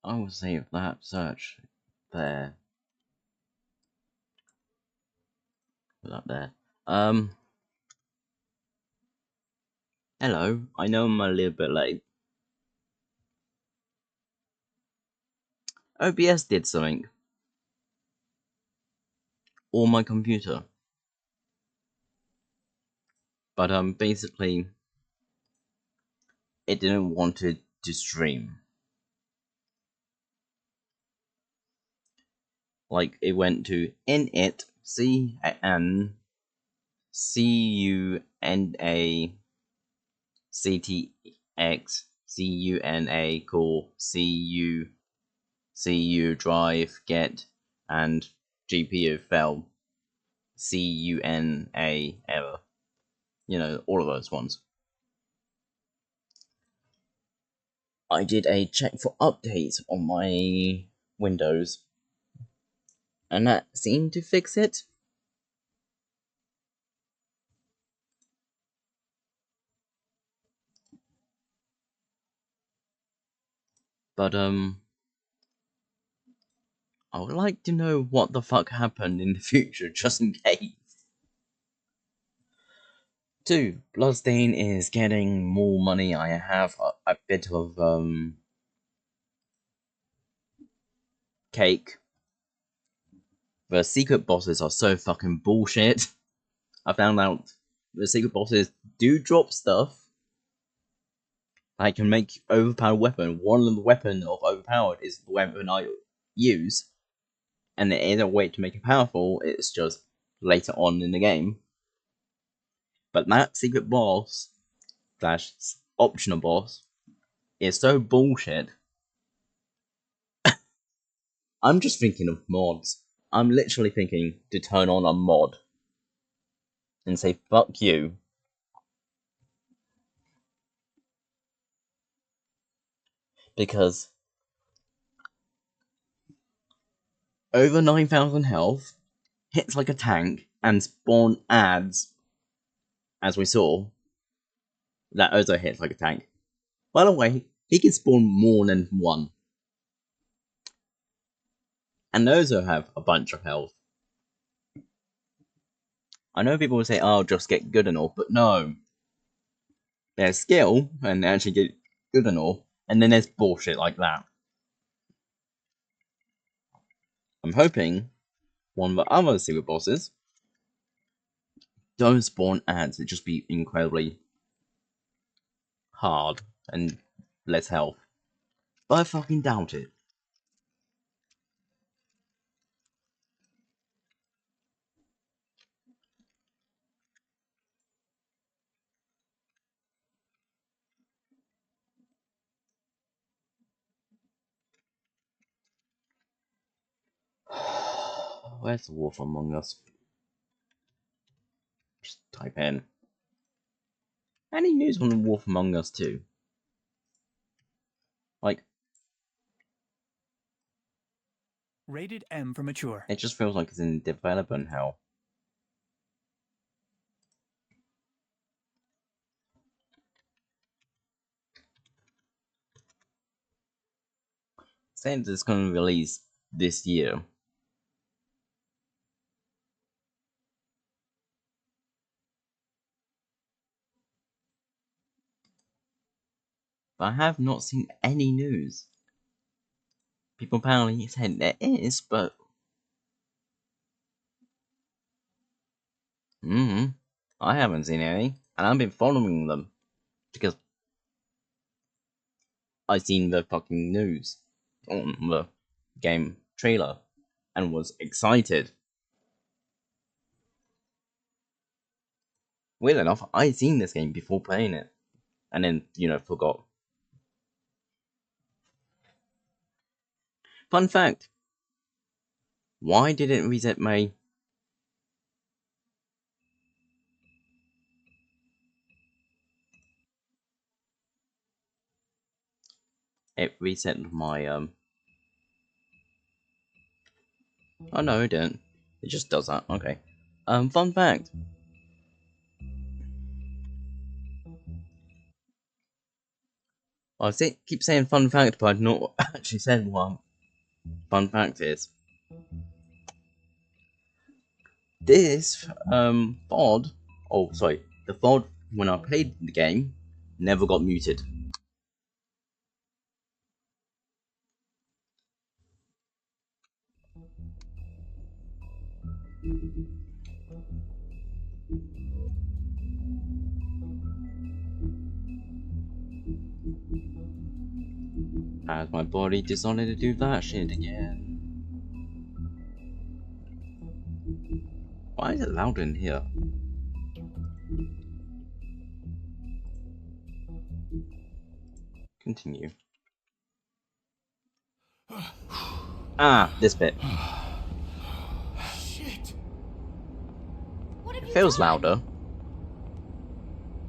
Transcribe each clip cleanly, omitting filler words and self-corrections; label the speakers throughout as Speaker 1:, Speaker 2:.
Speaker 1: I will save that search there. Put that there. Hello. I know I'm a little bit late. OBS did something. Or my computer. But basically, it didn't want it to stream. Like, it went to init CUNA CTX CUNA core CU drive get and GPU fail CUNA error. You know, all of those ones. I did a check for updates on my Windows, and that seemed to fix it. But I would like to know what the fuck happened in the future, just in case. 2. Bloodstain is getting more money. I have a bit of cake. The secret bosses are so fucking bullshit. I found out the secret bosses do drop stuff. I can make overpowered weapon. One of the weapon of overpowered is the weapon I use, and there is a way to make it powerful. It's just later on in the game. But that secret boss slash optional boss is so bullshit. I'm just thinking of mods. I'm literally thinking to turn on a mod and say fuck you. Because over 9,000 health, hits like a tank, and spawn ads, as we saw, that also hits like a tank. By the way, he can spawn more than one. And Ozo have a bunch of health. I know people will say, oh, just get good and all, but no. There's skill, and they actually get good and all, and then there's bullshit like that. I'm hoping one of the other secret bosses don't spawn ads, it'd just be incredibly hard and less health. But I fucking doubt it. Where's the Wolf Among Us? Just type in. Any news on the Wolf Among Us 2? Like,
Speaker 2: Rated M for mature.
Speaker 1: it just feels like it's in development hell. Saying it's going to release this year. But I have not seen any news. People apparently said there is, but I haven't seen any, and I've been following them because I seen the fucking news on the game trailer and was excited. Weird enough, I'd seen this game before playing it, and then forgot. Fun fact: why did it reset my? It reset my Oh no, it didn't. It just does that. Okay. Fun fact. Keep saying fun fact, but I've not actually said what fun fact is. This VOD, the VOD when I played the game never got muted. As my body decided to do that shit again. Why is it loud in here? Continue. This bit.
Speaker 3: Shit.
Speaker 4: What
Speaker 1: It feels louder.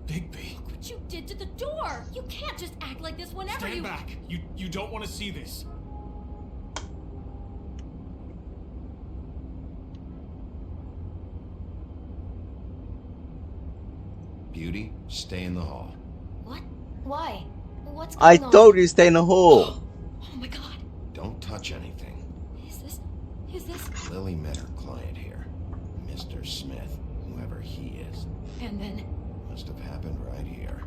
Speaker 3: Bigby.
Speaker 4: Look what you did to the door! You can't just act like this whenever
Speaker 3: Stand
Speaker 4: you-
Speaker 3: back. You don't want to see this.
Speaker 5: Beauty, stay in the hall.
Speaker 4: What? Why? What's
Speaker 1: I
Speaker 4: going on?
Speaker 1: told you stay in the hall.
Speaker 4: Oh my god.
Speaker 5: Don't touch anything.
Speaker 4: Is this?
Speaker 5: Lily met her client here, Mr. Smith, whoever he is.
Speaker 4: And then
Speaker 5: Must have happened right here.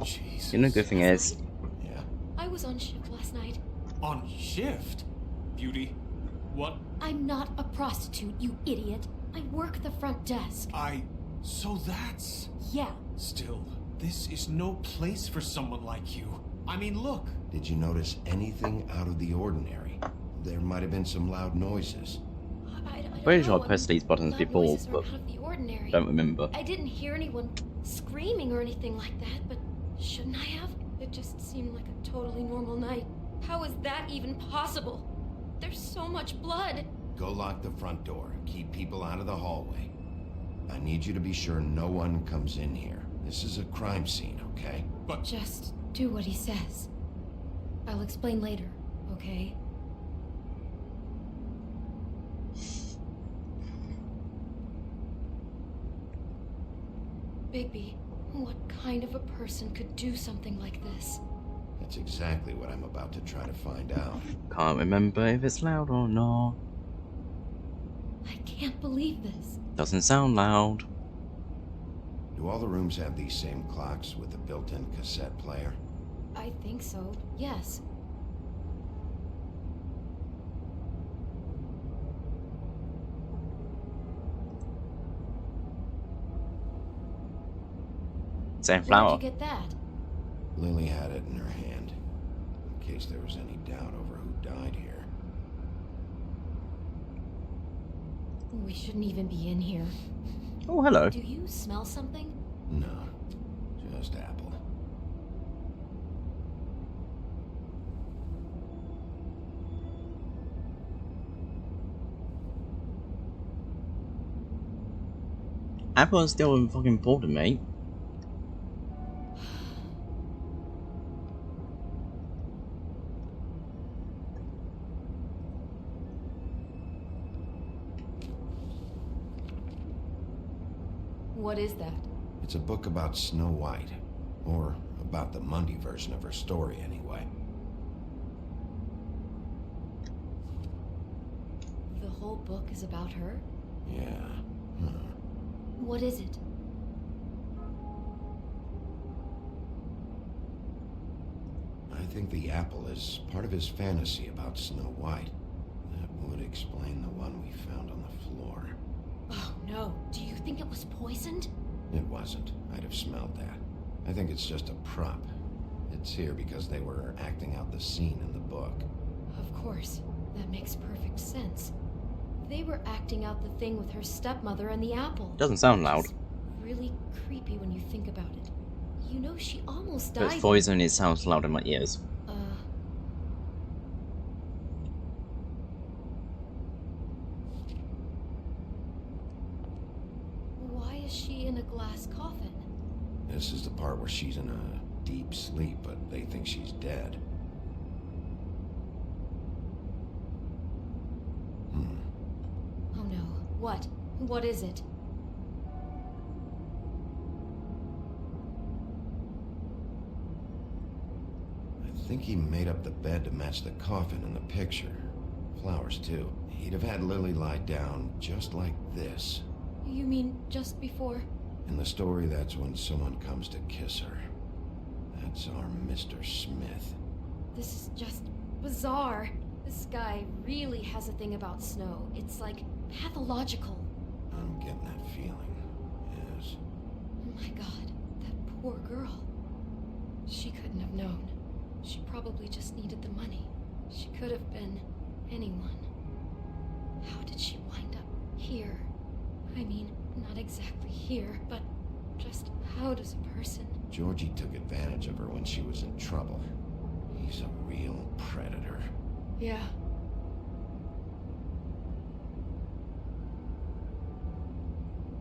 Speaker 3: Jesus.
Speaker 1: You know, good thing is,
Speaker 5: Yeah.
Speaker 4: I was on shift last night.
Speaker 3: On shift? Beauty. What?
Speaker 4: I'm not a prostitute, you idiot. I work the front desk.
Speaker 3: So that's...
Speaker 4: Yeah.
Speaker 3: Still, this is no place for someone like you. I mean, look.
Speaker 5: Did you notice anything out of the ordinary? There might have been some loud noises.
Speaker 4: I don't
Speaker 1: pretty
Speaker 4: know.
Speaker 1: sure I pressed these buttons
Speaker 4: Loud
Speaker 1: before,
Speaker 4: noises are
Speaker 1: but
Speaker 4: out of the ordinary.
Speaker 1: don't remember.
Speaker 4: I didn't hear anyone screaming or anything like that, but shouldn't I have? It just seemed like a totally normal night. How is that even possible? There's so much blood.
Speaker 5: Go lock the front door. Keep people out of the hallway. I need you to be sure no one comes in here. This is a crime scene, okay?
Speaker 3: But...
Speaker 4: Just do what he says. I'll explain later, okay? Bigby, what kind of a person could do something like this?
Speaker 5: That's exactly what I'm about to try to find out.
Speaker 1: Can't remember if it's loud or not.
Speaker 4: I can't believe this.
Speaker 1: Doesn't sound loud.
Speaker 5: Do all the rooms have these same clocks with a built-in cassette player?
Speaker 4: I think so, yes.
Speaker 1: Same
Speaker 4: Where'd
Speaker 1: flower.
Speaker 4: you get that?
Speaker 5: Lily had it in her hand, in case there was any doubt over who died here.
Speaker 4: We shouldn't even be in here.
Speaker 1: Oh, hello.
Speaker 4: Do you smell something?
Speaker 5: No, just Apple.
Speaker 1: Apple's still fucking important, mate.
Speaker 4: What is that?
Speaker 5: It's a book about Snow White. Or about the Mundy version of her story, anyway.
Speaker 4: The whole book is about her?
Speaker 5: Yeah. Huh.
Speaker 4: What is it?
Speaker 5: I think the apple is part of his fantasy about Snow White. That would explain the one we found on the floor.
Speaker 4: Oh no, do you think it was poisoned?
Speaker 5: It wasn't. I'd have smelled that. I think it's just a prop. It's here because they were acting out the scene in the book.
Speaker 4: Of course, that makes perfect sense. They were acting out the thing with her stepmother and the apple.
Speaker 1: Doesn't sound loud.
Speaker 4: It's really creepy when you think about it. You know, she almost
Speaker 1: But it's
Speaker 4: died.
Speaker 1: poison, it sounds loud in my ears.
Speaker 4: Why is she in a glass coffin?
Speaker 5: This is the part where she's in a deep sleep, but they think she's dead.
Speaker 4: Oh no. What? What is it?
Speaker 5: think he made up the bed to match the coffin in the picture. Flowers, too. He'd have had Lily lie down just like this.
Speaker 4: You mean just before?
Speaker 5: In the story, that's when someone comes to kiss her. That's our Mr. Smith.
Speaker 4: This is just bizarre. This guy really has a thing about Snow. It's like pathological.
Speaker 5: I'm getting that feeling, yes.
Speaker 4: Oh my god, that poor girl. She couldn't have known. She probably just needed the money. She could have been anyone. How did she wind up here? I mean, not exactly here, but just how does a person...
Speaker 5: Georgie took advantage of her when she was in trouble. He's a real predator.
Speaker 4: Yeah.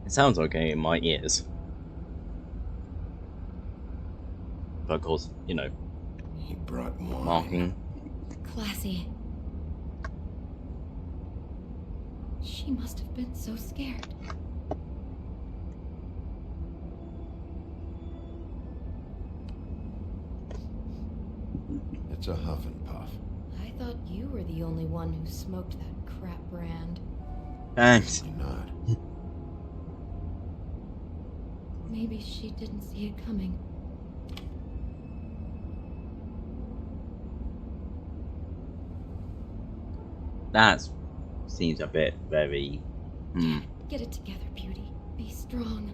Speaker 1: It sounds okay in my ears. But of course, you know,
Speaker 5: He brought wine.
Speaker 1: marking.
Speaker 4: Classy. She must have been so scared.
Speaker 5: It's a huff and puff.
Speaker 4: I thought you were the only one who smoked that crap brand.
Speaker 1: Thanks.
Speaker 5: Why not?
Speaker 4: Maybe she didn't see it coming.
Speaker 1: That seems a bit very...
Speaker 4: Get it together, Beauty. Be strong.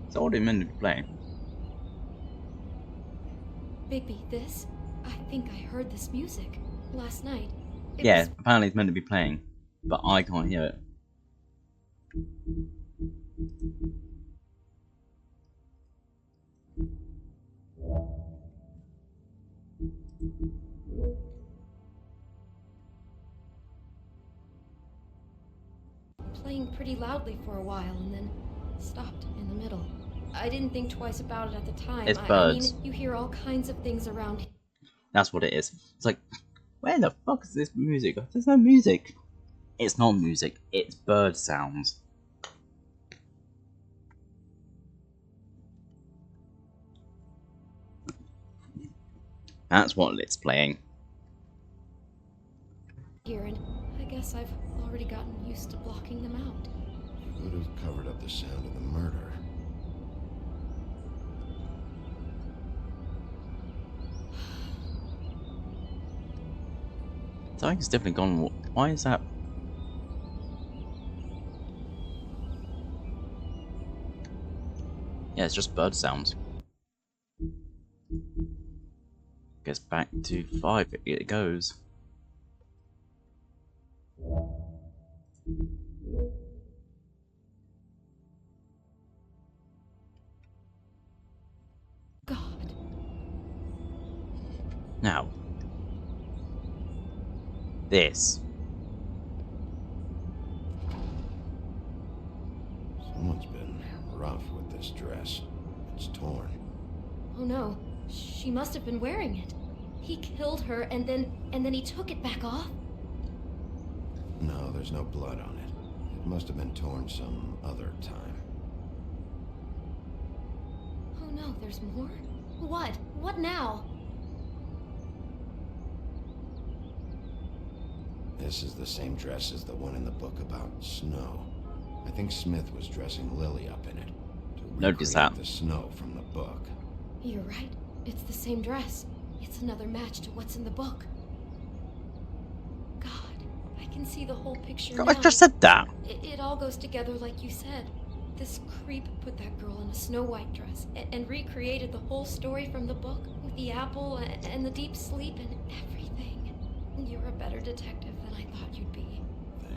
Speaker 1: It's already meant to be playing.
Speaker 4: Bigby, this? I think I heard this music last night. It
Speaker 1: Yeah,
Speaker 4: was-
Speaker 1: apparently it's meant to be playing, but I can't hear it.
Speaker 4: playing pretty loudly for a while and then stopped in the middle. I didn't think twice about it at the time.
Speaker 1: It's
Speaker 4: I
Speaker 1: birds.
Speaker 4: mean, you hear all kinds of things around here.
Speaker 1: That's what it is. It's like, where the fuck is this music? There's no music. It's not music, it's bird sounds. That's what it's playing.
Speaker 4: And I guess I've already gotten used to blocking them out.
Speaker 5: Could have covered up the sound of the murder.
Speaker 1: Something's definitely gone. Why is that? Yeah, it's just bird sounds. Guess back to 5 it goes.
Speaker 4: God.
Speaker 1: Now, this.
Speaker 5: Someone's been rough with this dress. It's torn.
Speaker 4: Oh no. She must have been wearing it. He killed her and then he took it back off?
Speaker 5: No, there's no blood on it. It must have been torn some other time.
Speaker 4: Oh no, there's more? What? What now?
Speaker 5: This is the same dress as the one in the book about Snow. I think Smith was dressing Lily up in it. To
Speaker 1: Notice
Speaker 5: recreate
Speaker 1: that.
Speaker 5: the Snow from the book.
Speaker 4: You're right. It's the same dress. It's another match to what's in the book. God, I can see the whole picture now.
Speaker 1: I just said that.
Speaker 4: It all goes together like you said. This creep put that girl in a Snow White dress and recreated the whole story from the book with the apple and the deep sleep and everything. You're a better detective than I thought you'd be.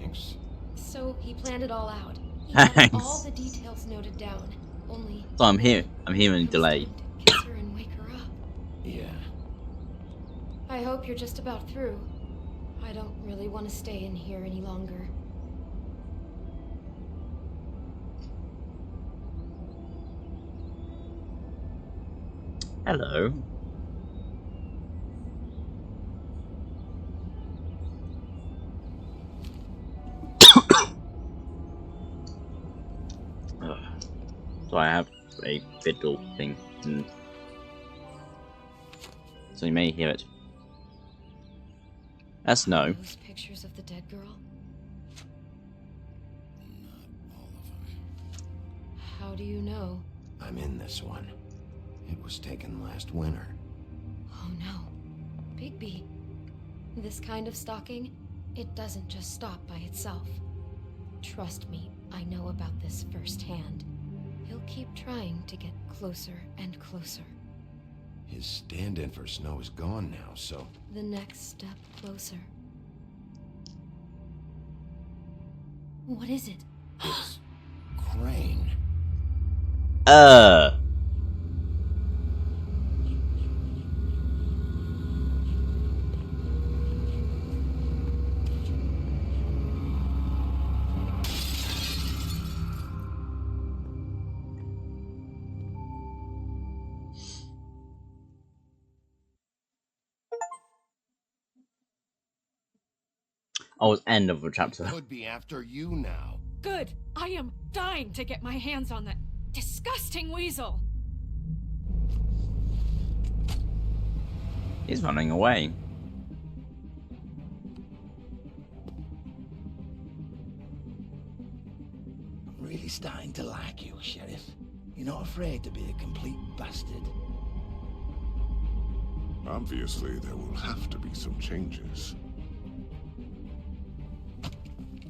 Speaker 5: Thanks.
Speaker 4: So he planned it all out. He had
Speaker 1: Thanks.
Speaker 4: all the details noted down. Only
Speaker 1: So I'm here. I'm hearing
Speaker 4: it was
Speaker 1: delay.
Speaker 4: time to kiss her and wake her up.
Speaker 5: Yeah.
Speaker 4: I hope you're just about through. I don't really want to stay in here any longer.
Speaker 1: Hello. I have a fiddle thing, so you may hear it. That's no.
Speaker 4: Those pictures of the dead girl?
Speaker 5: Not all of them.
Speaker 4: How do you know?
Speaker 5: I'm in this one. It was taken last winter.
Speaker 4: Oh no. Bigby. This kind of stalking, it doesn't just stop by itself. Trust me, I know about this firsthand. He'll keep trying to get closer and closer.
Speaker 5: His stand-in for Snow is gone now, so...
Speaker 4: The next step closer. What is it?
Speaker 5: It's... Crane.
Speaker 1: Oh, it's end of the chapter.
Speaker 5: Could be after you now.
Speaker 6: Good. I am dying to get my hands on that disgusting weasel.
Speaker 1: He's running away.
Speaker 7: I'm really starting to like you, Sheriff. You're not afraid to be a complete bastard.
Speaker 8: Obviously, there will have to be some changes.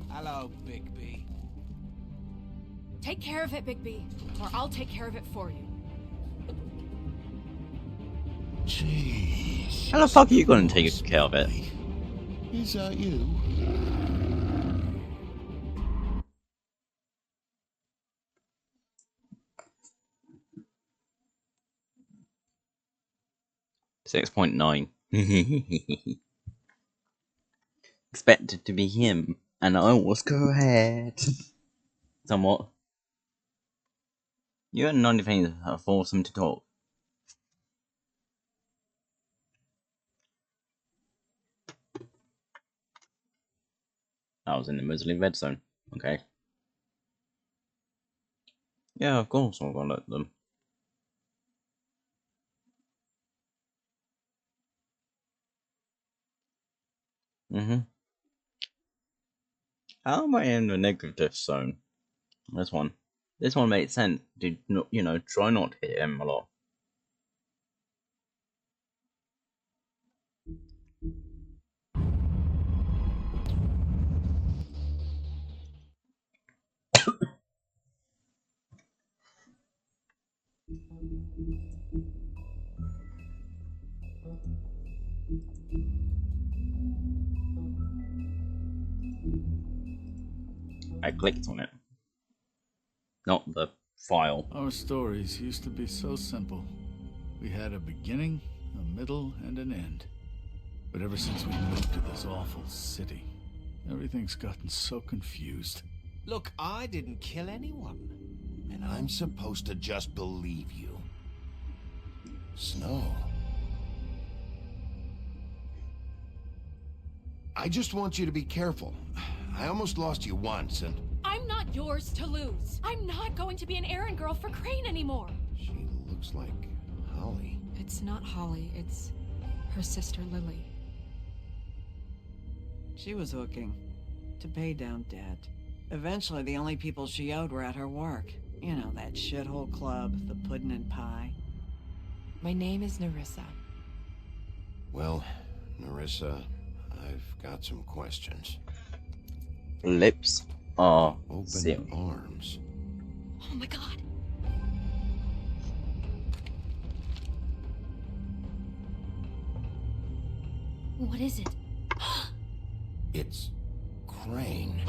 Speaker 3: Hello, Bigby.
Speaker 6: Take care of it, Bigby, or I'll take care of it for you.
Speaker 7: Jeez.
Speaker 1: How the fuck are you gonna take care of it?
Speaker 7: Is that you?
Speaker 1: .9. Expected to be him, and I was correct. Somewhat. You had 90 things that force him to talk. I was in the Muslim red zone. Okay. Yeah, of course I'm gonna let them. How am I in the negative zone? This one. This one made sense. Did not, you know, try not to hit him a lot. I clicked on it. Not the file.
Speaker 9: Our stories used to be so simple. We had a beginning, a middle, and an end. But ever since we moved to this awful city, everything's gotten so confused.
Speaker 3: Look, I didn't kill anyone.
Speaker 5: And I'm supposed to just believe you. Snow. I just want you to be careful. I almost lost you once, and...
Speaker 6: I'm not yours to lose. I'm not going to be an errand girl for Crane anymore.
Speaker 5: She looks like Holly.
Speaker 10: It's not Holly, it's her sister Lily.
Speaker 11: She was hooking to pay down debt. Eventually, the only people she owed were at her work. You know, that shithole club, the Puddin' and Pie.
Speaker 10: My name is Nerissa.
Speaker 5: Well, Nerissa, I've got some questions.
Speaker 1: Lips are
Speaker 5: Open
Speaker 1: sealed.
Speaker 5: arms.
Speaker 4: Oh my god. What is it?
Speaker 5: It's Crane.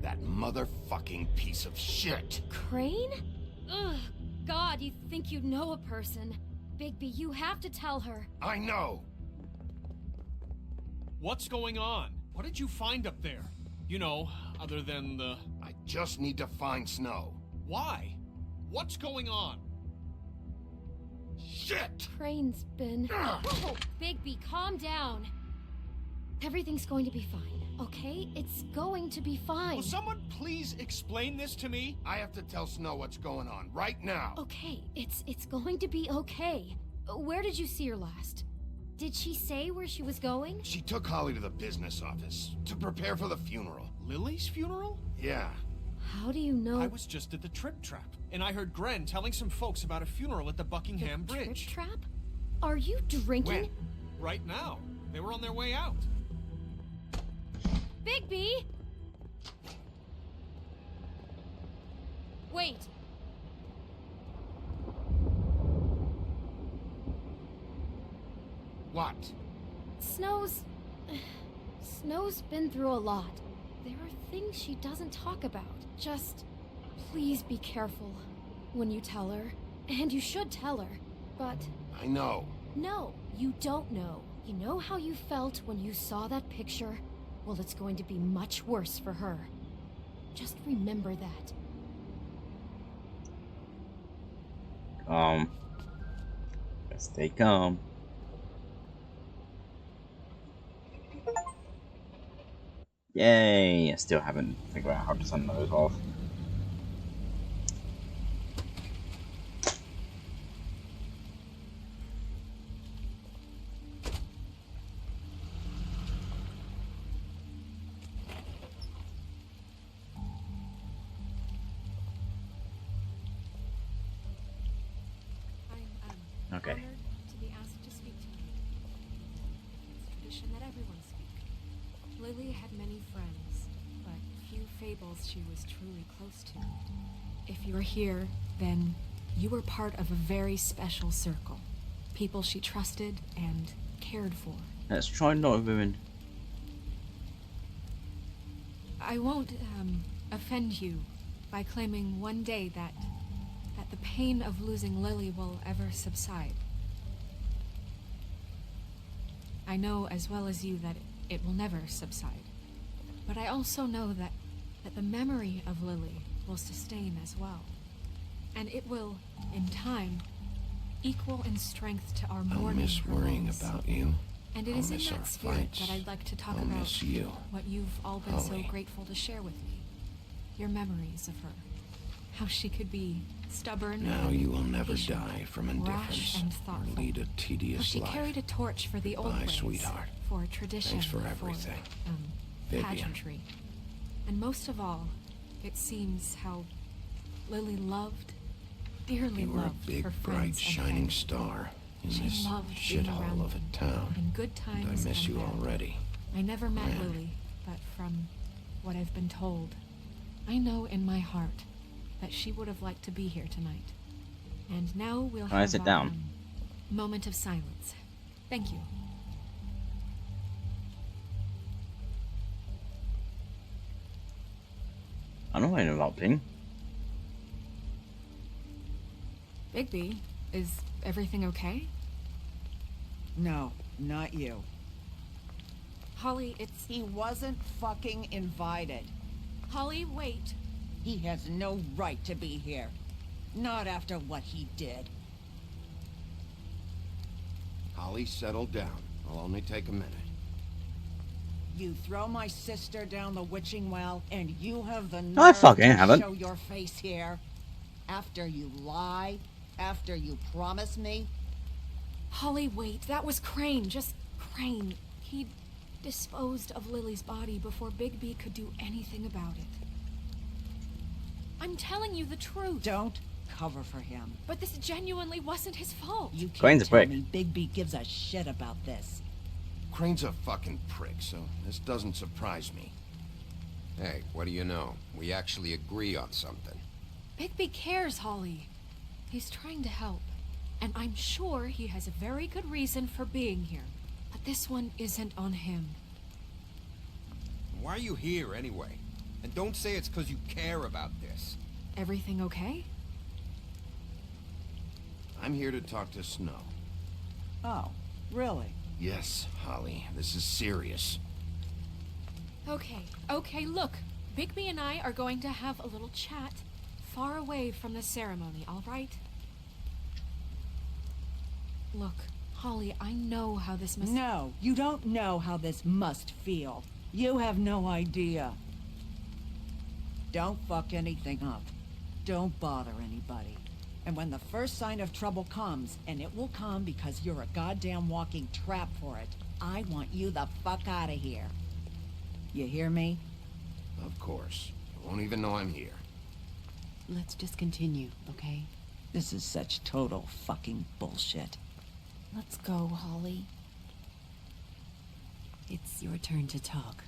Speaker 5: That motherfucking piece of shit.
Speaker 4: Crane? Ugh, God, you think you know a person. Bigby, you have to tell her.
Speaker 5: I know.
Speaker 3: What's going on? What did you find up there? You know, other than the...
Speaker 5: I just need to find Snow.
Speaker 3: Why? What's going on?
Speaker 5: Shit!
Speaker 4: Crane's been... Whoa, Bigby, calm down. Everything's going to be fine, okay? It's going to be fine.
Speaker 3: Will someone please explain this to me?
Speaker 5: I have to tell Snow what's going on right now.
Speaker 4: Okay, it's going to be okay. Where did you see her last? Did she say where she was going?
Speaker 5: She took Holly to the business office to prepare for the funeral.
Speaker 3: Lily's funeral?
Speaker 5: Yeah.
Speaker 4: How do you know?
Speaker 3: I was just at the Trip Trap, and I heard Gren telling some folks about a funeral at the Buckingham Bridge.
Speaker 4: Trip Trap? Are you drinking?
Speaker 3: When? Right now. They were on their way out.
Speaker 4: Bigby! Wait.
Speaker 5: What?
Speaker 4: Snow's been through a lot. There are things she doesn't talk about. Just please be careful when you tell her. And you should tell her. But
Speaker 5: I know.
Speaker 4: no, you don't know. You know how you felt when you saw that picture? Well, it's going to be much worse for her. Just remember that.
Speaker 1: Stay calm. Yay! I still haven't figured out how to send those off.
Speaker 6: I'm
Speaker 1: Okay.
Speaker 6: honored to be asked to speak to you. It's tradition that everyone speak. Lily had many friends, but few fables she was truly close to. If you are here, then you were part of a very special circle. People she trusted and cared for.
Speaker 1: Let's try not to ruin.
Speaker 6: I won't, offend you by claiming one day that the pain of losing Lily will ever subside. I know as well as you that it will never subside. But I also know that the memory of Lily will sustain as well. And it will, in time, equal in strength to our
Speaker 5: I'll
Speaker 6: mourning.
Speaker 5: miss worrying
Speaker 6: loss.
Speaker 5: about you.
Speaker 6: And it
Speaker 5: I'll
Speaker 6: is in
Speaker 5: miss our
Speaker 6: that spirit
Speaker 5: fights.
Speaker 6: that I'd like to talk
Speaker 5: I'll
Speaker 6: about
Speaker 5: miss you.
Speaker 6: what you've all been so
Speaker 5: Holly.
Speaker 6: grateful to share with me. Your memories of her. How she could be stubborn.
Speaker 5: Now you will never
Speaker 6: patient,
Speaker 5: die from
Speaker 6: rash
Speaker 5: indifference
Speaker 6: and
Speaker 5: or
Speaker 6: thoughtful.
Speaker 5: lead a
Speaker 6: How
Speaker 5: tedious
Speaker 6: she
Speaker 5: life.
Speaker 6: carried a torch for the old
Speaker 5: Goodbye,
Speaker 6: ways,
Speaker 5: sweetheart.
Speaker 6: for a tradition,
Speaker 5: Thanks for everything. Vivian.
Speaker 6: pageantry. And most of all, it seems how Lily loved, dearly
Speaker 5: You were a
Speaker 6: loved
Speaker 5: big,
Speaker 6: her
Speaker 5: bright,
Speaker 6: friends and
Speaker 5: shining
Speaker 6: family.
Speaker 5: star in
Speaker 6: She
Speaker 5: this
Speaker 6: loved being around
Speaker 5: shithole of
Speaker 6: them,
Speaker 5: a town.
Speaker 6: in good
Speaker 5: And
Speaker 6: times
Speaker 5: I miss
Speaker 6: and
Speaker 5: you
Speaker 6: bad.
Speaker 5: already.
Speaker 6: I never met
Speaker 5: Ren.
Speaker 6: Lily, but from what I've been told, I know in my heart that she would have liked to be here tonight. And now we'll
Speaker 1: Can I
Speaker 6: have
Speaker 1: sit
Speaker 6: our,
Speaker 1: down?
Speaker 6: moment of silence. Thank you.
Speaker 1: I'm not interrupting.
Speaker 6: Bigby, is everything okay?
Speaker 11: No, not you.
Speaker 6: Holly, it's...
Speaker 11: He wasn't fucking invited.
Speaker 6: Holly, wait.
Speaker 11: He has no right to be here. Not after what he did.
Speaker 5: Holly, settle down. I'll only take a minute.
Speaker 11: You throw my sister down the witching well, and you have the
Speaker 1: I
Speaker 11: nerve
Speaker 1: fucking
Speaker 11: to
Speaker 1: haven't.
Speaker 11: show your face here? After you lie? After you promise me?
Speaker 6: Holly, wait. That was Crane. Just Crane. He disposed of Lily's body before Bigby could do anything about it. I'm telling you the truth.
Speaker 11: Don't cover for him.
Speaker 6: But this genuinely wasn't his fault.
Speaker 11: You
Speaker 1: Crane's
Speaker 11: can't
Speaker 1: a
Speaker 11: tell
Speaker 1: prick.
Speaker 11: me Bigby gives a shit about this.
Speaker 5: Crane's a fucking prick, so this doesn't surprise me.
Speaker 12: Hey, what do you know? We actually agree on something.
Speaker 6: Bigby cares, Holly. He's trying to help. And I'm sure he has a very good reason for being here. But this one isn't on him.
Speaker 12: Why are you here anyway? And don't say it's because you care about this.
Speaker 6: Everything okay?
Speaker 5: I'm here to talk to Snow.
Speaker 11: Oh, really?
Speaker 5: Yes, Holly, this is serious.
Speaker 6: Okay, look. Bigby and I are going to have a little chat far away from the ceremony, all right? Look, Holly, I know how this must...
Speaker 11: No, you don't know how this must feel. You have no idea. Don't fuck anything up. Don't bother anybody. And when the first sign of trouble comes, and it will come because you're a goddamn walking trap for it, I want you the fuck out of here. You hear me?
Speaker 5: Of course. You won't even know I'm here.
Speaker 10: Let's just continue, okay?
Speaker 11: This is such total fucking bullshit.
Speaker 10: Let's go, Holly. It's your turn to talk.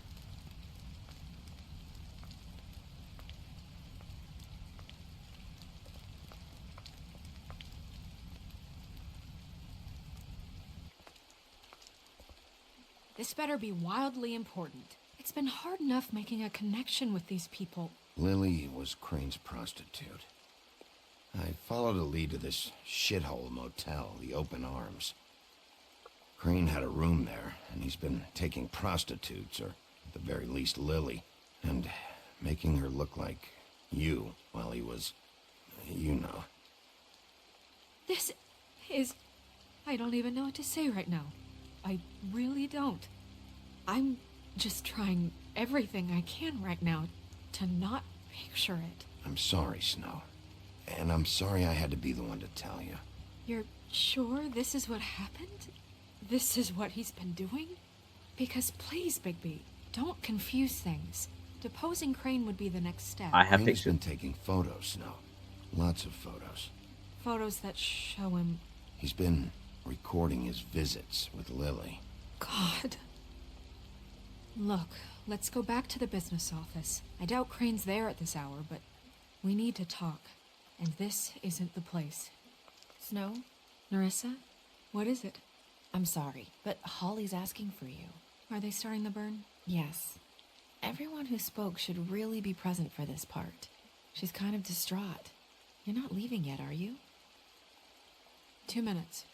Speaker 6: This better be wildly important. It's been hard enough making a connection with these people.
Speaker 5: Lily was Crane's prostitute. I followed a lead to this shithole motel, the Open Arms. Crane had a room there, and he's been taking prostitutes, or at the very least Lily, and making her look like you while he was, you know.
Speaker 6: This is... I don't even know what to say right now. I really don't. I'm just trying everything I can right now to not picture it.
Speaker 5: I'm sorry, Snow. And I'm sorry I had to be the one to tell you.
Speaker 6: You're sure this is what happened? This is what he's been doing? Because please, Bigby, don't confuse things. Deposing Crane would be the next step.
Speaker 1: I have
Speaker 5: Crane's been taking photos, Snow. Lots of photos.
Speaker 6: Photos that show him...
Speaker 5: He's been recording his visits with Lily.
Speaker 6: God. Look, let's go back to the business office. I doubt Crane's there at this hour, but we need to talk. And this isn't the place.
Speaker 10: Snow?
Speaker 6: Nerissa? What is it?
Speaker 10: I'm sorry, but Holly's asking for you.
Speaker 6: Are they starting the burn?
Speaker 10: Yes. Everyone who spoke should really be present for this part. She's kind of distraught. You're not leaving yet, are you?
Speaker 6: 2 minutes.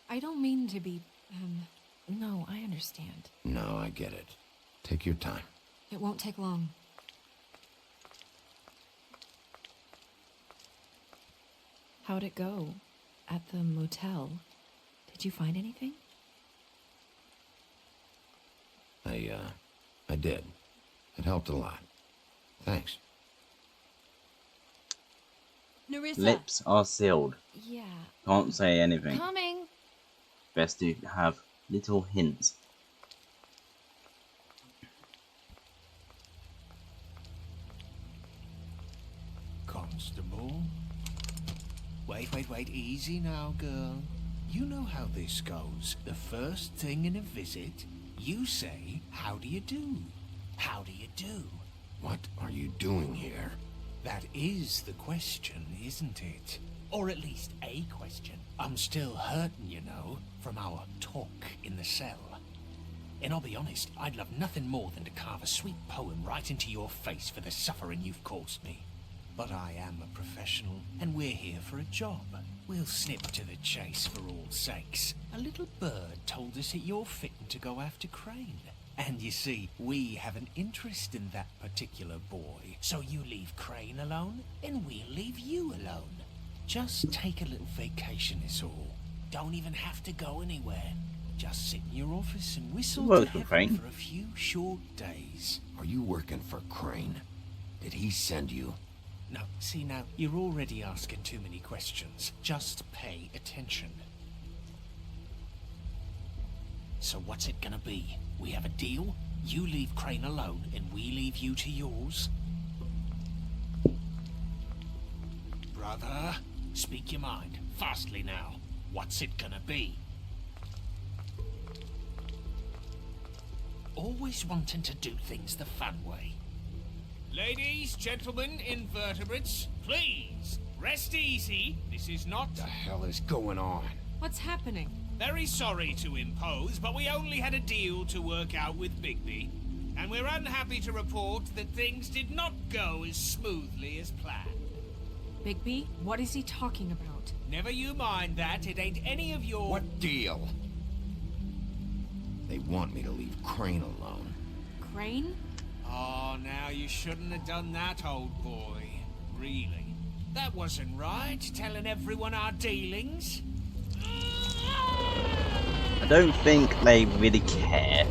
Speaker 6: I don't mean to be,
Speaker 10: No, I understand.
Speaker 5: No, I get it. Take your time.
Speaker 6: It won't take long.
Speaker 10: How'd it go? At the motel? Did you find anything?
Speaker 5: I did. It helped a lot. Thanks.
Speaker 10: Nerissa!
Speaker 1: Lips are sealed.
Speaker 10: Yeah.
Speaker 1: Can't say anything.
Speaker 10: Coming!
Speaker 1: Best to have little hints.
Speaker 3: Constable? Wait, easy now, girl. You know how this goes. The first thing in a visit, you say, how do you do? How do you do?
Speaker 5: What are you doing here?
Speaker 3: That is the question, isn't it? Or at least a question. I'm still hurting, you know, from our talk in the cell. And I'll be honest, I'd love nothing more than to carve a sweet poem right into your face for the suffering you've caused me. But I am a professional, and we're here for a job. We'll snip to the chase for all sakes. A little bird told us that you're fitting to go after Crane. And you see, we have an interest in that particular boy. So you leave Crane alone, and we'll leave you alone. Just take a little vacation is all. Don't even have to go anywhere. Just sit in your office and whistle to heaven for a few short days.
Speaker 5: Are you working for Crane? Did he send you?
Speaker 3: No, see now, you're already asking too many questions. Just pay attention. So what's it gonna be? We have a deal? You leave Crane alone, and we leave you to yours? Brother, speak your mind, fastly now. What's it gonna be? Always wanting to do things the fun way. Ladies, gentlemen, invertebrates, please, rest easy. This is not...
Speaker 5: The hell is going on?
Speaker 6: What's happening?
Speaker 3: Very sorry to impose, but we only had a deal to work out with Bigby. And we're unhappy to report that things did not go as smoothly as planned.
Speaker 6: Bigby, what is he talking about?
Speaker 3: Never you mind that, it ain't any of your...
Speaker 5: What deal? They want me to leave Crane alone.
Speaker 6: Crane?
Speaker 3: Oh, now you shouldn't have done that, old boy. Really? That wasn't right, telling everyone our dealings.
Speaker 1: I don't think they really care.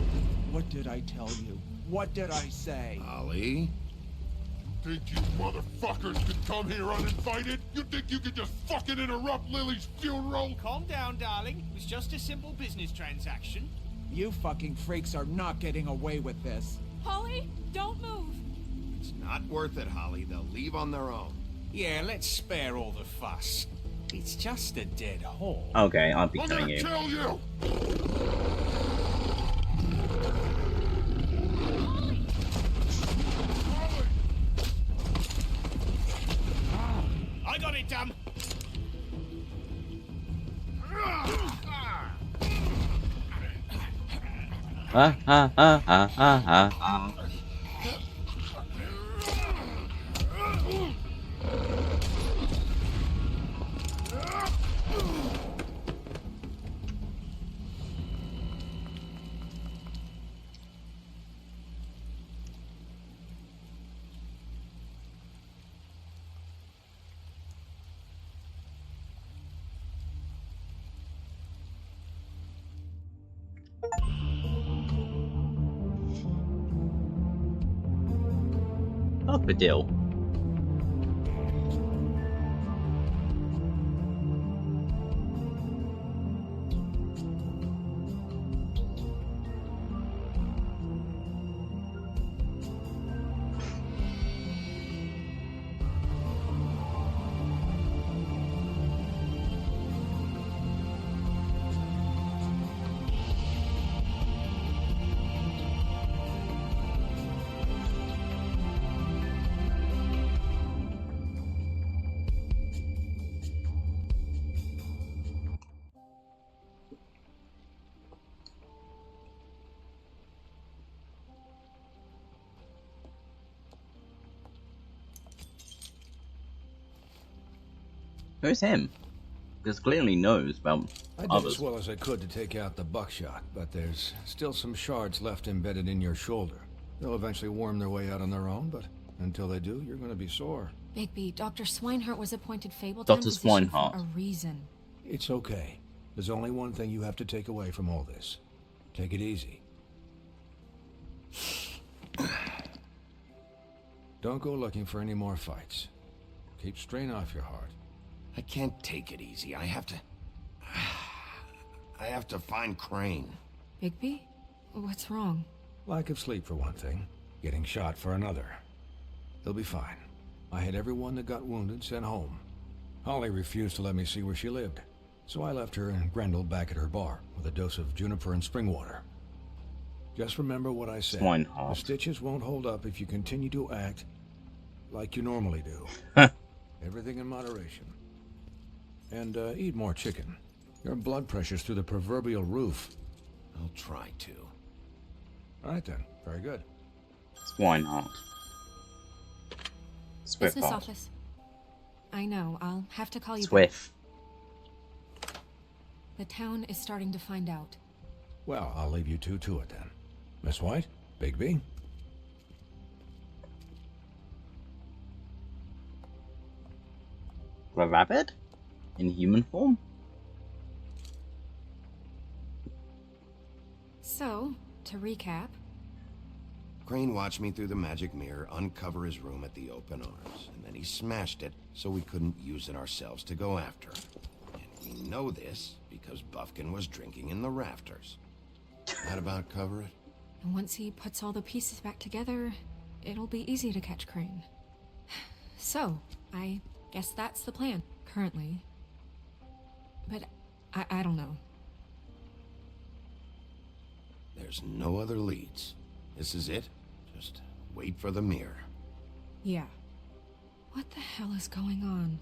Speaker 7: What did I tell you? What did I say?
Speaker 5: Holly?
Speaker 8: Think you motherfuckers could come here uninvited? You think you could just fucking interrupt Lily's funeral?
Speaker 3: Calm down, darling. It was just a simple business transaction.
Speaker 7: You fucking freaks are not getting away with this.
Speaker 6: Holly, don't move.
Speaker 5: It's not worth it, Holly. They'll leave on their own.
Speaker 3: Yeah, let's spare all the fuss. It's just a dead horse.
Speaker 1: Okay, I'll be
Speaker 8: I'm
Speaker 1: killing
Speaker 8: gonna
Speaker 1: you.
Speaker 8: kill you!
Speaker 3: I got it, damn.
Speaker 1: Ha ha ha ha ha ha. Fuck the deal. Who's him? Because clearly knows about
Speaker 13: I did
Speaker 1: others.
Speaker 13: as well as I could to take out the buckshot, but there's still some shards left embedded in your shoulder. They'll eventually worm their way out on their own, but until they do, you're going to be sore.
Speaker 6: Bigby, Dr. Swinehart was appointed Fabletime
Speaker 1: Dr.
Speaker 6: physician
Speaker 1: Swinehart.
Speaker 6: for a reason.
Speaker 13: It's okay. There's only one thing you have to take away from all this. Take it easy. Don't go looking for any more fights. Keep strain off your heart.
Speaker 5: I can't take it easy. I have to find Crane.
Speaker 6: Bigby? What's wrong?
Speaker 13: Lack of sleep for one thing. Getting shot for another. He'll be fine. I had everyone that got wounded sent home. Holly refused to let me see where she lived, so I left her and Grendel back at her bar with a dose of juniper and spring water. Just remember what I said.
Speaker 1: Swinehart.
Speaker 13: The stitches won't hold up if you continue to act like you normally do. Everything in moderation. And eat more chicken. Your blood pressure's through the proverbial roof.
Speaker 5: I'll try to.
Speaker 13: All right then. Very good.
Speaker 1: Swinehart.
Speaker 6: Business
Speaker 1: Swift.
Speaker 6: office. I know, I'll have to call you back.
Speaker 1: Swift.
Speaker 6: The town is starting to find out.
Speaker 13: Well, I'll leave you two to it then. Miss White? Bigby?
Speaker 1: The rabbit? In human form?
Speaker 6: So, to recap,
Speaker 5: Crane watched me through the magic mirror uncover his room at the Open Arms, and then he smashed it so we couldn't use it ourselves to go after him. And we know this because Buffkin was drinking in the rafters. That about cover it?
Speaker 6: and once he puts all the pieces back together, it'll be easy to catch Crane. So, I guess that's the plan, currently. But I don't know.
Speaker 5: There's no other leads. This is it. Just wait for the mirror.
Speaker 6: Yeah. What the hell is going on?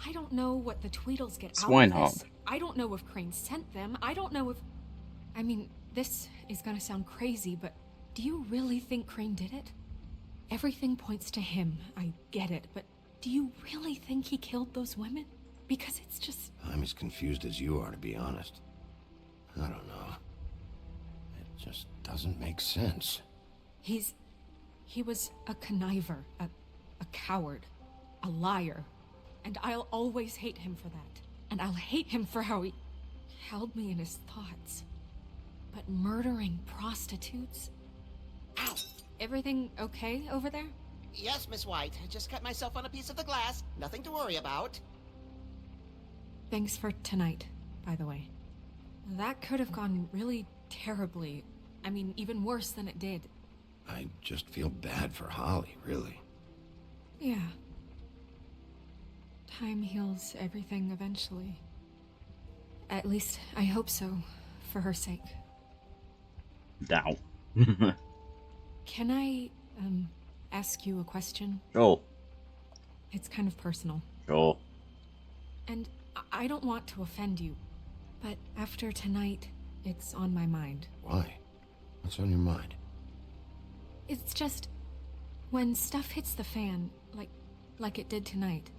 Speaker 6: I don't know what the Tweedles get out of
Speaker 1: Swinehart.
Speaker 6: this. I don't know if Crane sent them. I don't know if... I mean, this is gonna sound crazy, but do you really think Crane did it? Everything points to him, I get it, but do you really think he killed those women? Because it's just...
Speaker 5: I'm as confused as you are, to be honest. I don't know. It just doesn't make sense.
Speaker 6: He was a conniver, a coward, a liar. And I'll always hate him for that. And I'll hate him for how he held me in his thoughts. But murdering prostitutes?
Speaker 14: Ow!
Speaker 6: Everything okay over there?
Speaker 14: Yes, Miss White. I just cut myself on a piece of the glass. Nothing to worry about.
Speaker 6: Thanks for tonight, by the way. That could have gone really terribly. I mean, even worse than it did.
Speaker 5: I just feel bad for Holly, really.
Speaker 6: Yeah. Time heals everything eventually. At least, I hope so, for her sake.
Speaker 1: Doubt.
Speaker 6: Can I, ask you a question?
Speaker 1: Sure.
Speaker 6: It's kind of personal.
Speaker 1: Sure.
Speaker 6: And I don't want to offend you, but after tonight, it's on my mind.
Speaker 5: Why? What's on your mind?
Speaker 6: It's just, when stuff hits the fan, like it did tonight,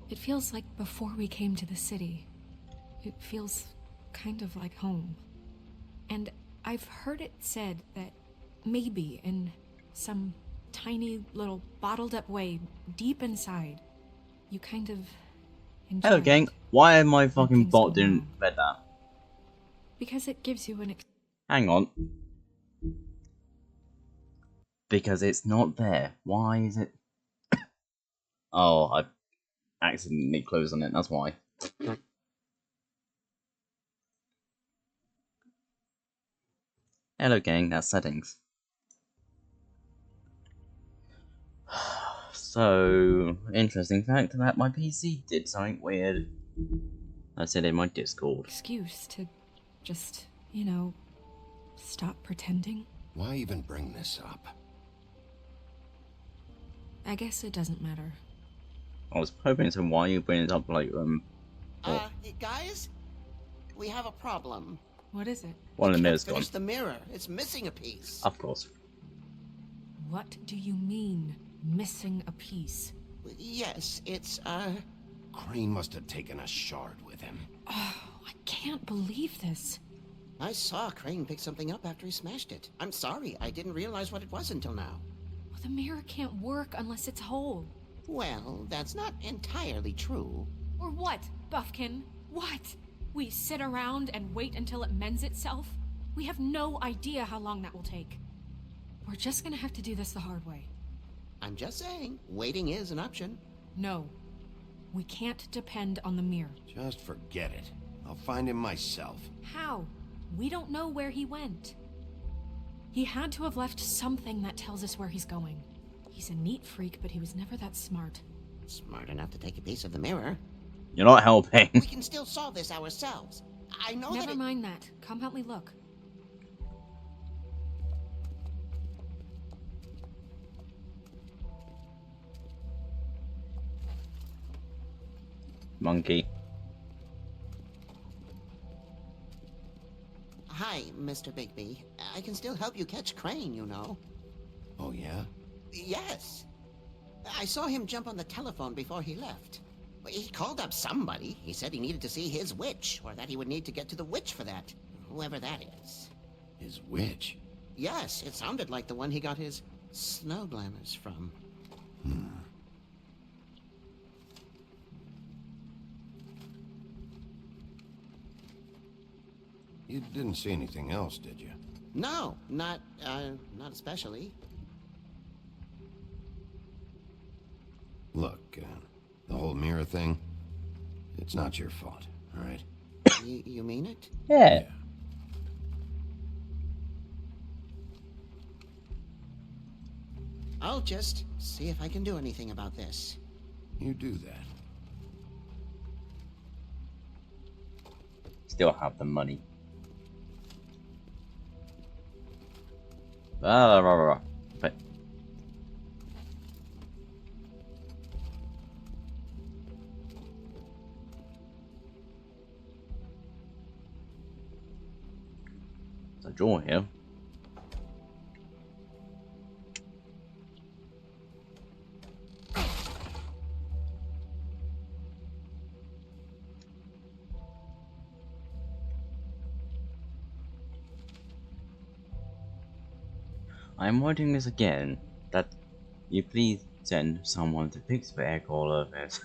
Speaker 6: it feels like before we came to the city. It feels kind of like home. And I've heard it said that maybe in some tiny little bottled up way deep inside, you kind of enjoy
Speaker 1: Hello, gang.
Speaker 6: it.
Speaker 1: Why my fucking
Speaker 6: things
Speaker 1: bot
Speaker 6: go
Speaker 1: didn't
Speaker 6: wrong.
Speaker 1: read that?
Speaker 6: Because it gives you an
Speaker 1: Hang on. Because it's not there. Why is it? Oh, I accidentally closed on it. That's why. Hello, gang. That's settings. So, interesting fact that my PC did something weird. I said in my Discord.
Speaker 6: excuse to just, you know, stop pretending.
Speaker 5: Why even bring this up?
Speaker 6: I guess it doesn't matter.
Speaker 1: I was hoping to why you bring it up like
Speaker 14: Guys? We have a problem.
Speaker 6: What is it?
Speaker 1: one of the
Speaker 14: Can't
Speaker 1: mirrors gone.
Speaker 14: finish the mirror. It's missing a piece.
Speaker 1: Of course.
Speaker 6: What do you mean, missing a piece?
Speaker 14: Yes, it's,
Speaker 5: Crane must have taken a shard with him.
Speaker 6: Oh, I can't believe this.
Speaker 14: I saw Crane pick something up after he smashed it. I'm sorry, I didn't realize what it was until now.
Speaker 6: Well, the mirror can't work unless it's whole.
Speaker 14: Well, that's not entirely true.
Speaker 6: Or what, Buffkin? What? We sit around and wait until it mends itself? We have no idea how long that will take. We're just gonna have to do this the hard way.
Speaker 14: I'm just saying, waiting is an option.
Speaker 6: No. We can't depend on the mirror.
Speaker 5: Just forget it. I'll find him myself.
Speaker 6: How? We don't know where he went. He had to have left something that tells us where he's going. He's a neat freak, but he was never that smart.
Speaker 14: Smart enough to take a piece of the mirror.
Speaker 1: You're not helping.
Speaker 14: We can still solve this ourselves. I know
Speaker 6: Never
Speaker 14: that
Speaker 6: mind that. Come help me look.
Speaker 1: Monkey.
Speaker 14: Hi, Mr. Bigby. I can still help you catch Crane, you know.
Speaker 5: Oh, yeah?
Speaker 14: Yes. I saw him jump on the telephone before he left. He called up somebody. He said he needed to see his witch, or that he would need to get to the witch for that. Whoever that is.
Speaker 5: His witch?
Speaker 14: Yes, it sounded like the one he got his snow glamours from.
Speaker 5: You didn't see anything else, did you?
Speaker 14: No, not especially.
Speaker 5: Look, the whole mirror thing, it's not your fault, all right?
Speaker 14: You mean it?
Speaker 1: Yeah.
Speaker 14: I'll just see if I can do anything about this.
Speaker 5: You do that.
Speaker 1: Still have the money. But there's a drawer here. I'm writing this again. That you please send someone to fix the egg all of it.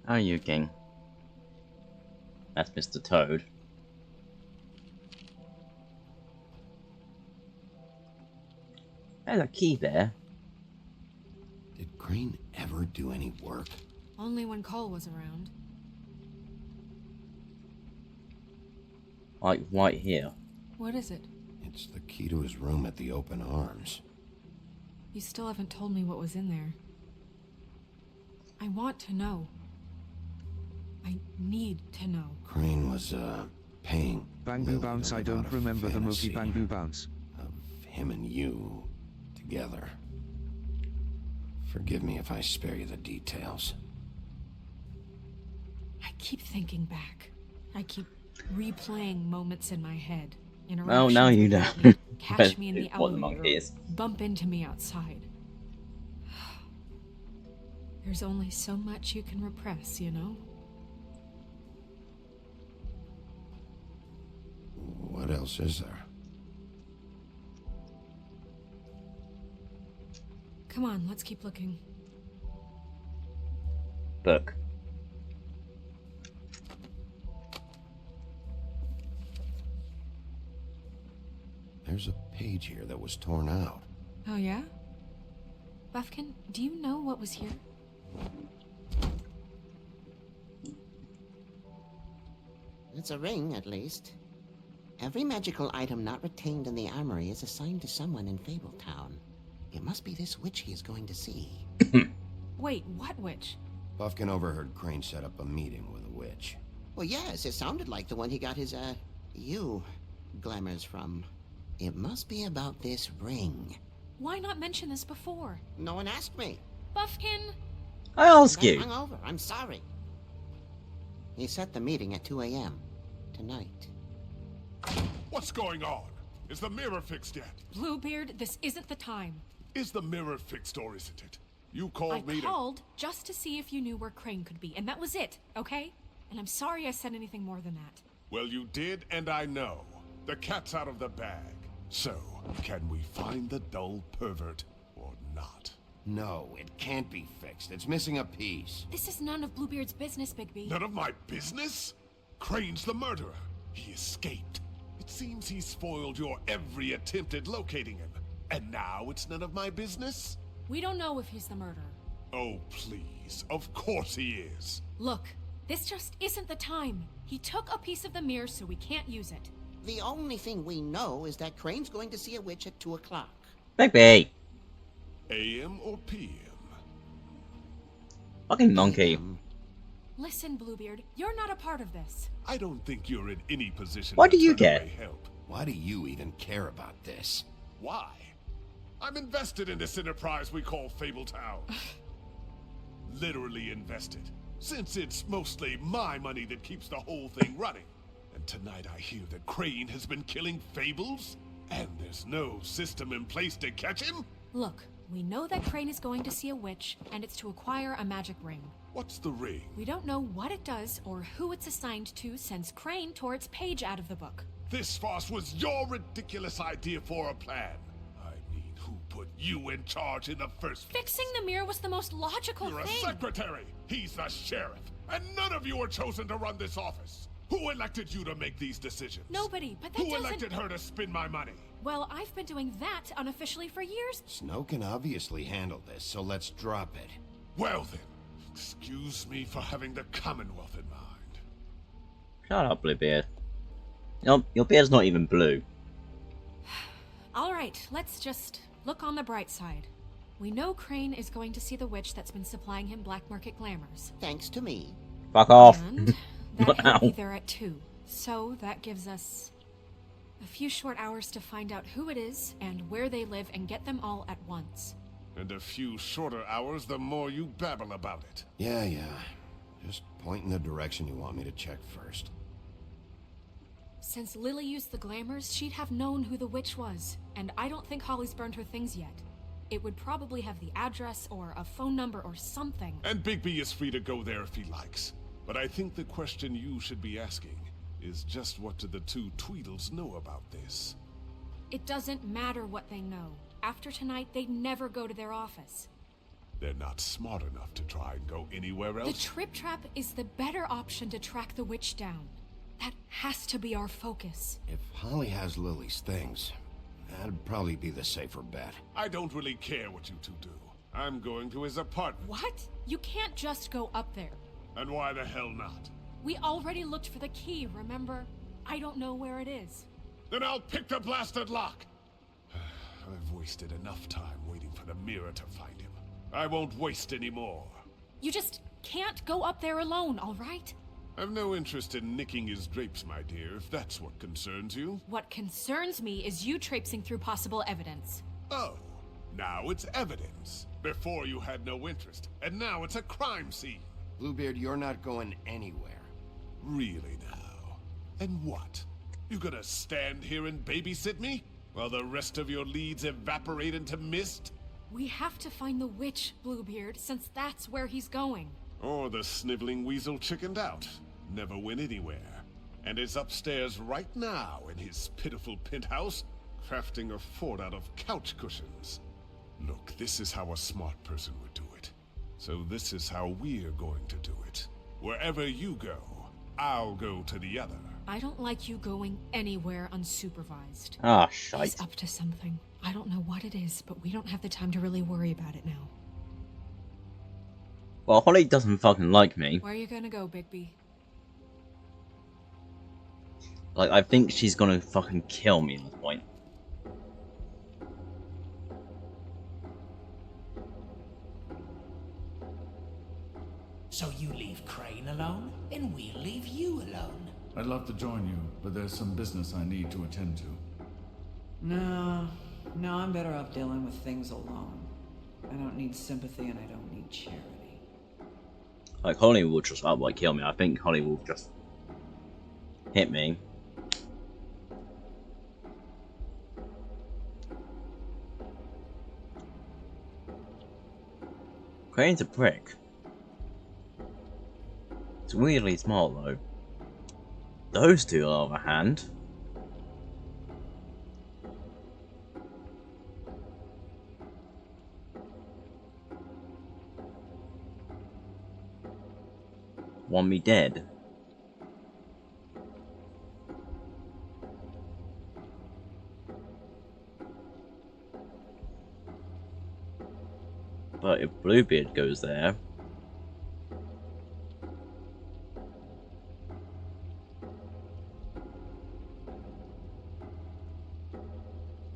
Speaker 1: How are you, King? That's Mr. Toad. There's a key there.
Speaker 5: Did Crane ever do any work?
Speaker 6: Only when Cole was around.
Speaker 1: Like right here.
Speaker 6: What is it?
Speaker 5: It's the key to his room at the Open Arms.
Speaker 6: You still haven't told me what was in there. I want to know. I need to know.
Speaker 5: Crane was, paying
Speaker 15: Bang Boo Bounce. I don't remember the movie Bang Boo Bounce.
Speaker 5: Of him and you together. Forgive me if I spare you the details.
Speaker 6: I keep thinking back. I keep replaying moments in my head.
Speaker 1: Well, now you know.
Speaker 6: Catch me in the
Speaker 1: what the
Speaker 6: elevator.
Speaker 1: monkey is.
Speaker 6: Bump into me outside. There's only so much you can repress, you know?
Speaker 5: What else is there?
Speaker 6: Come on, let's keep looking.
Speaker 1: Book.
Speaker 5: There's a page here that was torn out.
Speaker 6: Oh, yeah? Buffkin, do you know what was here?
Speaker 14: It's a ring, at least. Every magical item not retained in the armory is assigned to someone in Fabletown. It must be this witch he is going to see.
Speaker 6: Wait, what witch?
Speaker 5: Buffkin overheard Crane set up a meeting with a witch.
Speaker 14: Well, yes, it sounded like the one he got his, glamours from. It must be about this ring.
Speaker 6: Why not mention this before?
Speaker 14: No one asked me.
Speaker 6: Buffkin!
Speaker 1: I ask you.
Speaker 14: I'm hungover. I'm sorry. He set the meeting at 2 a.m. tonight.
Speaker 8: What's going on? Is the mirror fixed yet?
Speaker 6: Bluebeard, this isn't the time.
Speaker 8: Is the mirror fixed or isn't it? You called me
Speaker 6: I called just to see if you knew where Crane could be, and that was it, okay? And I'm sorry I said anything more than that.
Speaker 8: Well, you did, and I know. The cat's out of the bag. So, can we find the dull pervert or not?
Speaker 5: No, it can't be fixed. It's missing a piece.
Speaker 6: This is none of Bluebeard's business, Bigby.
Speaker 8: None of my business? Crane's the murderer. He escaped. It seems he spoiled your every attempt at locating him. And now it's none of my business?
Speaker 6: We don't know if he's the murderer.
Speaker 8: Oh, please. Of course he is.
Speaker 6: Look, this just isn't the time. He took a piece of the mirror, so we can't use it.
Speaker 14: The only thing we know is that Crane's going to see a witch at 2 o'clock.
Speaker 1: Bigby.
Speaker 8: AM or PM?
Speaker 1: Fucking monkey.
Speaker 6: Listen, Bluebeard, you're not a part of this.
Speaker 8: I don't think you're in any position
Speaker 1: What
Speaker 8: to
Speaker 1: do you
Speaker 8: turn
Speaker 1: get?
Speaker 8: away help.
Speaker 5: Why do you even care about this?
Speaker 8: Why? I'm invested in this enterprise we call Fabletown. Literally invested. Since it's mostly my money that keeps the whole thing running. And tonight I hear that Crane has been killing Fables? And there's no system in place to catch him?
Speaker 6: Look, we know that Crane is going to see a witch, and it's to acquire a magic ring.
Speaker 8: What's the ring?
Speaker 6: We don't know what it does or who it's assigned to since Crane tore its page out of the book.
Speaker 8: This farce was your ridiculous idea for a plan. I mean, who put you in charge in the first place?
Speaker 6: Fixing the mirror was the most logical
Speaker 8: You're
Speaker 6: thing.
Speaker 8: a secretary. He's the sheriff. And none of you are chosen to run this office. Who elected you to make these decisions?
Speaker 6: Nobody, but that
Speaker 8: Who
Speaker 6: doesn't...
Speaker 8: elected her to spend my money?
Speaker 6: Well, I've been doing that unofficially for years.
Speaker 5: Snow can obviously handle this, so let's drop it.
Speaker 8: Well then, excuse me for having the Commonwealth in mind.
Speaker 1: Shut up, Bluebeard. Your beard's not even blue.
Speaker 6: All right, let's just look on the bright side. We know Crane is going to see the witch that's been supplying him black market glamours.
Speaker 14: Thanks to me.
Speaker 1: Fuck off.
Speaker 6: And that he'll be there at 2. So that gives us a few short hours to find out who it is and where they live and get them all at once.
Speaker 8: And a few shorter hours the more you babble about it.
Speaker 5: Yeah. Just point in the direction you want me to check first.
Speaker 6: Since Lily used the glamours, she'd have known who the witch was, and I don't think Holly's burned her things yet. It would probably have the address or a phone number or something.
Speaker 8: And Bigby is free to go there if he likes. But I think the question you should be asking is just what do the two Tweedles know about this?
Speaker 6: It doesn't matter what they know. After tonight, they'd never go to their office.
Speaker 8: They're not smart enough to try and go anywhere
Speaker 6: The
Speaker 8: else?
Speaker 6: Trip Trap is the better option to track the witch down. That has to be our focus.
Speaker 5: If Holly has Lily's things, that'd probably be the safer bet.
Speaker 8: I don't really care what you two do. I'm going to his apartment.
Speaker 6: What? You can't just go up there.
Speaker 8: And why the hell not?
Speaker 6: We already looked for the key, remember? I don't know where it is.
Speaker 8: Then I'll pick the blasted lock! I've wasted enough time waiting for the mirror to find him. I won't waste any more.
Speaker 6: You just can't go up there alone, all right?
Speaker 8: I've no interest in nicking his drapes, my dear, if that's what concerns you.
Speaker 6: What concerns me is you traipsing through possible evidence.
Speaker 8: Oh, now it's evidence. Before you had no interest, and now it's a crime scene.
Speaker 5: Bluebeard, you're not going anywhere.
Speaker 8: Really now? And what? You gonna stand here and babysit me? While the rest of your leads evaporate into mist?
Speaker 6: We have to find the witch, Bluebeard, since that's where he's going.
Speaker 8: Or the sniveling weasel chickened out. Never went anywhere. And is upstairs right now in his pitiful penthouse, crafting a fort out of couch cushions. Look, this is how a smart person would do it. So this is how we're going to do it. Wherever you go, I'll go to the other.
Speaker 6: I don't like you going anywhere unsupervised.
Speaker 1: Ah, shite.
Speaker 6: He's up to something. I don't know what it is, but we don't have the time to really worry about it now.
Speaker 1: Well, Holly doesn't fucking like me.
Speaker 6: Where are you gonna go, Bigby?
Speaker 1: Like, I think she's gonna fucking kill me at this point.
Speaker 3: So you leave Crane alone, and we'll leave you alone.
Speaker 9: I'd love to join you, but there's some business I need to attend to.
Speaker 11: No, I'm better off dealing with things alone. I don't need sympathy and I don't need charity.
Speaker 1: Like, Holly will just outright kill me. I think Holly will just hit me. Crane's a prick. It's weirdly small though. Those two, on the other hand. Want me dead. But if Bluebeard goes there,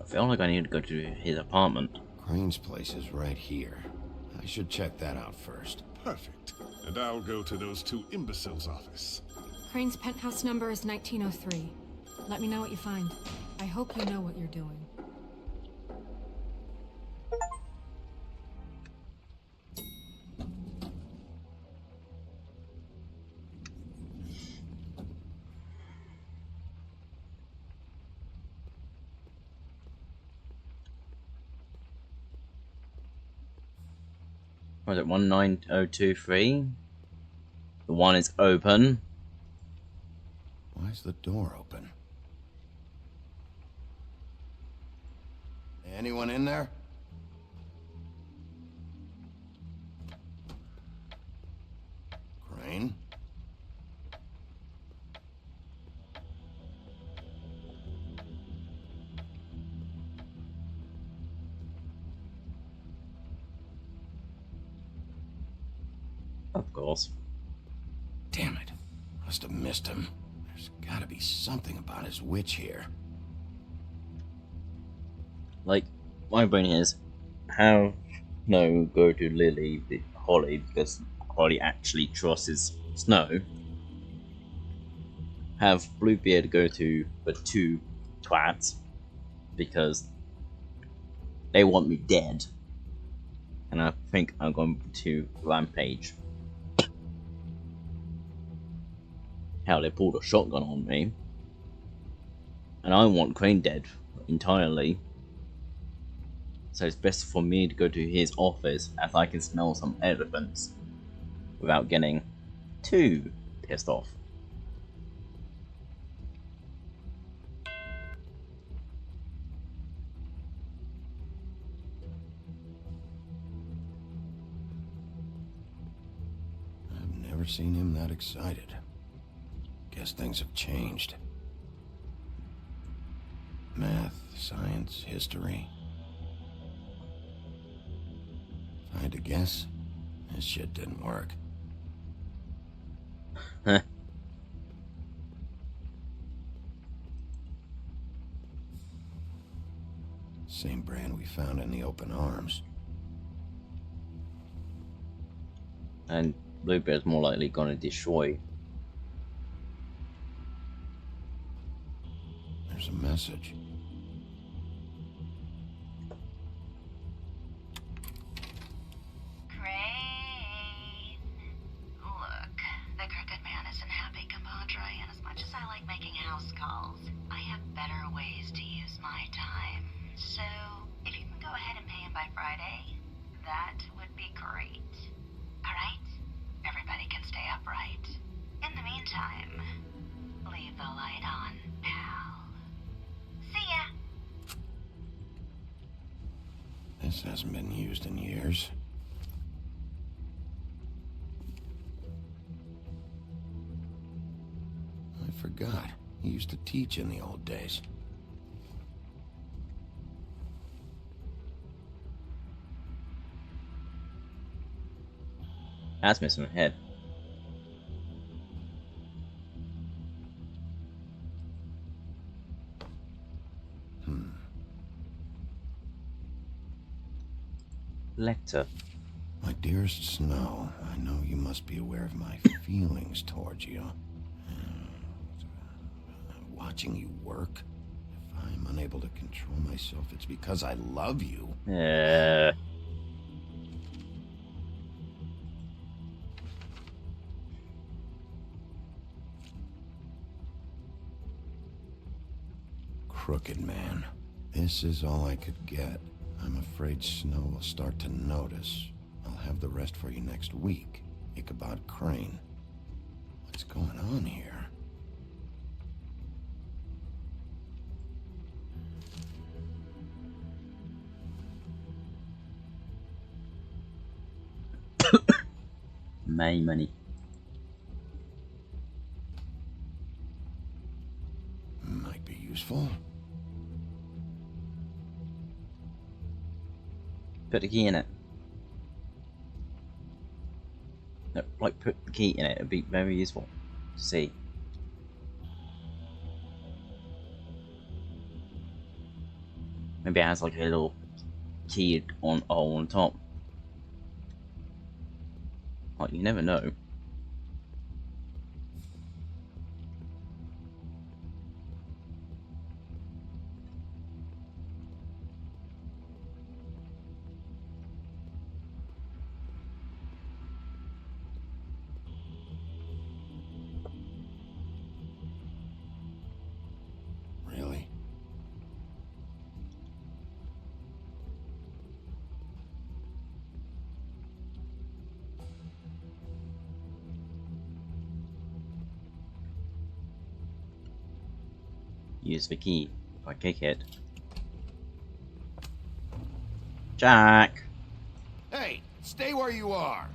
Speaker 1: I feel like I need to go to his apartment.
Speaker 5: Crane's place is right here. I should check that out first.
Speaker 8: Perfect. And I'll go to those two imbeciles' office.
Speaker 6: Crane's penthouse number is 1903. Let me know what you find. I hope you know what you're doing.
Speaker 1: Was it 19023? The one is open.
Speaker 5: Why is the door open? Anyone in there? Crane?
Speaker 1: Of course.
Speaker 5: Damn it. Must have missed him. There's gotta be something about his witch here.
Speaker 1: Like, my brain is, how no go to Lily with Holly because Holly actually trusts Snow. Have Bluebeard go to the two twats because they want me dead. And I think I'm going to Rampage. How they pulled a shotgun on me. And I want Crane dead entirely. So it's best for me to go to his office as I can smell some evidence without getting too pissed off.
Speaker 5: seen him that excited. Guess things have changed. Math, science, history. If I had to guess, this shit didn't work.
Speaker 1: Huh.
Speaker 5: Same brand we found in the open arms.
Speaker 1: And Bluebeard's more likely gonna destroy.
Speaker 5: There's a message.
Speaker 16: Crane. Look, the Crooked Man isn't happy, compadre, and as much as I like making house calls, I have better ways to use my time. So, if you can go ahead and pay him by Friday, that would be great. Alright? Everybody can stay upright. In the meantime, leave the light on, pal. See ya!
Speaker 5: This hasn't been used in years. I forgot. He used to teach in the old days.
Speaker 1: That's missing a head. Lecter.
Speaker 5: My dearest Snow, I know you must be aware of my feelings towards you. Watching you work, if I'm unable to control myself, it's because I love you.
Speaker 1: Yeah.
Speaker 5: Crooked Man. This is all I could get. I'm afraid Snow will start to notice. I'll have the rest for you next week. Ichabod Crane. What's going on here?
Speaker 1: My money.
Speaker 5: Might be useful.
Speaker 1: Put the key in it. No, like put the key in it. It'd be very useful to see. Maybe it has like a little key on top. Like, you never know.
Speaker 5: Really?
Speaker 1: Use the key if I kick it. Jack!
Speaker 5: Hey, stay where you are!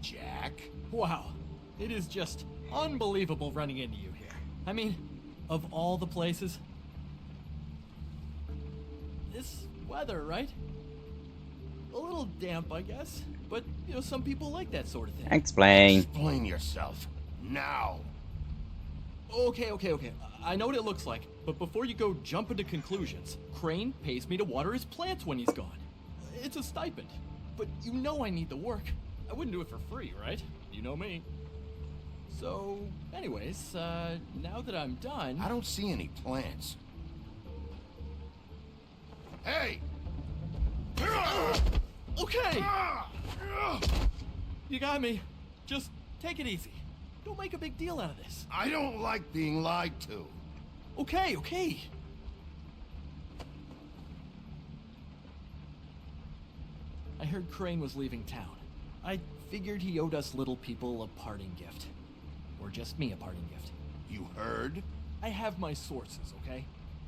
Speaker 17: Jack? Wow. It is just unbelievable running into you here. I mean, of all the places. This weather, right? A little damp, I guess. But, you know, some people like that sort of thing.
Speaker 1: Explain.
Speaker 5: Explain yourself. Now!
Speaker 17: Okay. I know what it looks like, but before you go jumping to conclusions, Crane pays me to water his plants when he's gone. It's a stipend, but you know I need the work. I wouldn't do it for free, right? You know me. So, anyways, now that I'm done...
Speaker 5: I don't see any plants. Hey!
Speaker 17: Okay! You got me. Just take it easy. Don't make a big deal out of this.
Speaker 5: I don't like being lied to.
Speaker 17: Okay. I heard Crane was leaving town. I figured he owed us little people a parting gift. Or just me a parting gift.
Speaker 5: You heard?
Speaker 17: I have my sources, okay?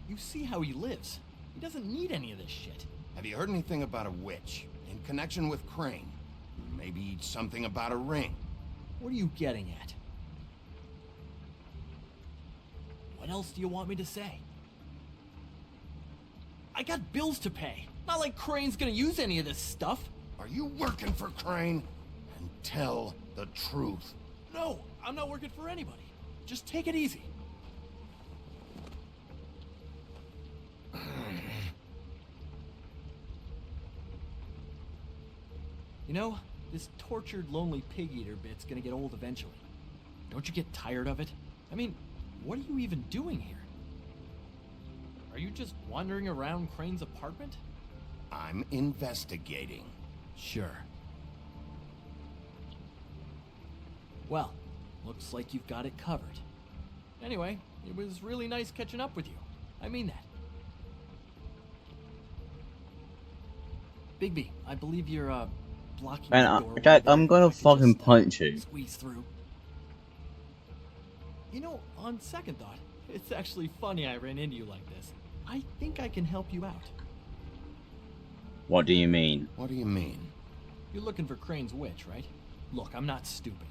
Speaker 17: You see how he lives. He doesn't need any of this shit.
Speaker 5: Have you heard anything about a witch in connection with Crane? Maybe something about a ring?
Speaker 17: What are you getting at? What else do you want me to say? I got bills to pay. Not like Crane's gonna use any of this stuff.
Speaker 5: Are you working for Crane? And tell the truth.
Speaker 17: No, I'm not working for anybody. Just take it easy. You know, this tortured, lonely pig-eater bit's gonna get old eventually. Don't you get tired of it? I mean, what are you even doing here? Are you just wandering around Crane's apartment?
Speaker 5: I'm investigating.
Speaker 17: Sure. Well, looks like you've got it covered. Anyway, it was really nice catching up with you. I mean that. Bigby, I believe you're, blocking the door.
Speaker 1: Man, Jack, I'm gonna fucking punch you.
Speaker 17: Squeeze through. You know, on second thought, it's actually funny I ran into you like this. I think I can help you out.
Speaker 1: What do you mean?
Speaker 5: What do you mean?
Speaker 17: You're looking for Crane's witch, right? Look, I'm not stupid.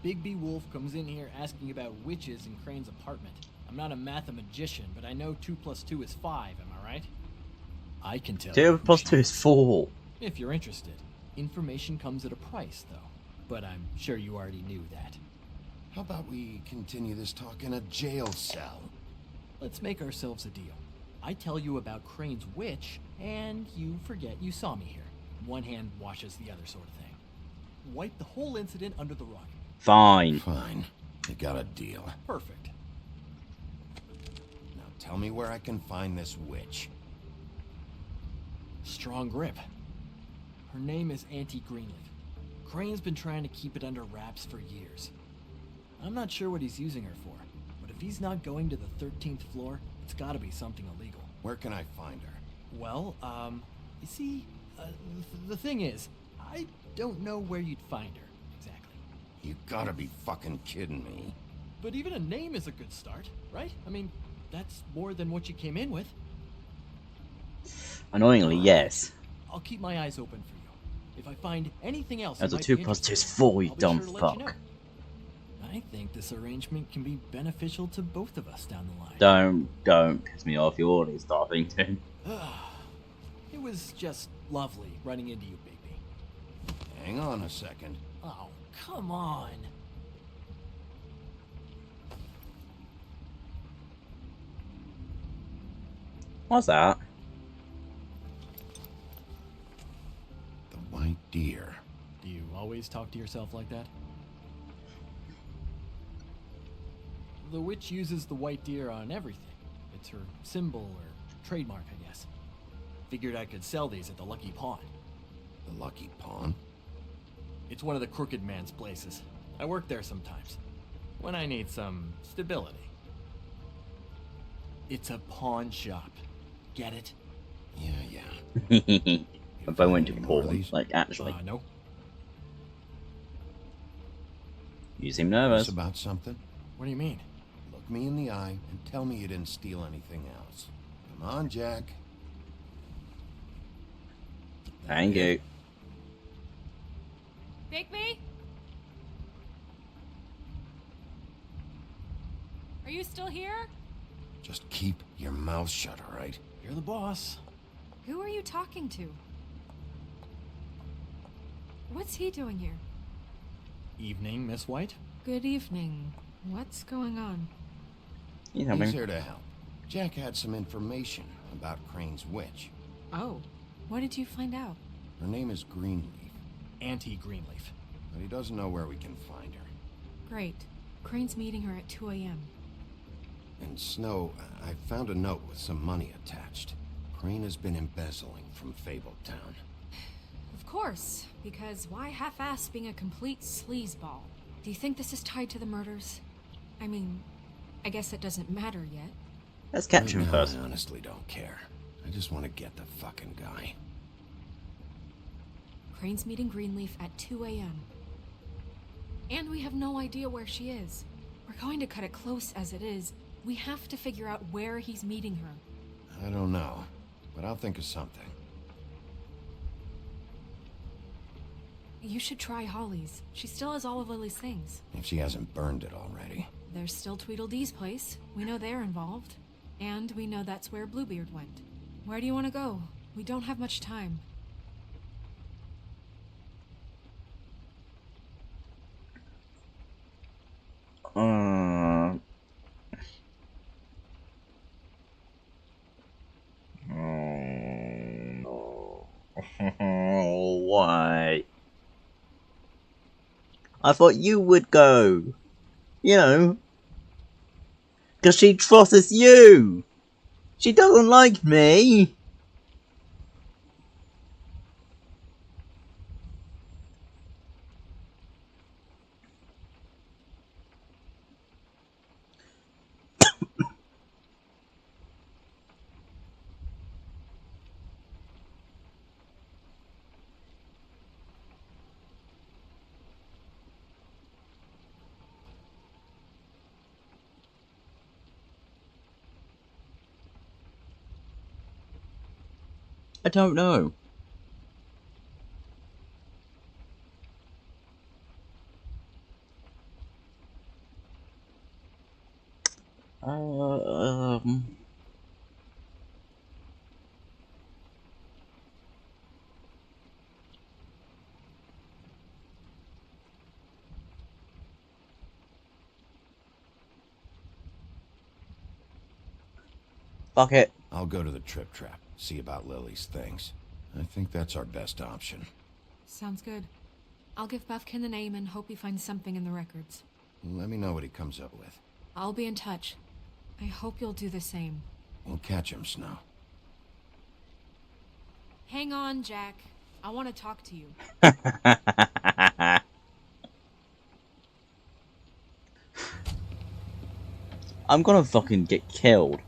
Speaker 17: Bigby Wolf comes in here asking about witches in Crane's apartment. I'm not a mathematician, but I know 2 + 2 is 5, am I right? I can tell
Speaker 1: 2 + 2 is 4.
Speaker 17: If you're interested. Information comes at a price, though. But I'm sure you already knew that.
Speaker 5: How about we continue this talk in a jail cell?
Speaker 17: Let's make ourselves a deal. I tell you about Crane's witch, and you forget you saw me here. One hand washes the other sort of thing. Wipe the whole incident under the rug.
Speaker 1: Fine.
Speaker 5: Fine. You got a deal.
Speaker 17: Perfect.
Speaker 5: Now tell me where I can find this witch.
Speaker 17: Strong grip. Her name is Auntie Greenleaf. Crane's been trying to keep it under wraps for years. I'm not sure what he's using her for, but if he's not going to the 13th floor, it's gotta be something illegal.
Speaker 5: Where can I find her?
Speaker 17: Well, you see, the thing is, I don't know where you'd find her, exactly.
Speaker 5: You gotta be fucking kidding me.
Speaker 17: But even a name is a good start, right? I mean, that's more than what you came in with.
Speaker 1: Annoyingly, yes.
Speaker 17: I'll keep my eyes open for you. If I find anything else,
Speaker 1: That's a 2 + 2 is 4, you dumb fuck.
Speaker 17: I think this arrangement can be beneficial to both of us down the line.
Speaker 1: Don't piss me off. You're already starting to.
Speaker 17: It was just lovely running into you, Bigby.
Speaker 5: Hang on a second.
Speaker 17: Oh, come on.
Speaker 1: What's that?
Speaker 5: The white deer.
Speaker 17: Do you always talk to yourself like that? The witch uses the white deer on everything. It's her symbol or trademark, I guess. Figured I could sell these at the Lucky Pawn.
Speaker 5: The Lucky Pawn?
Speaker 17: It's one of the crooked man's places. I work there sometimes. When I need some stability. It's a pawn shop. Get it?
Speaker 5: Yeah.
Speaker 1: If I went to pawn, like actually.
Speaker 17: No.
Speaker 1: You seem nervous.
Speaker 5: It's about something?
Speaker 17: What do you mean?
Speaker 5: Look me in the eye and tell me you didn't steal anything else. Come on, Jack.
Speaker 1: Thank you.
Speaker 6: Bigby? Are you still here?
Speaker 5: Just keep your mouth shut, all right?
Speaker 17: You're the boss.
Speaker 6: Who are you talking to? What's he doing here?
Speaker 17: Evening, Miss White.
Speaker 6: Good evening. What's going on?
Speaker 5: He's here to help. Jack had some information about Crane's witch.
Speaker 6: Oh, what did you find out?
Speaker 5: Her name is Greenleaf.
Speaker 17: Auntie Greenleaf.
Speaker 5: But he doesn't know where we can find her.
Speaker 6: Great. Crane's meeting her at 2 a.m.
Speaker 5: And Snow, I found a note with some money attached. Crane has been embezzling from Fabletown.
Speaker 6: Of course, because why half-ass being a complete sleazeball? Do you think this is tied to the murders? I mean, I guess it doesn't matter yet.
Speaker 1: Let's catch him first.
Speaker 5: I honestly don't care. I just want to get the fucking guy.
Speaker 6: Crane's meeting Greenleaf at 2 a.m. And we have no idea where she is. We're going to cut it close as it is. We have to figure out where he's meeting her.
Speaker 5: I don't know, but I'll think of something.
Speaker 6: You should try Holly's. She still has all of Lily's things.
Speaker 5: If she hasn't burned it already.
Speaker 6: There's still Tweedledee's place. We know they're involved. And we know that's where Bluebeard went. Where do you want to go? We don't have much time.
Speaker 1: Why? I thought you would go. You know. Because she trusts you. She doesn't like me. I don't know. Fuck it.
Speaker 5: I'll go to the Trip Trap, see about Lily's things. I think that's our best option.
Speaker 6: Sounds good. I'll give Buffkin the name and hope he finds something in the records.
Speaker 5: Let me know what he comes up with.
Speaker 6: I'll be in touch. I hope you'll do the same.
Speaker 5: We'll catch him, Snow.
Speaker 6: Hang on, Jack. I want to talk to you.
Speaker 1: I'm gonna fucking get killed.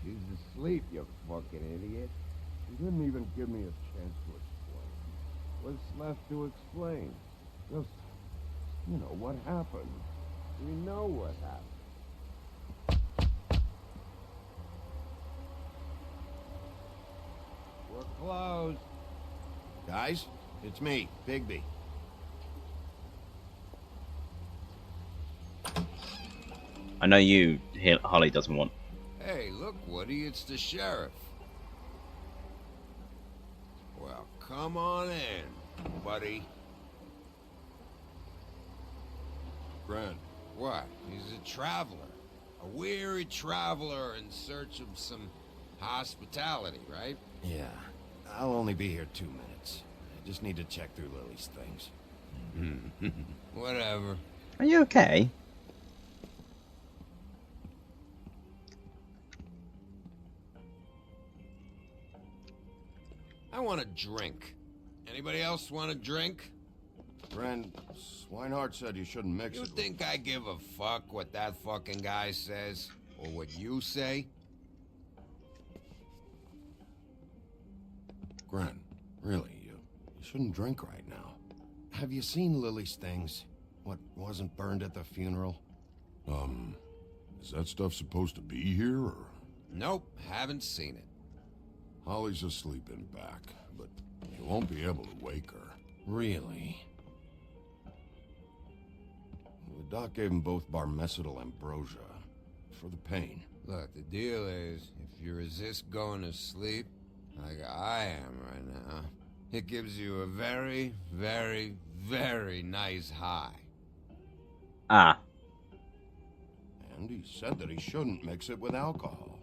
Speaker 18: She's asleep, you fucking idiot. You didn't even give me a chance to explain. What's left to explain? Just, you know, what happened. We know what happened. We're closed.
Speaker 5: Guys, it's me, Bigby.
Speaker 1: I know you, Holly doesn't want.
Speaker 12: Hey, look, Woody, it's the sheriff. Well, come on in, buddy.
Speaker 5: Grant.
Speaker 12: What? He's a traveler. A weary traveler in search of some hospitality, right?
Speaker 5: Yeah. I'll only be here 2 minutes. I just need to check through Lily's things.
Speaker 12: Whatever.
Speaker 1: Are you okay?
Speaker 12: I want a drink. Anybody else want a drink?
Speaker 5: Friend, Swinehart said you shouldn't mix
Speaker 12: You
Speaker 5: it.
Speaker 12: think I give a fuck what that fucking guy says? Or what you say?
Speaker 5: Gren, really, you shouldn't drink right now. Have you seen Lily's things? What wasn't burned at the funeral?
Speaker 8: Is that stuff supposed to be here, or?
Speaker 12: Nope, haven't seen it.
Speaker 8: Holly's asleep in back, but you won't be able to wake her.
Speaker 5: Really? The doc gave them both Barmecidal ambrosia for the pain.
Speaker 12: Look, the deal is, if you resist going to sleep, like I am right now, it gives you a very, very, very nice high.
Speaker 1: Ah.
Speaker 5: And he said that he shouldn't mix it with alcohol.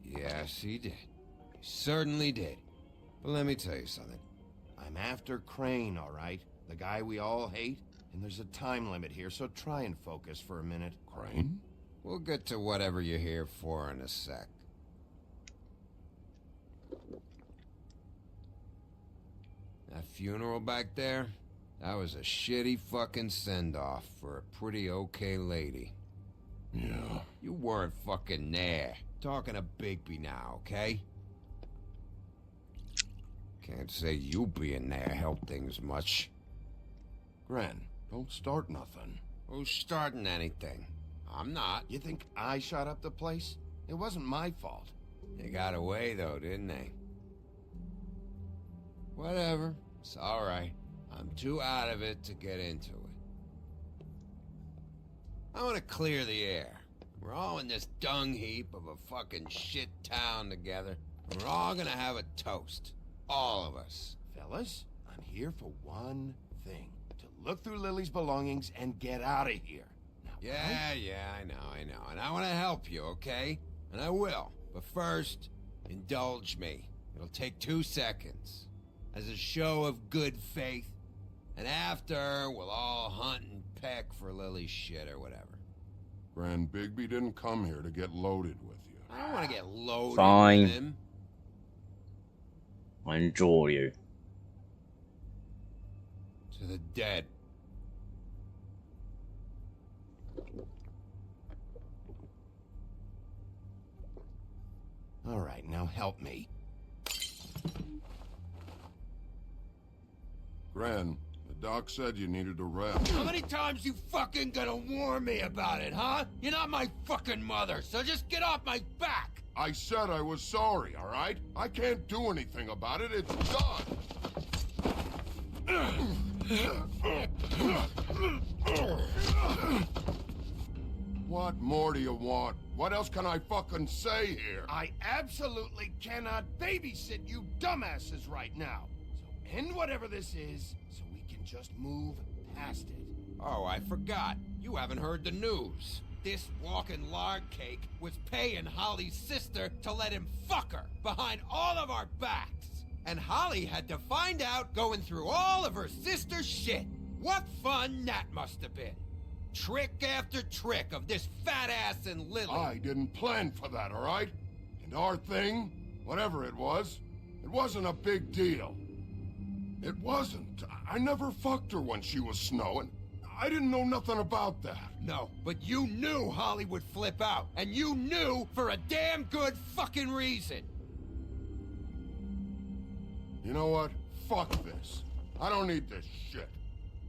Speaker 12: Yes, he did. He certainly did. But let me tell you something.
Speaker 5: I'm after Crane, all right? The guy we all hate? And there's a time limit here, so try and focus for a minute.
Speaker 8: Crane?
Speaker 12: We'll get to whatever you're here for in a sec. That funeral back there? That was a shitty fucking send-off for a pretty okay lady.
Speaker 8: Yeah.
Speaker 12: You weren't fucking there. Talking to Bigby now, okay? Can't say you being there helped things much.
Speaker 18: Gren, don't start nothing.
Speaker 12: Who's starting anything? I'm not.
Speaker 18: You think I shot up the place? It wasn't my fault.
Speaker 12: They got away, though, didn't they? Whatever. It's alright. I'm too out of it to get into it. I want to clear the air. We're all in this dung heap of a fucking shit town together. And we're all gonna have a toast. All of us.
Speaker 18: Fellas, I'm here for one thing. To look through Lily's belongings and get out of here. Now,
Speaker 12: Yeah, I know. And I want to help you, okay? And I will. But first, indulge me. It'll take 2 seconds. As a show of good faith. And after, we'll all hunt and peck for Lily's shit or whatever.
Speaker 18: Grand Bigby didn't come here to get loaded with you.
Speaker 12: I don't want to get loaded
Speaker 1: Fine.
Speaker 12: with him.
Speaker 1: I enjoy you.
Speaker 12: To the dead.
Speaker 18: All right, now help me. Gran, the doc said you needed a rest.
Speaker 12: How many times you fucking gonna warn me about it, huh? You're not my fucking mother, so just get off my back!
Speaker 18: I said I was sorry, all right? I can't do anything about it. It's done. What more do you want? What else can I fucking say here? I absolutely cannot babysit you dumbasses right now. So end whatever this is, so we can just move past it.
Speaker 12: Oh, I forgot. You haven't heard the news. This walking lard cake was paying Holly's sister to let him fuck her behind all of our backs. And Holly had to find out going through all of her sister's shit. What fun that must have been. Trick after trick of this fat ass and Lily.
Speaker 18: I didn't plan for that, all right? And our thing, whatever it wasn't a big deal. It wasn't. I never fucked her when she was snowing. I didn't know nothing about that.
Speaker 12: No, but you knew Holly would flip out. And you knew for a damn good fucking reason.
Speaker 18: You know what? Fuck this. I don't need this shit.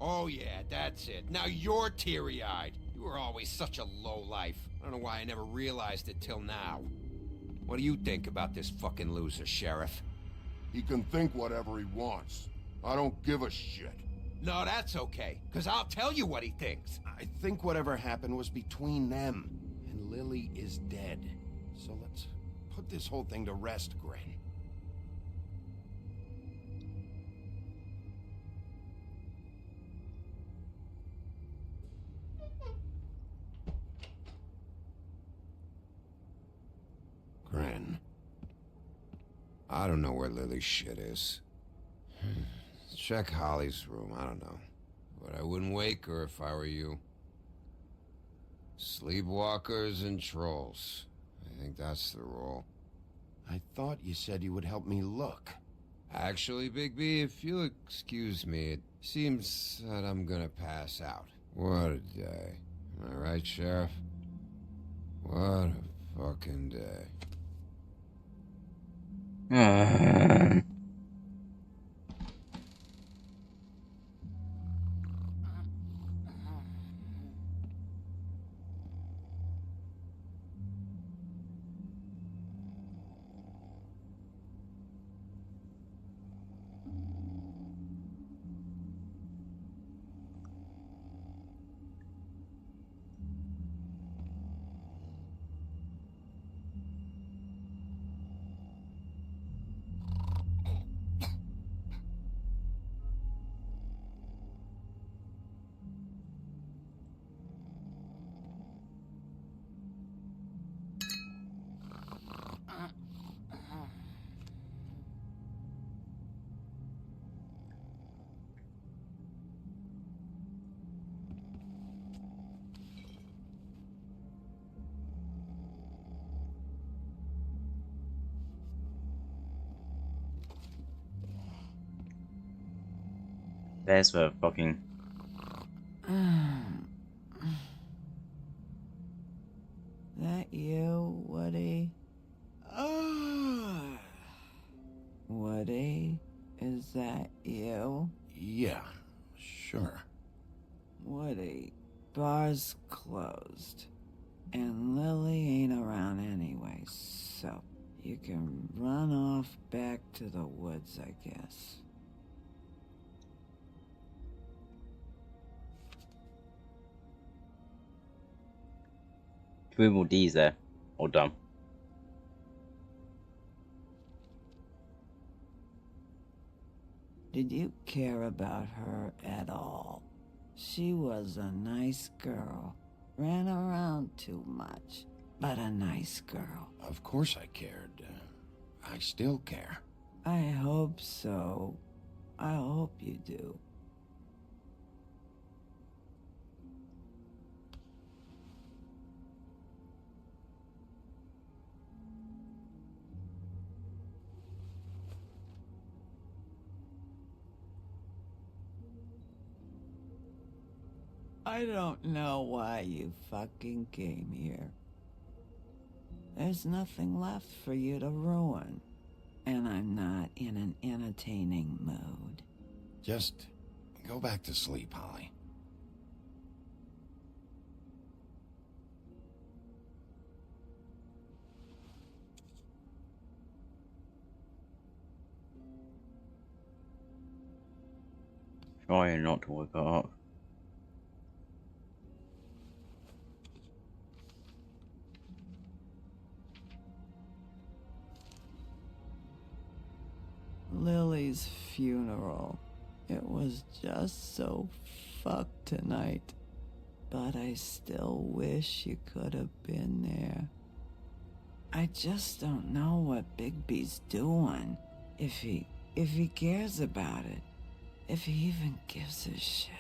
Speaker 12: Oh yeah, that's it. Now you're teary-eyed. You were always such a lowlife. I don't know why I never realized it till now. What do you think about this fucking loser, Sheriff?
Speaker 18: He can think whatever he wants. I don't give a shit.
Speaker 12: No, that's okay, because I'll tell you what he thinks.
Speaker 18: I think whatever happened was between them, and Lily is dead. So let's put this whole thing to rest, Gren. Gren.
Speaker 12: I don't know where Lily's shit is. Check Holly's room, I don't know. But I wouldn't wake her if I were you. Sleepwalkers and trolls. I think that's the rule.
Speaker 18: I thought you said you would help me look.
Speaker 12: Actually, Bigby, if you'll excuse me, it seems that I'm gonna pass out. What a day. Am I right, Sheriff? What a fucking day.
Speaker 1: There's the fucking...
Speaker 11: That you, Woody? Woody?
Speaker 5: Sure.
Speaker 11: Woody, bar's closed. And Lily ain't around anyway, so you can run off back to the woods, I guess.
Speaker 1: Swivel D's there. Or dumb.
Speaker 11: Did you care about her at all? She was a nice girl. Ran around too much, but a nice girl.
Speaker 5: Of course I cared. I still care.
Speaker 11: I hope so. I hope you do. I don't know why you fucking came here. There's nothing left for you to ruin. And I'm not in an entertaining mood.
Speaker 5: Just go back to sleep, Holly.
Speaker 1: Trying not to wake up.
Speaker 11: Lily's funeral. It was just so fucked tonight. But I still wish you could have been there. I just don't know what Bigby's doing. If he cares about it. If he even gives a shit.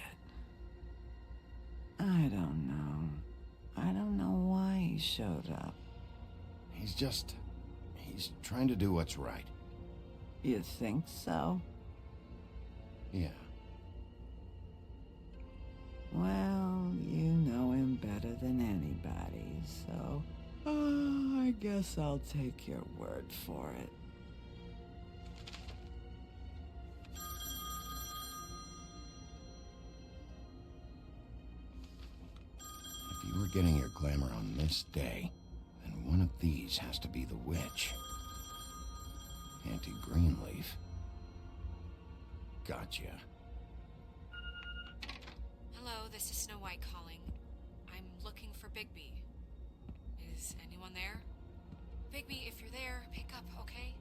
Speaker 11: I don't know. I don't know why he showed up.
Speaker 5: He's trying to do what's right.
Speaker 11: You think so?
Speaker 5: Yeah.
Speaker 11: Well, you know him better than anybody, so... I guess I'll take your word for it.
Speaker 5: If you were getting your glamour on this day, then one of these has to be the witch. Auntie Greenleaf. Gotcha.
Speaker 10: Hello, this is Snow White calling. I'm looking for Bigby. Is anyone there? Bigby, if you're there, pick up, okay?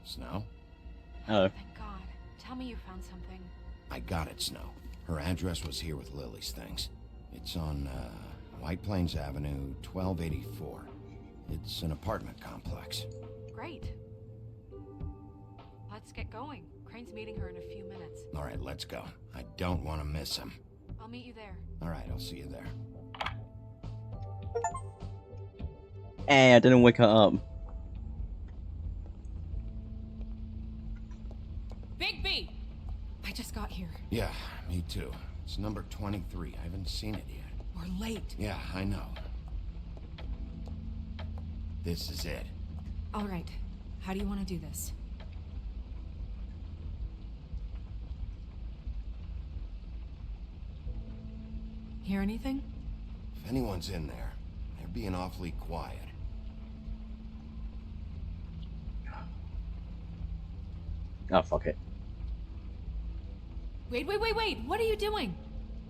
Speaker 5: Snow?
Speaker 1: Hello.
Speaker 10: Thank God. Tell me you found something.
Speaker 5: I got it, Snow. Her address was here with Lily's things. It's on, White Plains Avenue, 1284. It's an apartment complex.
Speaker 10: Great. Let's get going. Crane's meeting her in a few minutes.
Speaker 5: All right, let's go. I don't want to miss him.
Speaker 10: I'll meet you there.
Speaker 5: All right, I'll see you there.
Speaker 1: Hey, I didn't wake her up.
Speaker 10: Bigby! I just got here.
Speaker 5: Yeah, me too. It's number 23. I haven't seen it yet.
Speaker 10: We're late.
Speaker 5: Yeah, I know. This is it.
Speaker 10: All right. How do you want to do this? Hear anything?
Speaker 5: If anyone's in there, they're being awfully quiet.
Speaker 1: Oh, fuck it.
Speaker 10: Wait. What are you doing?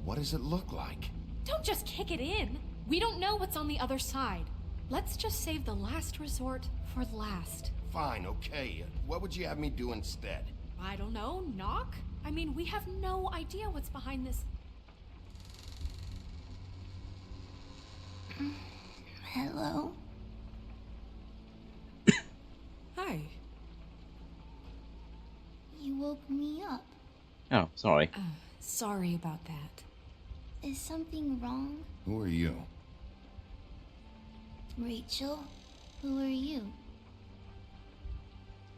Speaker 5: What does it look like?
Speaker 10: Don't just kick it in. We don't know what's on the other side. Let's just save the last resort for last.
Speaker 5: Fine, okay. What would you have me do instead?
Speaker 10: I don't know. Knock? I mean, we have no idea what's behind this.
Speaker 19: Hello?
Speaker 10: Hi.
Speaker 19: You woke me up.
Speaker 1: Oh, sorry.
Speaker 10: Sorry about that.
Speaker 19: Is something wrong?
Speaker 5: Who are you?
Speaker 19: Rachel? Who are you?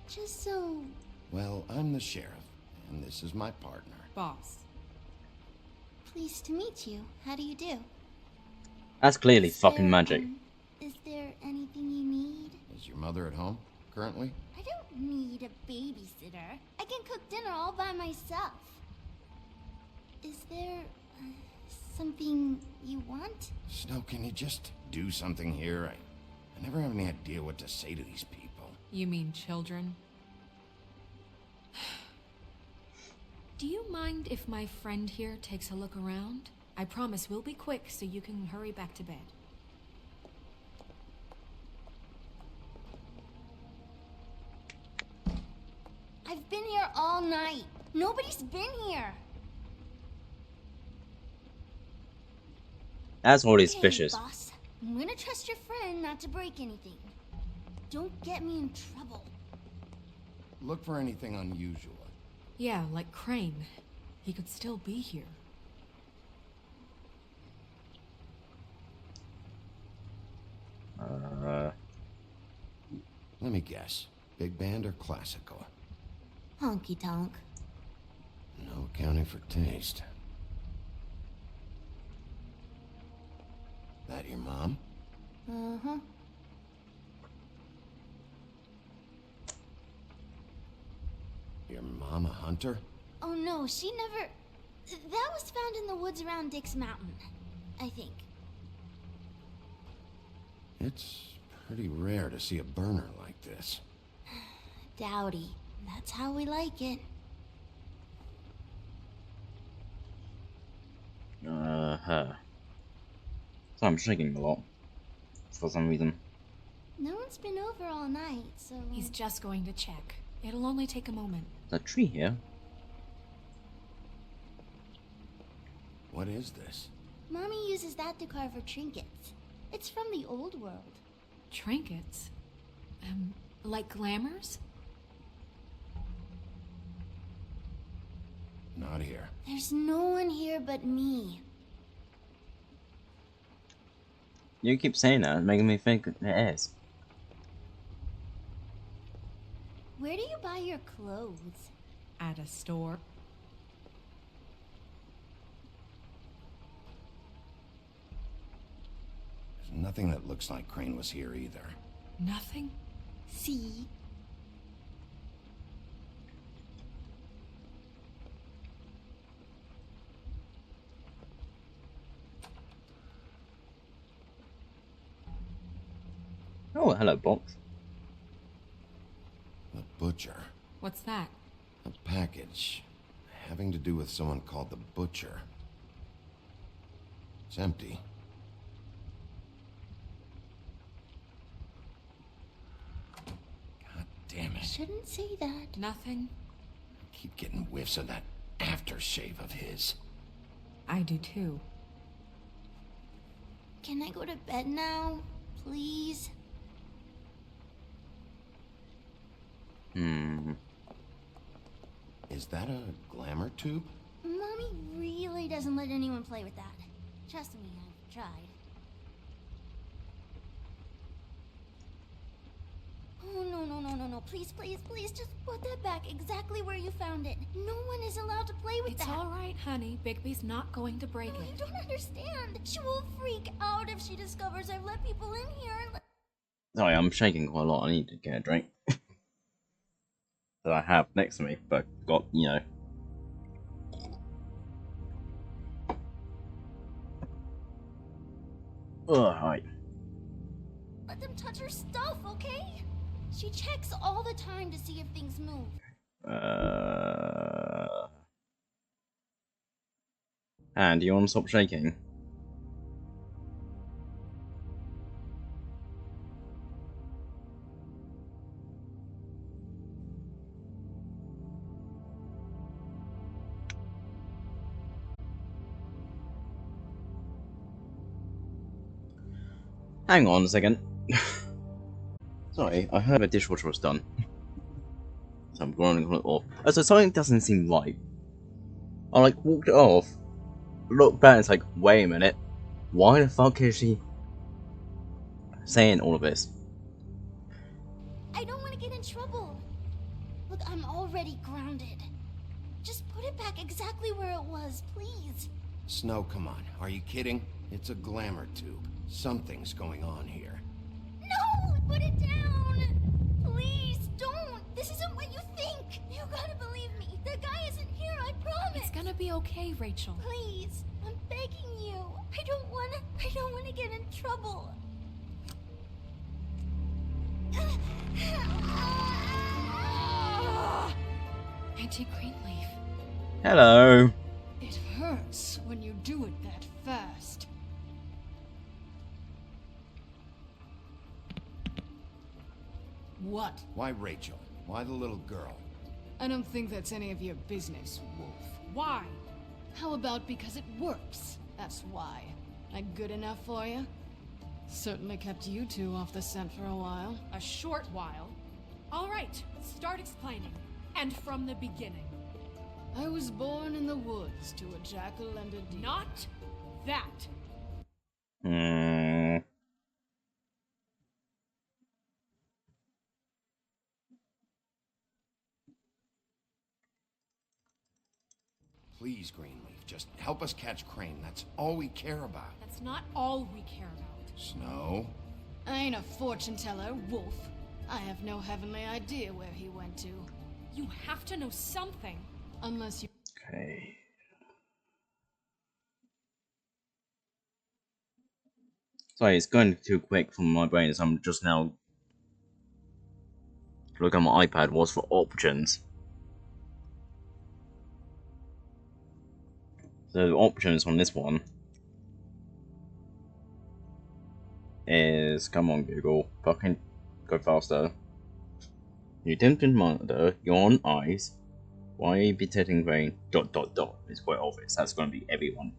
Speaker 19: Just so...
Speaker 5: Well, I'm the sheriff, and this is my partner.
Speaker 10: Boss.
Speaker 19: Pleased to meet you. How do you do?
Speaker 1: That's clearly fucking magic.
Speaker 19: Is there anything you need?
Speaker 5: Is your mother at home, currently?
Speaker 19: I don't need a babysitter. I can cook dinner all by myself. Is there something you want?
Speaker 5: Snow, can you just do something here? I never have any idea what to say to these people.
Speaker 10: You mean children? Do you mind if my friend here takes a look around? I promise we'll be quick so you can hurry back to bed.
Speaker 19: I've been here all night. Nobody's been here.
Speaker 1: That's always
Speaker 19: Okay,
Speaker 1: suspicious.
Speaker 19: boss. I'm gonna trust your friend not to break anything. Don't get me in trouble.
Speaker 5: Look for anything unusual.
Speaker 10: Yeah, like Crane. He could still be here.
Speaker 5: Let me guess. Big band or classical?
Speaker 19: Honky tonk.
Speaker 5: No accounting for taste. That your mom?
Speaker 19: Uh-huh.
Speaker 5: Your mom a hunter?
Speaker 19: Oh no, she never... That was found in the woods around Dick's Mountain, I think.
Speaker 5: It's pretty rare to see a burner like this.
Speaker 19: Dowdy. That's how we like it.
Speaker 1: So I'm shaking a lot. For some reason.
Speaker 19: No one's been over all night, so...
Speaker 10: He's just going to check. It'll only take a moment.
Speaker 1: There's a tree here.
Speaker 5: What is this?
Speaker 19: Mommy uses that to carve her trinkets. It's from the old world.
Speaker 10: Trinkets? Like glamours?
Speaker 5: Not here.
Speaker 19: There's no one here but me.
Speaker 1: You keep saying that, making me think it is.
Speaker 19: Where do you buy your clothes?
Speaker 10: At a store.
Speaker 5: There's nothing that looks like Crane was here either.
Speaker 10: Nothing?
Speaker 19: See?
Speaker 1: Oh, hello, box.
Speaker 5: The Butcher.
Speaker 10: What's that?
Speaker 5: A package having to do with someone called the Butcher. It's empty. God damn it.
Speaker 19: Shouldn't say that.
Speaker 10: Nothing?
Speaker 5: I keep getting whiffs of that aftershave of his.
Speaker 10: I do too.
Speaker 19: Can I go to bed now? Please?
Speaker 5: Is that a glamour tube?
Speaker 19: Mommy really doesn't let anyone play with that. Trust me, I've tried. Oh, no. Please, just put that back exactly where you found it. No one is allowed to play with that.
Speaker 10: It's all right, honey. Bigby's not going to break
Speaker 19: No,
Speaker 10: it.
Speaker 19: you don't understand. She will freak out if she discovers I've let people in here and...
Speaker 1: Sorry, I'm shaking quite a lot. I need to get a drink. That I have next to me, but got, you know. Alright.
Speaker 19: Let them touch her stuff, okay? She checks all the time to see if things move.
Speaker 1: And you want to stop shaking? Hang on a second. Sorry, I heard the dishwasher was done. So I'm going to call it off. So something doesn't seem right. I like walked it off, looked back and it's like, wait a minute. Why the fuck is she saying all of this?
Speaker 19: I don't want to get in trouble. Look, I'm already grounded. Just put it back exactly where it was, please.
Speaker 5: Snow, come on. Are you kidding? It's a glamour tube. Something's going on here.
Speaker 19: No! Put it down! Please, don't! This gotta believe me. The guy isn't here, I promise.
Speaker 10: It's gonna be okay, Rachel.
Speaker 19: Please, I'm begging you. I don't wanna get in trouble.
Speaker 10: Auntie Greenleaf.
Speaker 1: Hello.
Speaker 20: It hurts when you do it that fast. What?
Speaker 5: Why Rachel? Why the little girl?
Speaker 20: I don't think that's any of your business, Wolf. Why? How about because it works? That's why. Like good enough for you? Certainly kept you two off the scent for a while.
Speaker 6: A short while. All right, start explaining. And from the beginning.
Speaker 20: I was born in the woods to a jackal and a deer.
Speaker 6: Not that.
Speaker 5: Please, Greenleaf, just help us catch Crane. That's all we care about.
Speaker 6: That's not all we care about.
Speaker 5: Snow?
Speaker 20: I ain't a fortune teller, Wolf. I have no heavenly idea where he went to.
Speaker 6: You have to know something.
Speaker 20: Unless you...
Speaker 1: Okay. Sorry, it's going too quick for my brain as I'm just now look at my iPad what's for options. So the options on this one is, come on Google, fucking go faster. You attempt to monitor your own eyes. Why are you detecting rain? ... It's quite obvious. That's going to be everyone.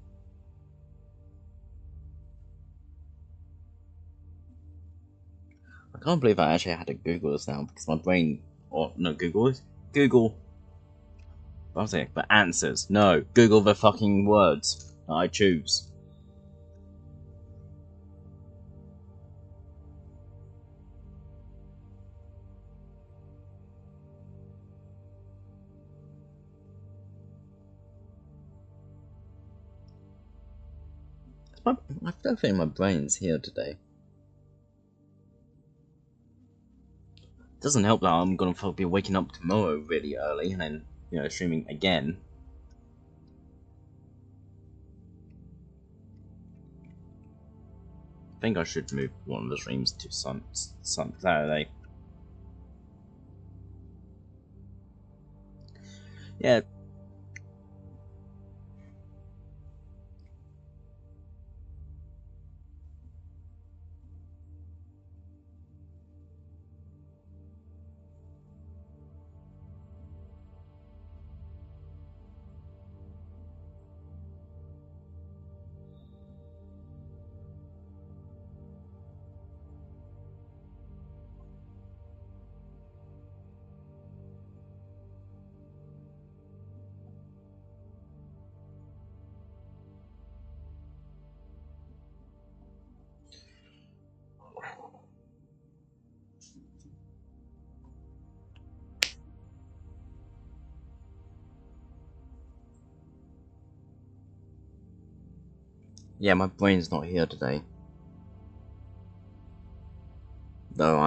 Speaker 1: I can't believe I actually had to Google this now because my brain, or no, Google. What was it? But answers. No, Google the fucking words that I choose. I don't think my brain's here today. Doesn't help that I'm gonna be waking up tomorrow really early and then, you know, streaming again. I think I should move one of the streams to Saturday. Yeah. Yeah, my brain's not here today. Though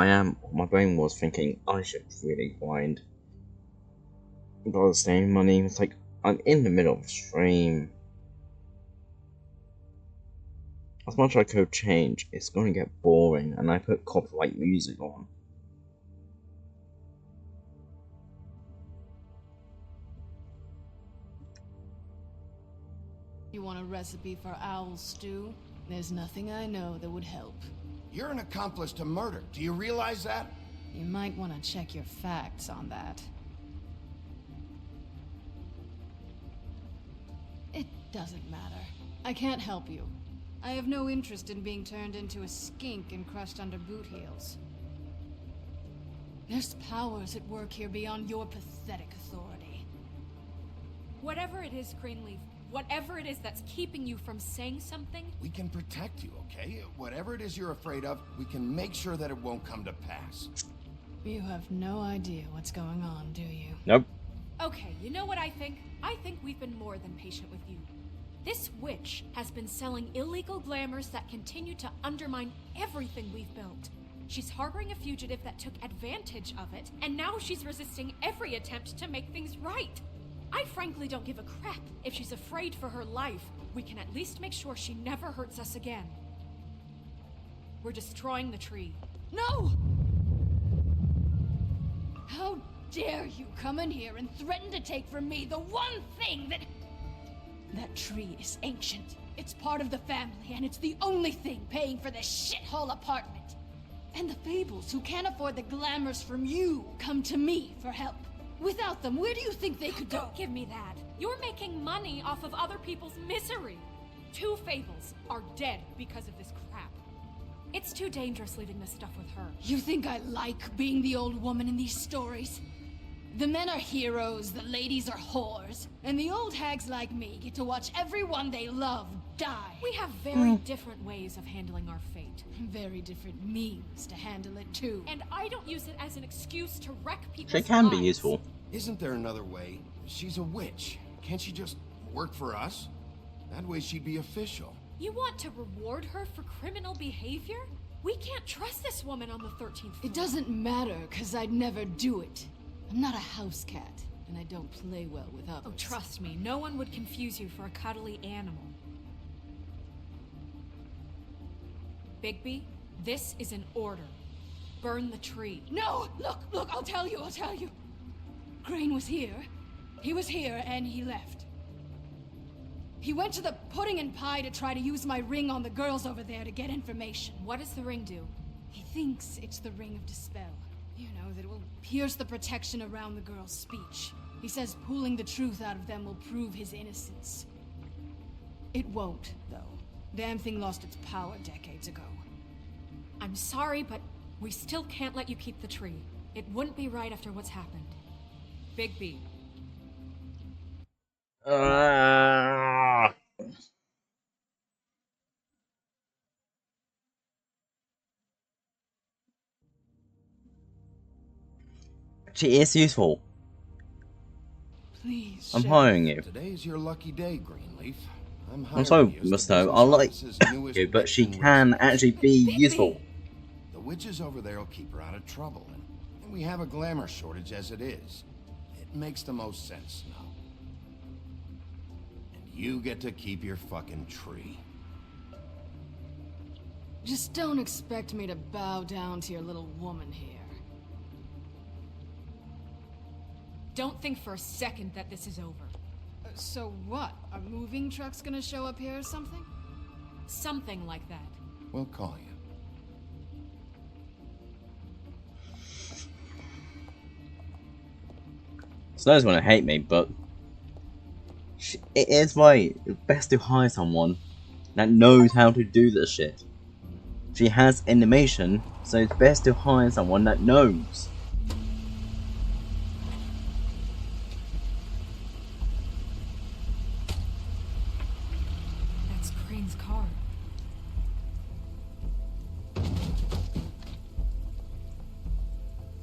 Speaker 1: my brain was thinking I should really find the same money. It's like, I'm in the middle of a stream. As much as I could change, it's going to get boring, and I put copyright music on.
Speaker 20: You want a recipe for owl stew? There's nothing I know that would help.
Speaker 5: You're an accomplice to murder. Do you realize that?
Speaker 20: You might want to check your facts on that. It doesn't matter. I can't help you. I have no interest in being turned into a skink and crushed under boot heels. There's powers at work here beyond your pathetic authority.
Speaker 6: Whatever it is, Greenleaf, whatever it is that's keeping you from saying something...
Speaker 5: We can protect you, okay? Whatever it is you're afraid of, we can make sure that it won't come to pass.
Speaker 20: You have no idea what's going on, do you?
Speaker 1: Nope.
Speaker 6: Okay, you know what I think? I think we've been more than patient with you.
Speaker 10: This witch has been selling illegal glamours that continue to undermine everything we've built. She's harboring a fugitive that took advantage of it, and now she's resisting every attempt to make things right. I frankly don't give a crap if she's afraid for her life. We can at least make sure she never hurts us again. We're destroying the tree.
Speaker 20: No! How dare you come in here and threaten to take from me the one thing that... That tree is ancient. It's part of the family, and it's the only thing paying for this shithole apartment. And the Fables, who can't afford the glamours from you, come to me for help. Without them, where do you think they could go?
Speaker 10: Don't give me that. You're making money off of other people's misery. 2 Fables are dead because of this crap. It's too dangerous leaving this stuff with her.
Speaker 20: You think I like being the old woman in these stories? The men are heroes, the ladies are whores, and the old hags like me get to watch everyone they love die.
Speaker 10: We have very different ways of handling our fate.
Speaker 20: Very different means to handle it too.
Speaker 10: And I don't use it as an excuse to wreck people's
Speaker 1: She can be
Speaker 10: lives.
Speaker 1: useful.
Speaker 5: Isn't there another way? She's a witch. Can't she just work for us? That way she'd be official.
Speaker 10: You want to reward her for criminal behavior? We can't trust this woman on the 13th floor.
Speaker 20: It doesn't matter, because I'd never do it. I'm not a house cat, and I don't play well with others.
Speaker 10: Oh, trust me, no one would confuse you for a cuddly animal. Bigby, this is an order. Burn the tree.
Speaker 20: No! Look, I'll tell you. Crane was here. He was here, and he left. He went to the pudding and pie to try to use my ring on the girls over there to get information.
Speaker 10: What does the ring do?
Speaker 20: He thinks it's the Ring of Dispel. You know, that it will pierce the protection around the girl's speech. He says pulling the truth out of them will prove his innocence. It won't, though. Damn thing lost its power decades ago.
Speaker 10: I'm sorry, but we still can't let you keep the tree. It wouldn't be right after what's happened. Bigby.
Speaker 1: She is useful.
Speaker 20: Please.
Speaker 1: I'm hiring you.
Speaker 5: Today's your lucky day, Greenleaf.
Speaker 1: I'm sorry, Musto. I like you, but she can actually be useful.
Speaker 5: The witches over there will keep her out of trouble, and we have a glamour shortage as it is. It makes the most sense now. And you get to keep your fucking tree.
Speaker 20: Just don't expect me to bow down to your little woman here.
Speaker 10: Don't think for a second that this is over.
Speaker 20: So what? Are moving trucks gonna show up here or something?
Speaker 10: Something like that.
Speaker 5: We'll call you.
Speaker 1: Snow's gonna hate me, but it is why it's best to hire someone that knows how to do this shit. She has animation, so it's best to hire someone that knows.
Speaker 10: That's Crane's car.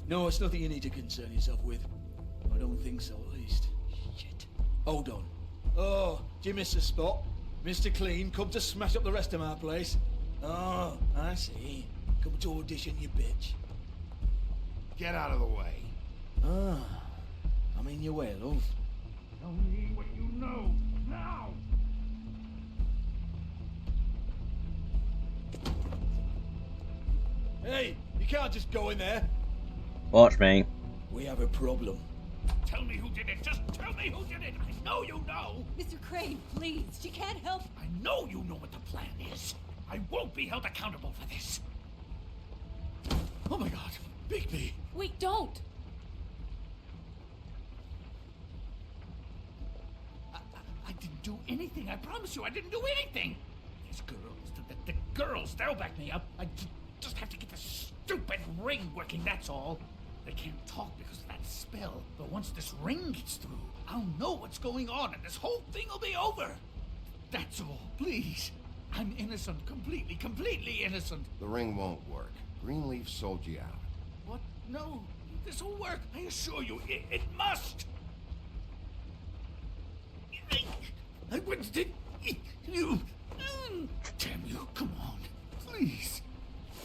Speaker 7: No, it's nothing you need to concern yourself with. I don't think so, at least. Shit. Hold on. Oh, do you miss the spot? Mr. Clean, come to smash up the rest of my place. Oh, I see. Come to audition, you bitch.
Speaker 5: Get out of the way.
Speaker 7: Ah, I'm in your way, love.
Speaker 18: Tell me what you know, now!
Speaker 7: Hey, you can't just go in there.
Speaker 1: Watch me.
Speaker 7: We have a problem.
Speaker 3: Tell me who did it. Just tell me who did it. I know you know.
Speaker 11: Mr. Crane, please. She can't help.
Speaker 3: I know you know what the plan is. I won't be held accountable for this.
Speaker 7: Oh my god. Bigby.
Speaker 10: Wait, don't.
Speaker 3: I didn't do anything. I promise you, I didn't do anything. These girls, the girls, they'll back me up. I just have to get the stupid ring working, that's all. They can't talk because of that spell. But once this ring gets through, I'll know what's going on and this whole thing will be over. That's all, please. I'm innocent, completely innocent.
Speaker 5: The ring won't work. Greenleaf sold you out.
Speaker 3: What? No, this will work. I assure you, it must. I wouldn't.
Speaker 9: You... Damn you, come on. Please.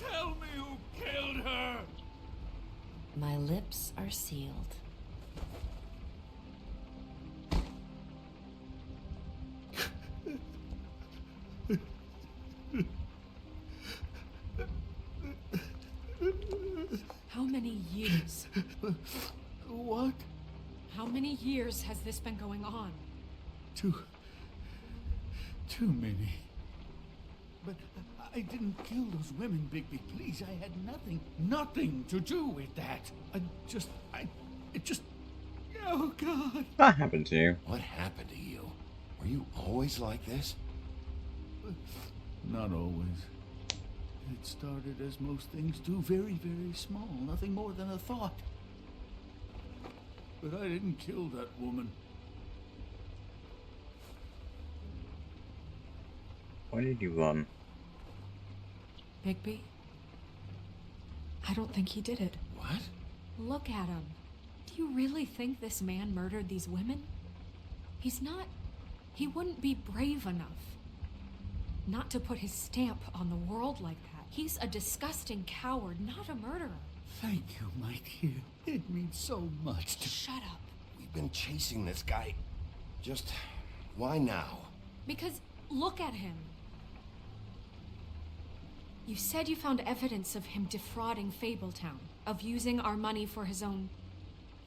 Speaker 9: Tell me who killed her.
Speaker 4: My lips are sealed.
Speaker 10: How many years?
Speaker 9: What?
Speaker 10: How many years has this been going on?
Speaker 9: Too many. But I didn't kill those women, Bigby. Please, I had nothing to do with that. It just... Oh, God.
Speaker 1: That happened to you.
Speaker 5: What happened to you? Were you always like this?
Speaker 9: Not always. It started as most things do, very, very small. Nothing more than a thought. But I didn't kill that woman.
Speaker 1: Why did you run?
Speaker 10: Bigby? I don't think he did it.
Speaker 5: What?
Speaker 10: Look at him. Do you really think this man murdered these women? He's not... He wouldn't be brave enough. Not to put his stamp on the world like that. He's a disgusting coward, not a murderer.
Speaker 9: Thank you, my dear. It means so much to...
Speaker 10: Shut up.
Speaker 5: We've been chasing this guy. Just... why now?
Speaker 10: Because look at him. You said you found evidence of him defrauding Fabletown, of using our money for his own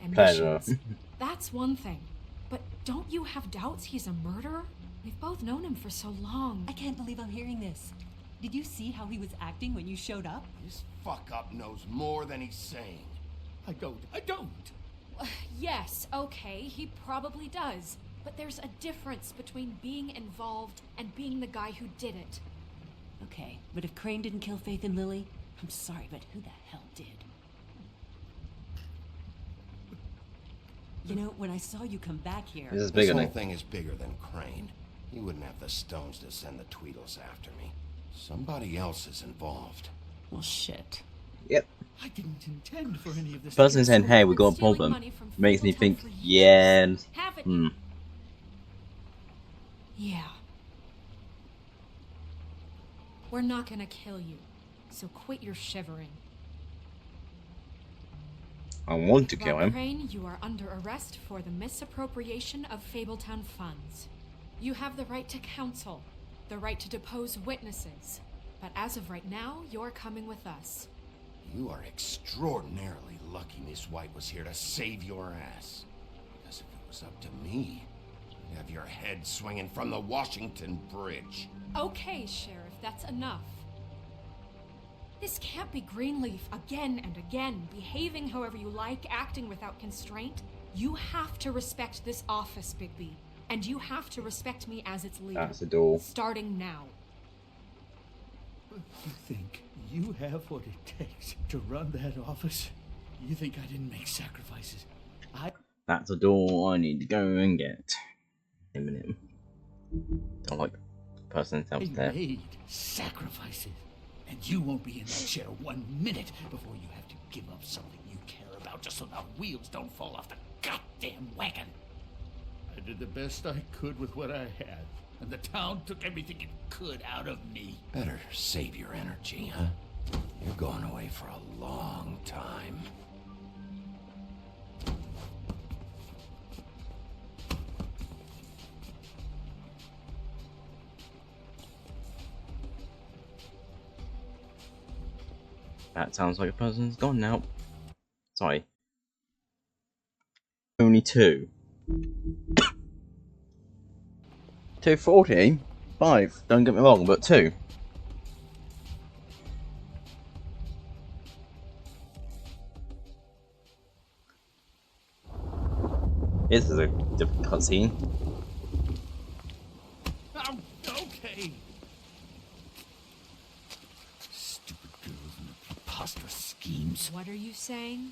Speaker 10: ambitions. That's one thing. But don't you have doubts he's a murderer? We've both known him for so long.
Speaker 21: I can't believe I'm hearing this. Did you see how he was acting when you showed up?
Speaker 5: This fuck-up knows more than he's saying.
Speaker 9: I don't.
Speaker 10: Yes, okay, he probably does. But there's a difference between being involved and being the guy who did it.
Speaker 21: Okay, but if Crane didn't kill Faith and Lily, I'm sorry, but who the hell did? You know, when I saw you come back here...
Speaker 5: This whole thing is bigger than Crane. He wouldn't have the stones to send the Tweedles after me. Somebody else is involved.
Speaker 21: Well, shit.
Speaker 1: Yep.
Speaker 9: I didn't intend for any of this.
Speaker 1: Person saying, hey, we got a problem, makes me think, yeah,
Speaker 10: Yeah. We're not gonna kill you, so quit your shivering.
Speaker 1: I want to kill him.
Speaker 10: Crane, you are under arrest for the misappropriation of Fabletown funds. You have the right to counsel, the right to depose witnesses, but as of right now, you're coming with us.
Speaker 5: You are extraordinarily lucky Miss White was here to save your ass. Because if it was up to me, you'd have your head swinging from the Washington Bridge.
Speaker 10: Okay, Sheriff, that's enough. This can't be Greenleaf again and again, behaving however you like, acting without constraint. You have to respect this office, Bigby. And you have to respect me as its leader.
Speaker 1: That's a door.
Speaker 10: Starting now.
Speaker 9: You think you have what it takes to run that office? You think I didn't make sacrifices?
Speaker 1: That's a door I need to go and get. In a minute. Don't like the person else there.
Speaker 9: I made sacrifices. And you won't be in that chair 1 minute before you have to give up something you care about just so the wheels don't fall off the goddamn wagon. I did the best I could with what I had, and the town took everything it could out of me.
Speaker 5: Better save your energy, huh? You're going away for a long time.
Speaker 1: That sounds like a person's gone now. Sorry. Only 2. 240? 5, don't get me wrong, but 2. This is a different cutscene.
Speaker 9: Oh, okay. Stupid girls and their preposterous schemes.
Speaker 10: What are you saying?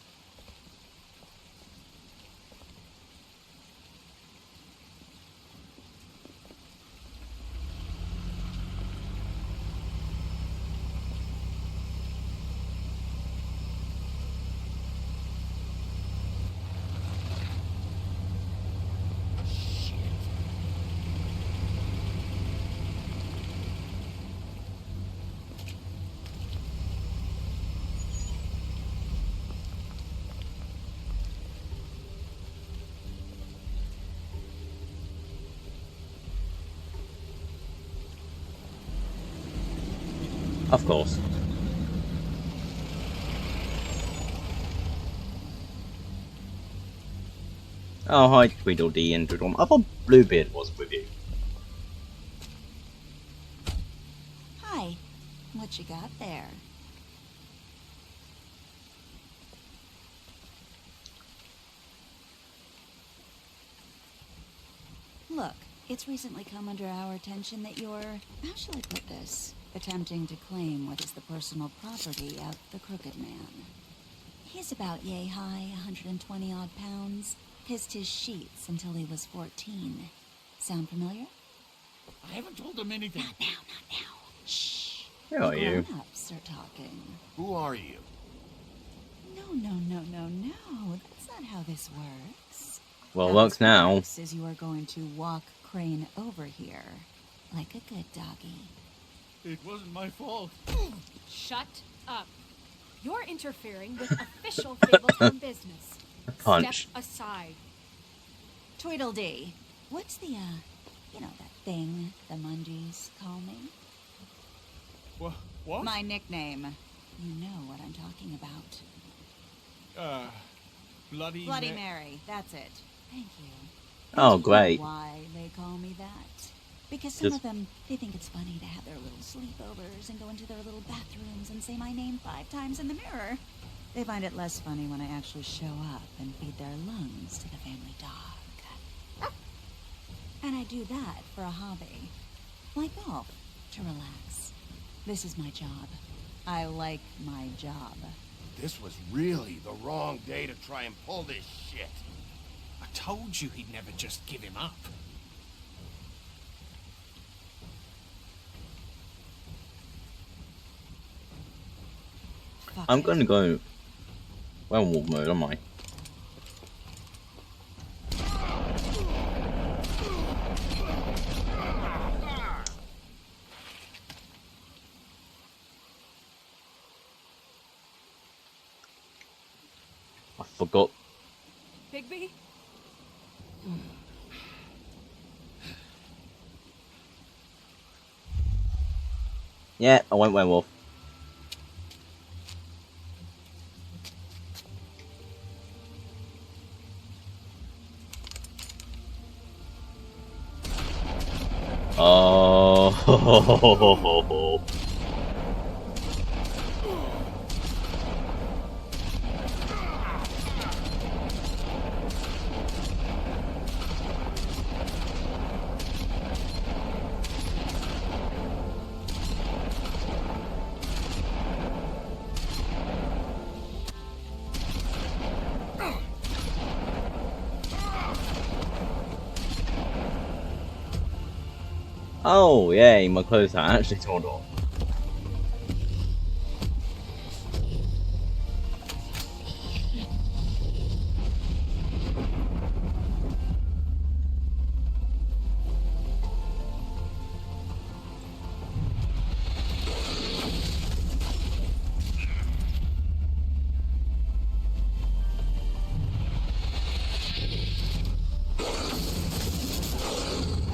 Speaker 1: Of course. Oh, hi, Tweedledee and Tweedledum. I thought Bluebeard was with you.
Speaker 2: Hi. What you got there? Look, it's recently come under our attention that you're, how shall I put this, attempting to claim what is the personal property of the Crooked Man. He's about yay high, 120 odd pounds, pissed his sheets until he was 14. Sound familiar?
Speaker 7: I haven't told him anything.
Speaker 2: Not now. Shh.
Speaker 1: Who are you?
Speaker 2: Grown-ups are talking.
Speaker 12: Who are you?
Speaker 2: No. That's not how this works.
Speaker 1: Well,
Speaker 2: How
Speaker 1: works
Speaker 2: this
Speaker 1: now.
Speaker 2: works is you are going to walk Crane over here, like a good doggy.
Speaker 7: It wasn't my fault.
Speaker 10: Shut up. You're interfering with official Fabletown business.
Speaker 1: Punch.
Speaker 10: Step aside.
Speaker 2: Tweedledee, what's the, you know, that thing the Mungies call me?
Speaker 7: What?
Speaker 2: My nickname. You know what I'm talking about.
Speaker 7: Bloody
Speaker 2: Mary, that's it. Thank you.
Speaker 1: Oh,
Speaker 2: Do you know
Speaker 1: great.
Speaker 2: why they call me that? Because some
Speaker 1: Just-
Speaker 2: of them, they think it's funny to have their little sleepovers and go into their little bathrooms and say my name 5 times in the mirror. They find it less funny when I actually show up and feed their lungs to the family dog. And I do that for a hobby. Like golf, to relax. This is my job. I like my job.
Speaker 12: This was really the wrong day to try and pull this shit.
Speaker 3: I told you he'd never just give him up.
Speaker 1: I'm gonna go werewolf mode, am I? I forgot.
Speaker 10: Bigby?
Speaker 1: Yeah, I went werewolf. Oh. Oh, yay, my clothes are actually torn off.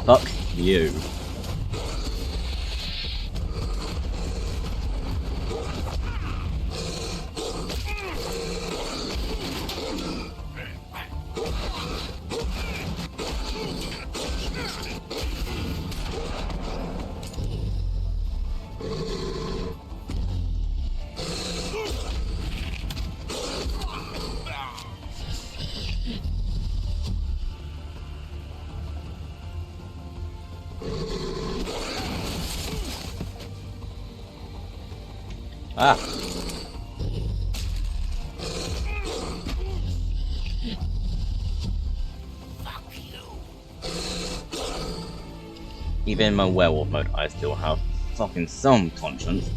Speaker 1: Fuck you. Ah. Even in my werewolf mode, I still have fucking some conscience.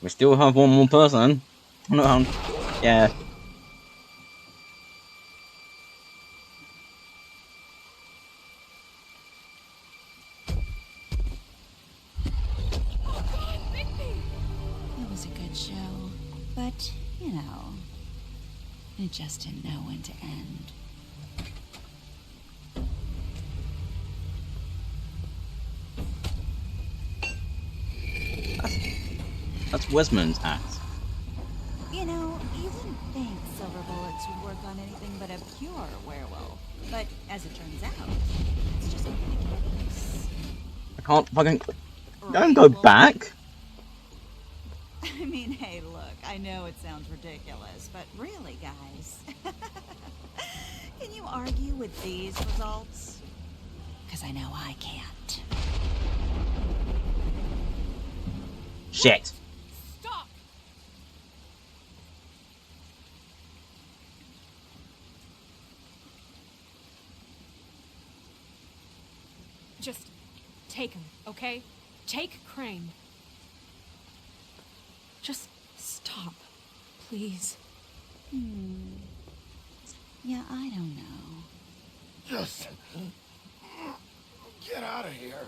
Speaker 1: We still have one more person. No, yeah.
Speaker 2: It was a good show. It just didn't know when to end.
Speaker 1: That's Wesman's axe.
Speaker 2: You know, you wouldn't think silver bullets would work on anything but a pure werewolf. But as it turns out, it's just ridiculous.
Speaker 1: I can't fucking... Don't go back!
Speaker 2: I mean, hey, look, I know it sounds ridiculous, but really, guys, can you argue with these results? Because I know I can't.
Speaker 1: Shit.
Speaker 10: Stop! Just take him, okay? Take Crane. Just stop, please.
Speaker 2: Yeah, I don't know.
Speaker 18: Just get out of here.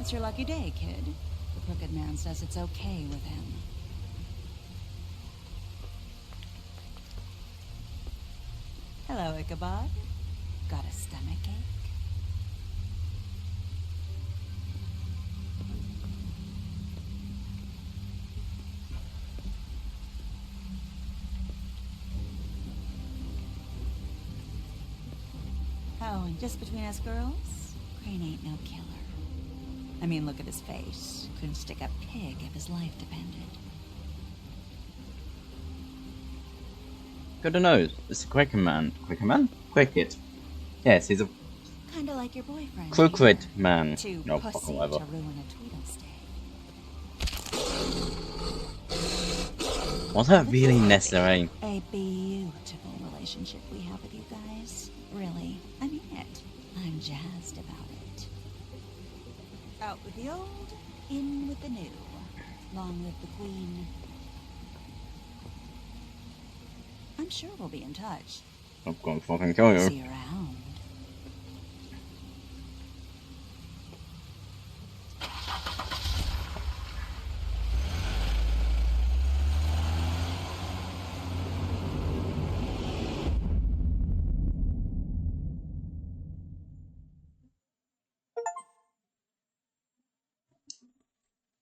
Speaker 2: It's your lucky day, kid. The Crooked Man says it's okay with him. Hello, Ichabod. Got a stomachache? Oh, and just between us girls, Crane ain't no killer. I mean, look at his face. Couldn't stick a pig if his life depended.
Speaker 1: Good to know. It's a Cricket Man. Cricket Man? Cricket. Yes, he's a
Speaker 2: Kinda like your boyfriend.
Speaker 1: Cricket Man.
Speaker 2: Too
Speaker 1: No,
Speaker 2: pussy
Speaker 1: fucking whatever.
Speaker 2: to ruin a Tweedlestay.
Speaker 1: Was that really necessary?
Speaker 2: A beautiful relationship we have with you guys. Really, I mean it. I'm jazzed about it. Out with the old, in with the new. Long live the Queen. I'm sure we'll be in touch.
Speaker 1: I'm gonna fucking kill you.
Speaker 2: See you around.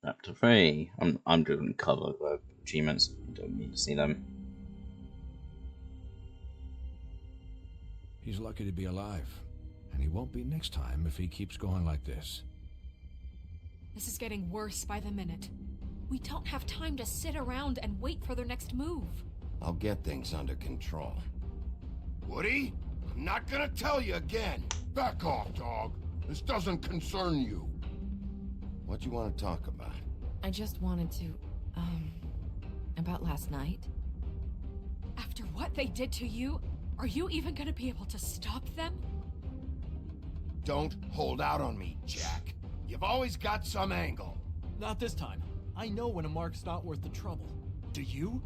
Speaker 1: Chapter 3. I'm doing cover achievements. Don't need to see them.
Speaker 5: He's lucky to be alive. And he won't be next time if he keeps going like this.
Speaker 10: This is getting worse by the minute. We don't have time to sit around and wait for their next move.
Speaker 5: I'll get things under control. Woody? I'm not gonna tell you again.
Speaker 18: Back off, dog. This doesn't concern you.
Speaker 5: What you want to talk about?
Speaker 13: I just wanted to, about last night.
Speaker 10: After what they did to you, are you even gonna be able to stop them?
Speaker 5: Don't hold out on me, Jack. You've always got some angle.
Speaker 17: Not this time. I know when a mark's not worth the trouble. Do you?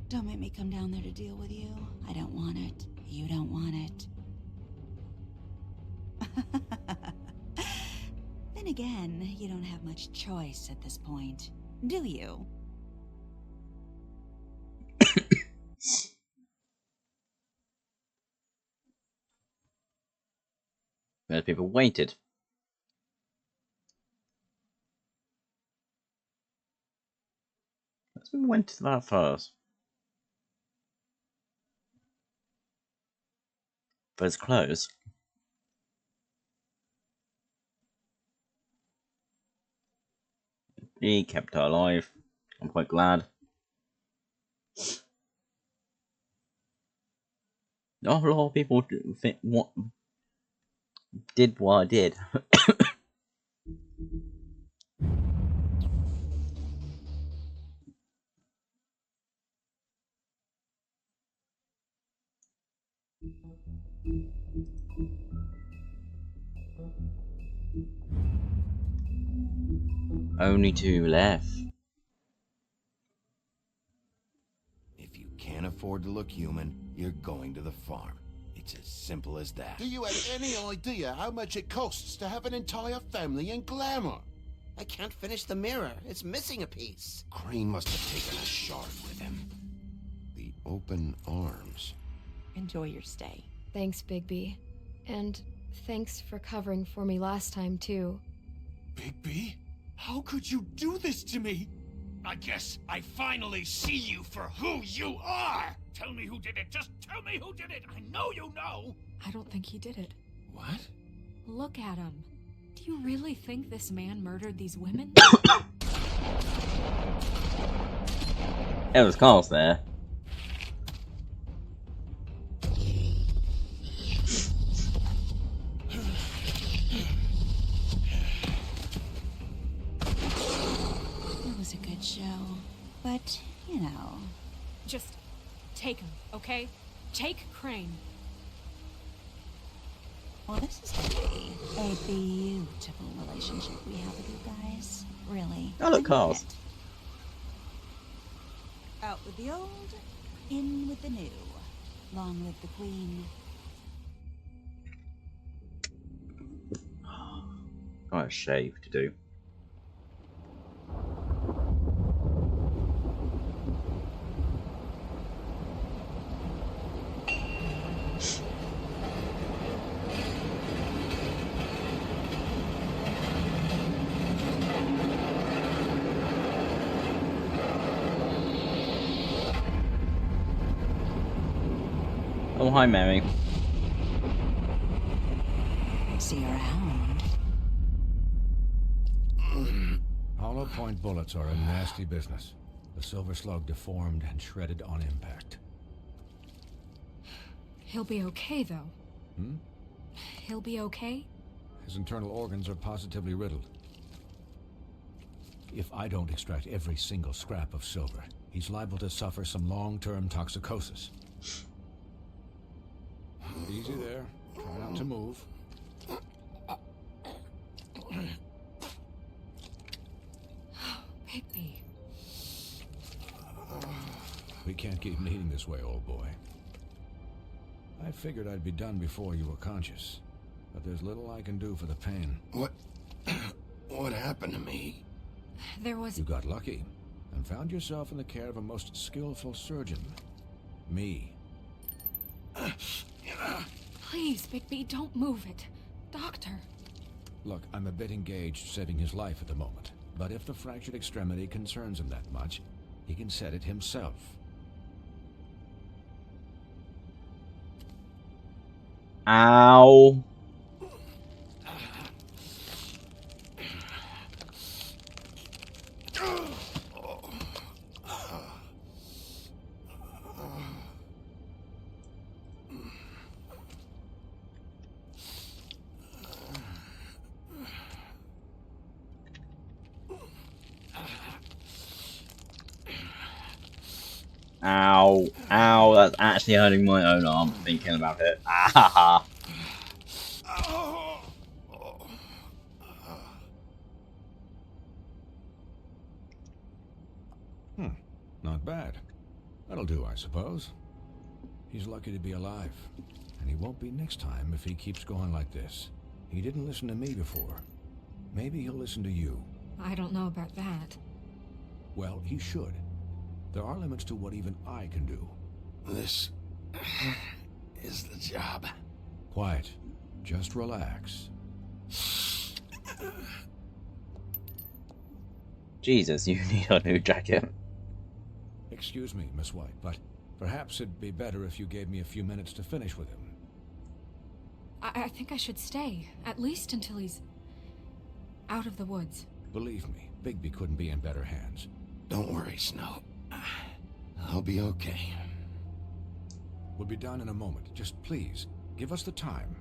Speaker 2: Don't make me come down there to deal with you. I don't want it. You don't want it. Then again, you don't have much choice at this point, do you?
Speaker 1: Most people waited. Let's we went to that first. But it's closed. He kept her alive. I'm quite glad. Not a lot of people did what I did. Only 2 left.
Speaker 5: If you can't afford to look human, you're going to the farm. It's as simple as that.
Speaker 18: Do you have any idea how much it costs to have an entire family in Glamour?
Speaker 14: I can't finish the mirror. It's missing a piece.
Speaker 5: Crane must have taken a shard with him. The open arms.
Speaker 13: Enjoy your stay.
Speaker 4: Thanks, Bigby. And thanks for covering for me last time, too.
Speaker 3: Bigby? How could you do this to me? I guess I finally see you for who you are! Tell me who did it! Just tell me who did it! I know you know!
Speaker 10: I don't think he did it.
Speaker 3: What?
Speaker 10: Look at him. Do you really think this man murdered these women?
Speaker 1: It was close there.
Speaker 2: It was a good show, but, you know.
Speaker 10: Just take him, okay? Take Crane.
Speaker 2: Well, this is gonna be a beautiful relationship we have with you guys. Really.
Speaker 1: Oh, look,
Speaker 2: I mean
Speaker 1: cars.
Speaker 2: it. Out with the old, in with the new. Long live the Queen.
Speaker 1: Got a shave to do. Oh, hi, Mary.
Speaker 2: See you around.
Speaker 15: Hollow point bullets are a nasty business. The Silver Slug deformed and shredded on impact.
Speaker 10: He'll be okay, though.
Speaker 15: Hmm?
Speaker 10: He'll be okay?
Speaker 15: His internal organs are positively riddled. If I don't extract every single scrap of silver, he's liable to suffer some long-term toxicosis. Easy there. Try not to move.
Speaker 10: Bigby.
Speaker 15: We can't keep bleeding this way, old boy. I figured I'd be done before you were conscious, but there's little I can do for the pain.
Speaker 5: What happened to me?
Speaker 10: There was...
Speaker 15: You got lucky and found yourself in the care of a most skillful surgeon. Me.
Speaker 10: Please, Bigby, don't move it. Doctor.
Speaker 15: Look, I'm a bit engaged saving his life at the moment, but if the fractured extremity concerns him that much, he can set it himself.
Speaker 1: Ow. Ow. Ow, that's actually hurting my own arm thinking about it. Ah.
Speaker 15: Not bad. That'll do, I suppose. He's lucky to be alive, and he won't be next time if he keeps going like this. He didn't listen to me before. Maybe he'll listen to you.
Speaker 10: I don't know about that.
Speaker 15: Well, he should. There are limits to what even I can do.
Speaker 5: This is the job.
Speaker 15: Quiet. Just relax.
Speaker 1: Jesus, you need a new jacket.
Speaker 15: Excuse me, Miss White, but perhaps it'd be better if you gave me a few minutes to finish with him.
Speaker 10: I think I should stay, at least until he's out of the woods.
Speaker 15: Believe me, Bigby couldn't be in better hands.
Speaker 5: Don't worry, Snow. I'll be okay.
Speaker 15: We'll be done in a moment. Just please, give us the time.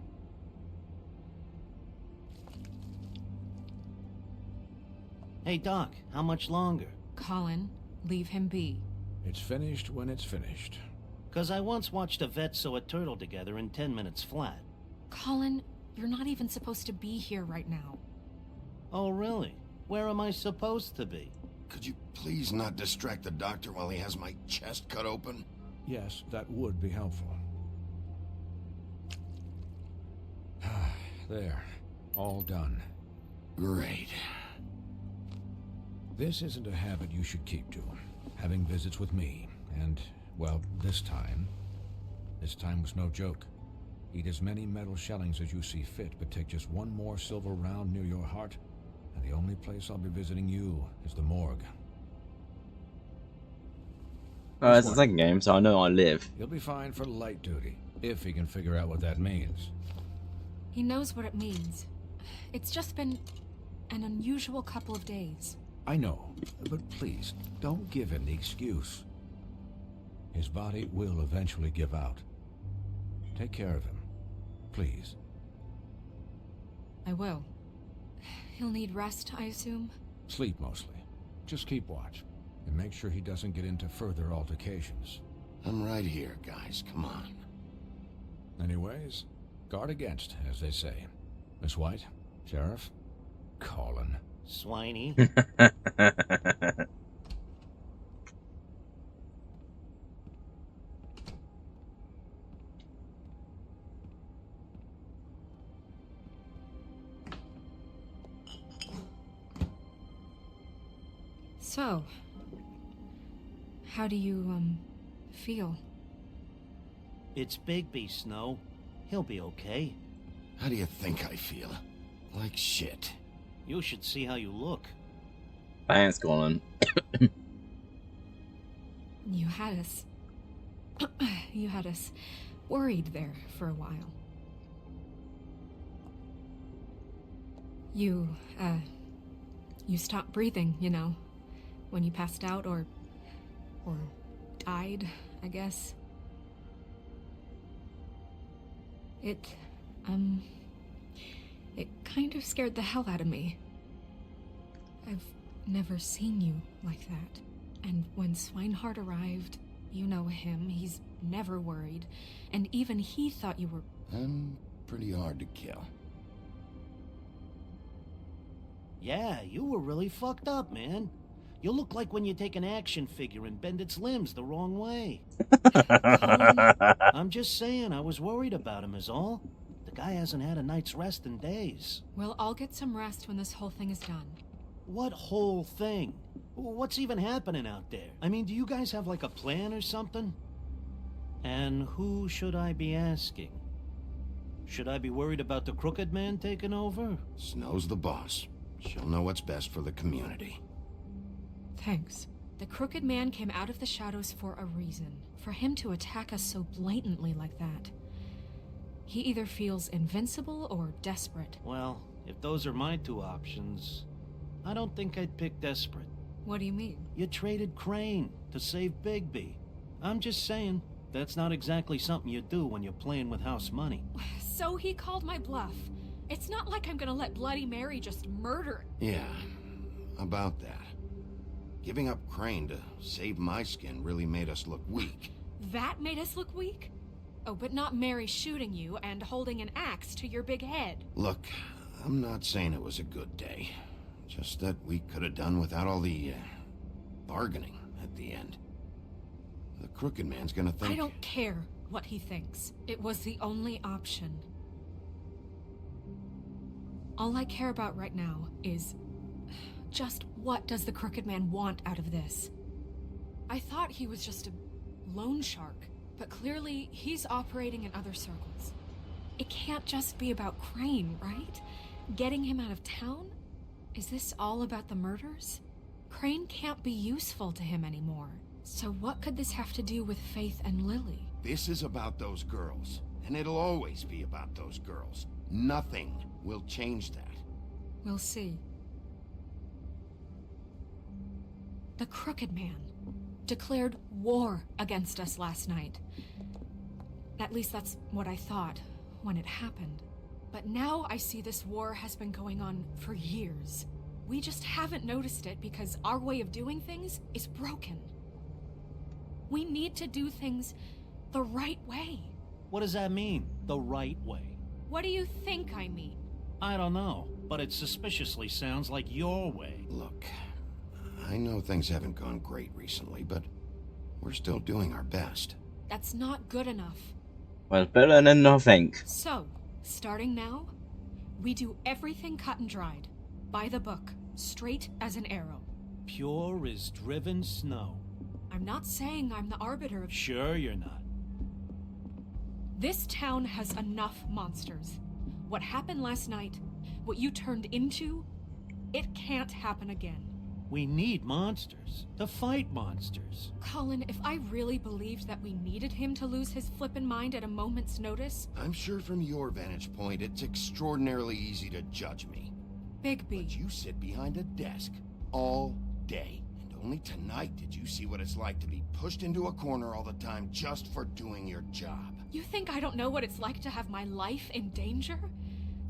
Speaker 22: Hey, Doc, how much longer?
Speaker 10: Colin, leave him be.
Speaker 15: It's finished when it's finished.
Speaker 22: 'Cause I once watched a vet sew a turtle together in 10 minutes flat.
Speaker 10: Colin, you're not even supposed to be here right now.
Speaker 22: Oh, really? Where am I supposed to be?
Speaker 5: Could you please not distract the doctor while he has my chest cut open?
Speaker 15: Yes, that would be helpful. there. All done.
Speaker 5: Great.
Speaker 15: This isn't a habit you should keep to. Having visits with me. And, well, this time was no joke. Eat as many metal shellings as you see fit, but take just one more silver round near your heart, and the only place I'll be visiting you is the morgue.
Speaker 1: Oh, it's the second game, so I know I live.
Speaker 15: You'll be fine for light duty, if he can figure out what that means.
Speaker 10: He knows what it means. It's just been an unusual couple of days.
Speaker 15: I know, but please, don't give him the excuse. His body will eventually give out. Take care of him, please.
Speaker 10: I will. He'll need rest, I assume?
Speaker 15: Sleep mostly. Just keep watch, and make sure he doesn't get into further altercations.
Speaker 5: I'm right here, guys. Come on.
Speaker 15: Anyways, guard against, as they say. Miss White, Sheriff, Colin.
Speaker 22: Swiney.
Speaker 10: So, how do you, feel?
Speaker 22: It's Bigby, Snow. He'll be okay.
Speaker 5: How do you think I feel? Like shit.
Speaker 22: You should see how you look.
Speaker 1: Thanks, Colin.
Speaker 10: You had us... you had us worried there for a while. You stopped breathing, you know, when you passed out or died, I guess. It kind of scared the hell out of me. I've never seen you like that. And when Swinehart arrived, you know him, he's never worried. And even he thought you were...
Speaker 5: I'm pretty hard to kill.
Speaker 22: Yeah, you were really fucked up, man. You look like when you take an action figure and bend its limbs the wrong way. I'm just saying, I was worried about him is all. The guy hasn't had a night's rest in days.
Speaker 10: Well, I'll get some rest when this whole thing is done.
Speaker 22: What whole thing? What's even happening out there? I mean, do you guys have like a plan or something? And who should I be asking? Should I be worried about the Crooked Man taking over?
Speaker 5: Snow's the boss. She'll know what's best for the community.
Speaker 10: Thanks. The Crooked Man came out of the shadows for a reason. For him to attack us so blatantly like that. He either feels invincible or desperate.
Speaker 22: Well, if those are my two options, I don't think I'd pick desperate.
Speaker 10: What do you mean?
Speaker 22: You traded Crane to save Bigby. I'm just saying, that's not exactly something you do when you're playing with house money.
Speaker 10: So he called my bluff. It's not like I'm gonna let Bloody Mary just murder...
Speaker 5: Yeah, about that. Giving up Crane to save my skin really made us look weak.
Speaker 10: That made us look weak? Oh, but not Mary shooting you and holding an axe to your big head.
Speaker 5: Look, I'm not saying it was a good day. Just that we could have done without all the, bargaining at the end. The Crooked Man's gonna think...
Speaker 10: I don't care what he thinks. It was the only option. All I care about right now is... just what does the Crooked Man want out of this? I thought he was just a loan shark, but clearly he's operating in other circles. It can't just be about Crane, right? Getting him out of town? Is this all about the murders? Crane can't be useful to him anymore. So what could this have to do with Faith and Lily?
Speaker 5: This is about those girls, and it'll always be about those girls. Nothing will change that.
Speaker 10: We'll see. The Crooked Man declared war against us last night. At least that's what I thought when it happened. But now I see this war has been going on for years. We just haven't noticed it because our way of doing things is broken. We need to do things the right way.
Speaker 22: What does that mean, the right way?
Speaker 10: What do you think I mean?
Speaker 22: I don't know, but it suspiciously sounds like your way.
Speaker 5: Look, I know things haven't gone great recently, but we're still doing our best.
Speaker 10: That's not good enough.
Speaker 1: Well, better than nothing.
Speaker 10: So, starting now, We do everything cut and dried. By the book. Straight as an arrow.
Speaker 22: Pure as driven snow.
Speaker 10: I'm not saying I'm the arbiter of...
Speaker 22: Sure you're not.
Speaker 10: This town has enough monsters. What happened last night, what you turned into, it can't happen again.
Speaker 22: We need monsters. To fight monsters.
Speaker 10: Colin, if I really believed that we needed him to lose his flippin' mind at a moment's notice...
Speaker 5: I'm sure from your vantage point, it's extraordinarily easy to judge me.
Speaker 10: Bigby.
Speaker 5: But you sit behind a desk all day. And only tonight did you see what it's like to be pushed into a corner all the time just for doing your job.
Speaker 10: You think I don't know what it's like to have my life in danger?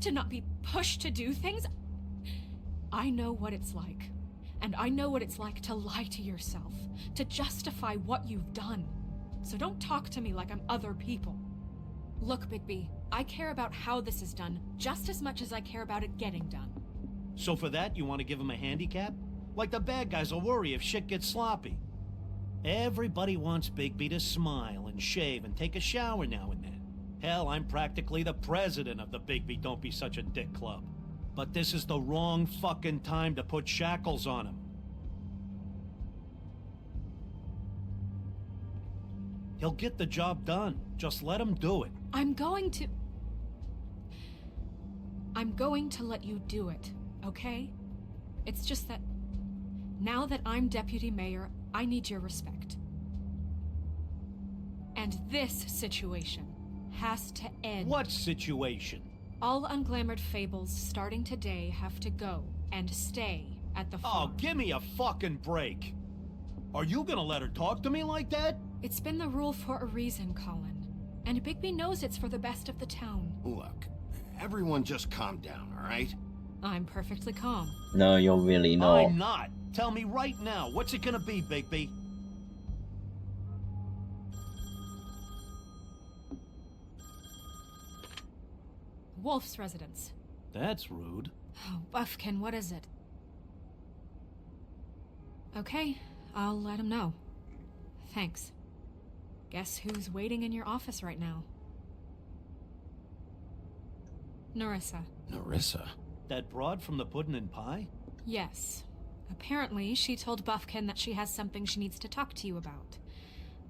Speaker 10: To not be pushed to do things? I know what it's like. And I know what it's like to lie to yourself, to justify what you've done. So don't talk to me like I'm other people. Look, Bigby, I care about how this is done just as much as I care about it getting done.
Speaker 22: So for that, you want to give him a handicap? Like the bad guys will worry if shit gets sloppy. Everybody wants Bigby to smile and shave and take a shower now and then. Hell, I'm practically the president of the Bigby Don't Be Such a Dick Club. But this is the wrong fucking time to put shackles on him. He'll get the job done. Just let him do it.
Speaker 10: I'm going to let you do it, okay? It's just that now that I'm deputy mayor, I need your respect. And this situation has to end.
Speaker 22: What situation?
Speaker 10: All unglamored fables starting today have to go and stay at the farm.
Speaker 22: Oh, give me a fucking break. Are you gonna let her talk to me like that?
Speaker 10: It's been the rule for a reason, Colin. And Bigby knows it's for the best of the town.
Speaker 5: Look, everyone just calm down, all right?
Speaker 10: I'm perfectly calm.
Speaker 1: No, you're really not.
Speaker 22: I'm not. Tell me right now, what's it gonna be, Bigby?
Speaker 10: Wolf's residence.
Speaker 22: That's rude.
Speaker 10: Oh, Buffkin, what is it? Okay, I'll let him know. Thanks. Guess who's waiting in your office right now? Nerissa.
Speaker 5: Nerissa?
Speaker 22: That broad from the Puddin' and Pie?
Speaker 10: Yes. Apparently, she told Buffkin that she has something she needs to talk to you about.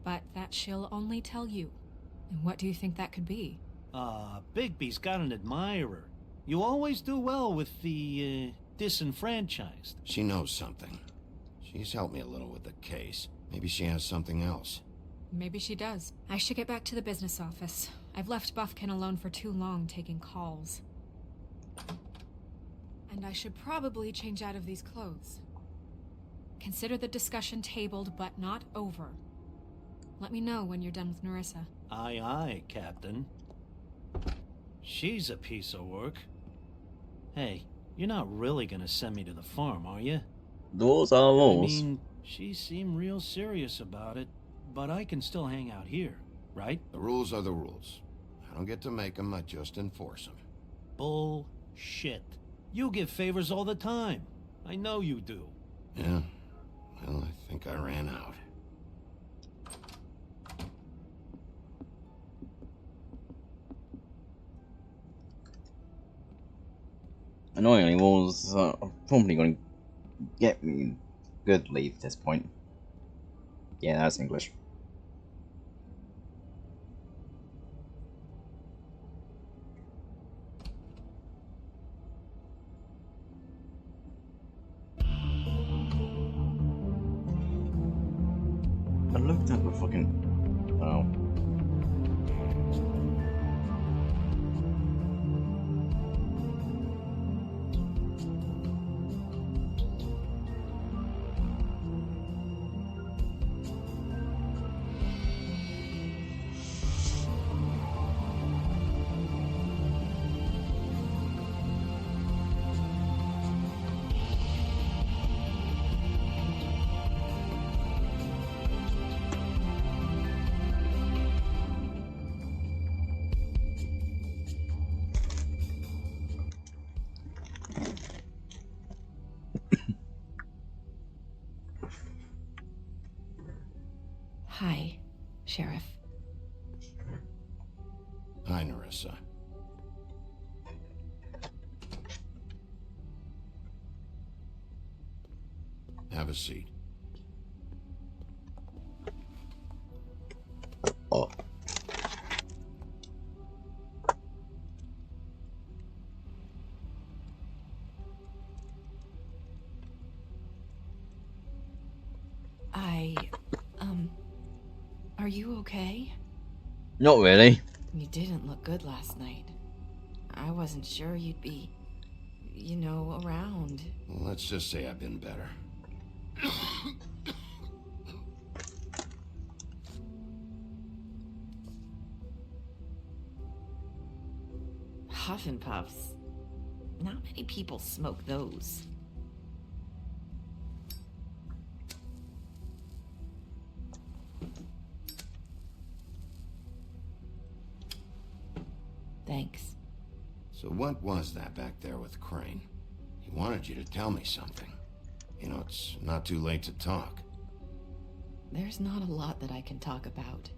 Speaker 10: But that she'll only tell you. And what do you think that could be?
Speaker 22: Bigby's got an admirer. You always do well with the, disenfranchised.
Speaker 5: She knows something. She's helped me a little with the case. Maybe she has something else.
Speaker 10: Maybe she does. I should get back to the business office. I've left Buffkin alone for too long taking calls. And I should probably change out of these clothes. Consider the discussion tabled, but not over. Let me know when you're done with Nerissa.
Speaker 22: Aye, aye, Captain. She's a piece of work. Hey, you're not really gonna send me to the farm, are you?
Speaker 1: Those are rules.
Speaker 22: I mean, she seemed real serious about it, but I can still hang out here, right?
Speaker 5: The rules are the rules. I don't get to make them, I just enforce them.
Speaker 22: Bullshit. You give favors all the time. I know you do.
Speaker 5: Yeah. Well, I think I ran out.
Speaker 1: Annoyingly, Walls are probably going to get me good leave at this point. Yeah, that's English. I looked at the fucking... Oh.
Speaker 13: Hi, Sheriff.
Speaker 5: Hi, Nerissa. Have a seat.
Speaker 1: Oh.
Speaker 13: Are you okay?
Speaker 1: Not really.
Speaker 13: You didn't look good last night. I wasn't sure you'd be, you know, around.
Speaker 5: Well, let's just say I've been better.
Speaker 13: Huff and Puffs. Not many people smoke those. Thanks.
Speaker 5: So what was that back there with Crane? He wanted you to tell me something. You know, it's not too late to talk.
Speaker 13: There's not a lot that I can talk about.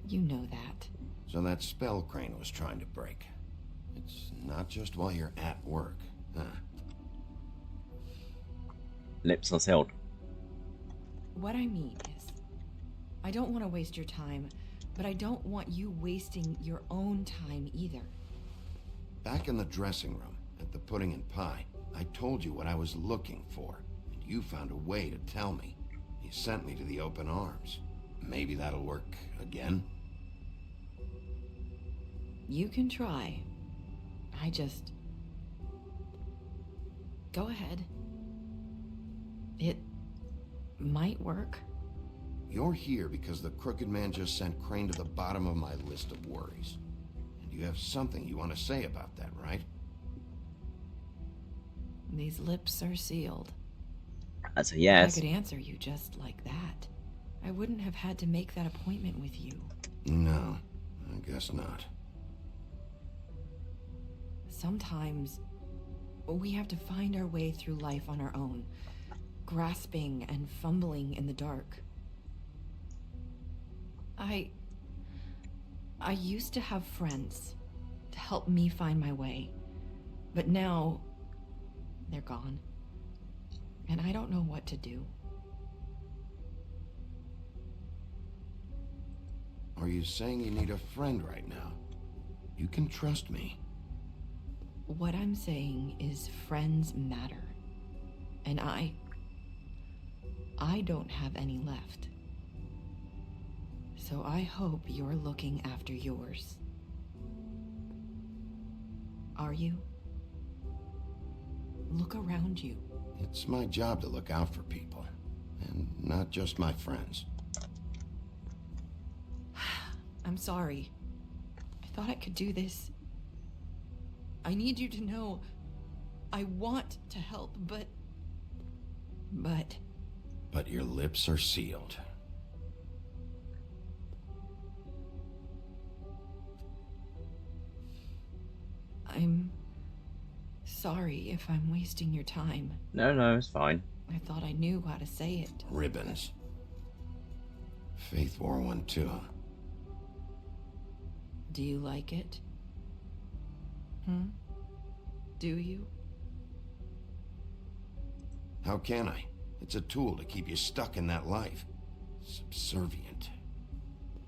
Speaker 13: You know that.
Speaker 5: So that spell Crane was trying to break. It's not just while you're at work, huh?
Speaker 1: Lips are sealed.
Speaker 13: What I mean is, I don't want to waste your time, but I don't want you wasting your own time either.
Speaker 5: Back in the dressing room, at the Pudding and Pie, I told you what I was looking for, and you found a way to tell me. You sent me to the Open Arms. Maybe that'll work again?
Speaker 13: You can try. I just... Go ahead. It might work.
Speaker 5: You're here because the Crooked Man just sent Crane to the bottom of my list of worries. And you have something you want to say about that, right?
Speaker 13: These lips are sealed.
Speaker 1: That's a yes.
Speaker 13: I could answer you just like that. I wouldn't have had to make that appointment with you.
Speaker 5: No, I guess not.
Speaker 13: Sometimes we have to find our way through life on our own, grasping and fumbling in the dark. I used to have friends to help me find my way, but now they're gone, and I don't know what to do.
Speaker 5: Are you saying you need a friend right now? You can trust me.
Speaker 13: What I'm saying is friends matter, and I don't have any left. So I hope you're looking after yours. Are you? Look around you.
Speaker 5: It's my job to look out for people, and not just my friends.
Speaker 13: I'm sorry. I thought I could do this. I need you to know I want to help, but
Speaker 5: your lips are sealed.
Speaker 13: I'm sorry if I'm wasting your time.
Speaker 1: No, it's fine.
Speaker 13: I thought I knew how to say it.
Speaker 5: Ribbons. Faith wore one too.
Speaker 13: Do you like it? Do you?
Speaker 5: How can I? It's a tool to keep you stuck in that life. Subservient.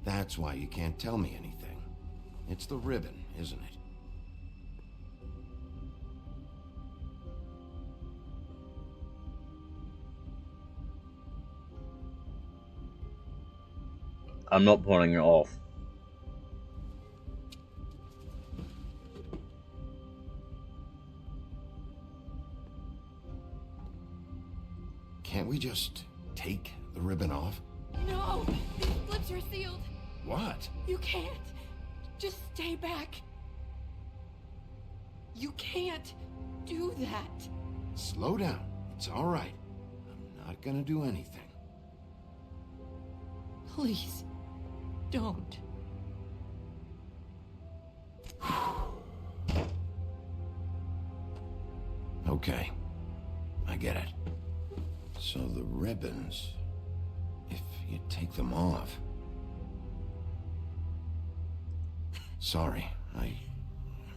Speaker 5: That's why you can't tell me anything. It's the ribbon, isn't it?
Speaker 1: I'm not pulling it off.
Speaker 5: Can't we just take the ribbon off?
Speaker 10: No! These lips are sealed!
Speaker 5: What?
Speaker 10: You can't! Just stay back! You can't do that!
Speaker 5: Slow down. It's all right. I'm not gonna do anything.
Speaker 13: Please, don't.
Speaker 5: Okay. I get it. So the ribbons, if you take them off... Sorry, I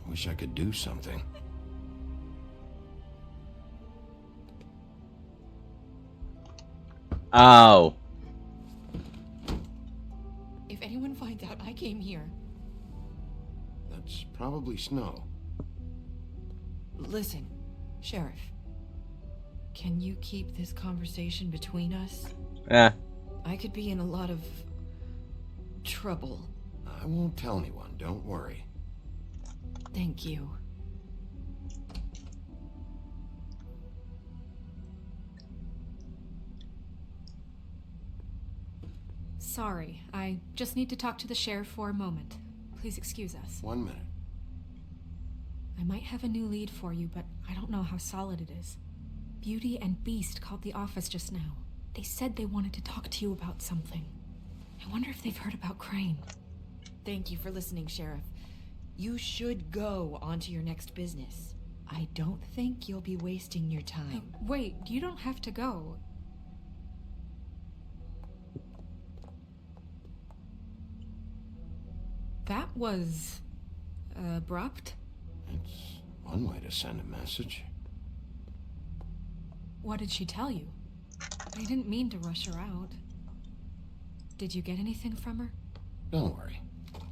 Speaker 5: wish I could do something.
Speaker 1: Oh.
Speaker 13: If anyone finds out I came here...
Speaker 5: That's probably Snow.
Speaker 13: Listen, Sheriff. Can you keep this conversation between us?
Speaker 1: Yeah.
Speaker 13: I could be in a lot of... trouble.
Speaker 5: I won't tell anyone, don't worry.
Speaker 13: Thank you.
Speaker 10: Sorry, I just need to talk to the sheriff for a moment. Please excuse us.
Speaker 5: 1 minute.
Speaker 10: I might have a new lead for you, but I don't know how solid it is. Beauty and Beast called the office just now. They said they wanted to talk to you about something. I wonder if they've heard about Crane.
Speaker 13: Thank you for listening, Sheriff. You should go on to your next business. I don't think you'll be wasting your time.
Speaker 10: Wait, you don't have to go. That was... abrupt?
Speaker 5: It's one way to send a message.
Speaker 10: What did she tell you? I didn't mean to rush her out. Did you get anything from her?
Speaker 5: Don't worry.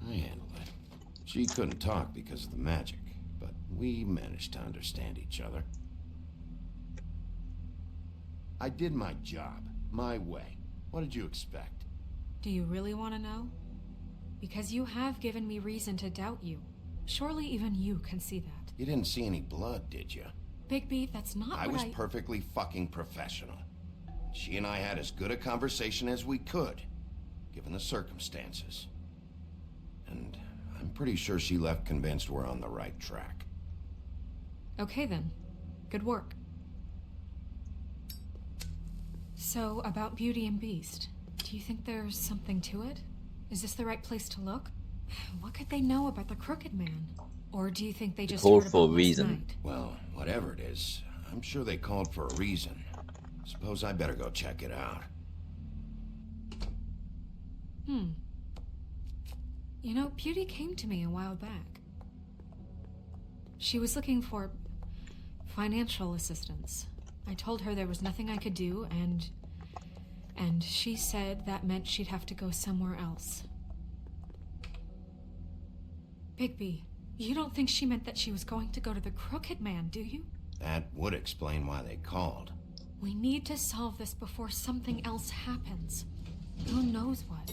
Speaker 5: I handled it. She couldn't talk because of the magic, but we managed to understand each other. I did my job, my way. What did you expect?
Speaker 10: Do you really want to know? Because you have given me reason to doubt you. Surely even you can see that.
Speaker 5: You didn't see any blood, did you?
Speaker 10: Bigby, that's not
Speaker 5: I
Speaker 10: what
Speaker 5: was perfectly fucking professional. She and I had as good a conversation as we could, given the circumstances. And I'm pretty sure she left convinced we're on the right track.
Speaker 10: Okay then. Good work. So, about Beauty and Beast, do you think there's something to it? Is this the right place to look? What could they know about the Crooked Man? Or do you think they just
Speaker 1: called
Speaker 10: heard
Speaker 1: for a
Speaker 10: about
Speaker 1: reason.
Speaker 10: last night?
Speaker 5: Well, whatever it is, I'm sure they called for a reason. Suppose I better go check it out.
Speaker 10: You know, Beauty came to me a while back. She was looking for financial assistance. I told her there was nothing I could do, and she said that meant she'd have to go somewhere else. Bigby, you don't think she meant that she was going to go to the Crooked Man, do you?
Speaker 5: That would explain why they called.
Speaker 10: We need to solve this before something else happens. Who knows what?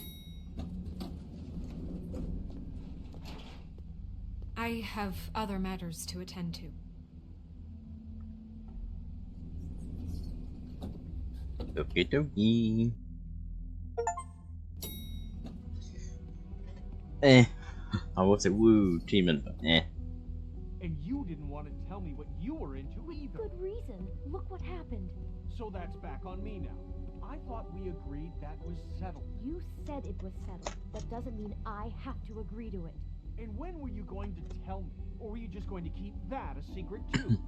Speaker 10: I have other matters to attend to.
Speaker 1: Okie dokie. I was a woo achievement, but
Speaker 8: And you didn't want to tell me what you were into either.
Speaker 16: Good reason. Look what happened.
Speaker 8: So that's back on me now. I thought we agreed that was settled.
Speaker 16: You said it was settled. That doesn't mean I have to agree to it.
Speaker 8: And when were you going to tell me? Or were you just going to keep that a secret too?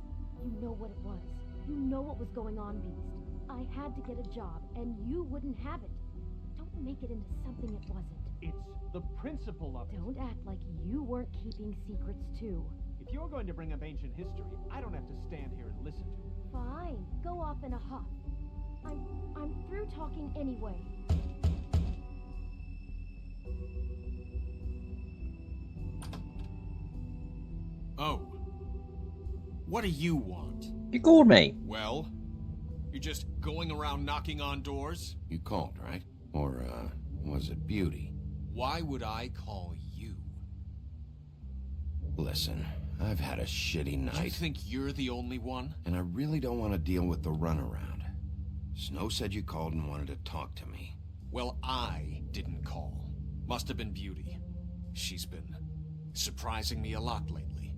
Speaker 16: You know what it was. You know what was going on, Beast. I had to get a job, and you wouldn't have it. Don't make it into something it wasn't.
Speaker 8: It's the principle of it.
Speaker 16: Don't act like you weren't keeping secrets too.
Speaker 8: If you're going to bring up ancient history, I don't have to stand here and listen to it.
Speaker 16: Fine. Go off in a huff. I'm through talking anyway.
Speaker 12: Oh. What do you want?
Speaker 1: You called me.
Speaker 12: Well, you're just going around knocking on doors?
Speaker 5: You called, right? Or, was it Beauty?
Speaker 12: Why would I call you?
Speaker 5: Listen, I've had a shitty night.
Speaker 12: Do you think you're the only one?
Speaker 5: And I really don't want to deal with the runaround. Snow said you called and wanted to talk to me.
Speaker 12: Well, I didn't call. Must have been Beauty. She's been surprising me a lot lately.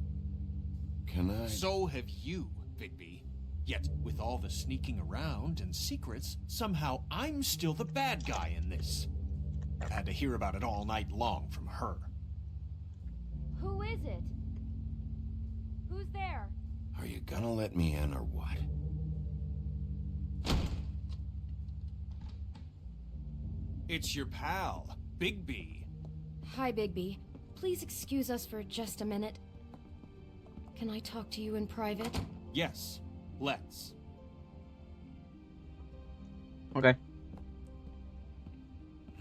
Speaker 5: Can I?
Speaker 12: So have you, Bigby. Yet, with all the sneaking around and secrets, somehow I'm still the bad guy in this. I've had to hear about it all night long from her.
Speaker 16: Who is it? Who's there?
Speaker 5: Are you gonna let me in or what?
Speaker 12: It's your pal, Bigby.
Speaker 4: Hi, Bigby. Please excuse us for just a minute. Can I talk to you in private?
Speaker 12: Yes, let's.
Speaker 1: Okay.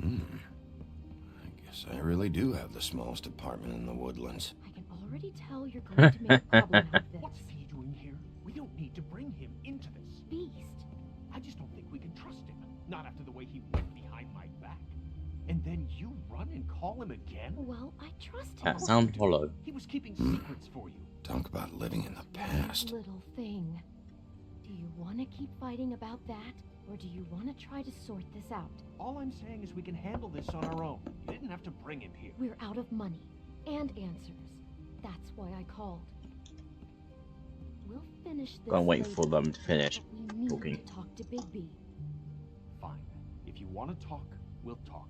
Speaker 5: I guess I really do have the smallest apartment in the woodlands.
Speaker 16: I can already tell you're going to make a problem out of this.
Speaker 8: What's he doing here? We don't need to bring him into this.
Speaker 16: Beast.
Speaker 8: I just don't think we can trust him. Not after the way he went behind my back. And then you run and call him again?
Speaker 16: Well, I trust him.
Speaker 1: That sounds hollow.
Speaker 8: He was keeping secrets for you.
Speaker 5: Talk about living in the past.
Speaker 16: Little thing. Do you want to keep fighting about that? Or do you want to try to sort this out?
Speaker 8: All I'm saying is we can handle this on our own. You didn't have to bring him here.
Speaker 16: We're out of money. And answers. That's why I called. We'll finish this
Speaker 1: Can't wait
Speaker 16: later,
Speaker 1: for them to finish
Speaker 16: but we need
Speaker 1: talking.
Speaker 16: to talk to Big B.
Speaker 8: Fine. If you want to talk, we'll talk.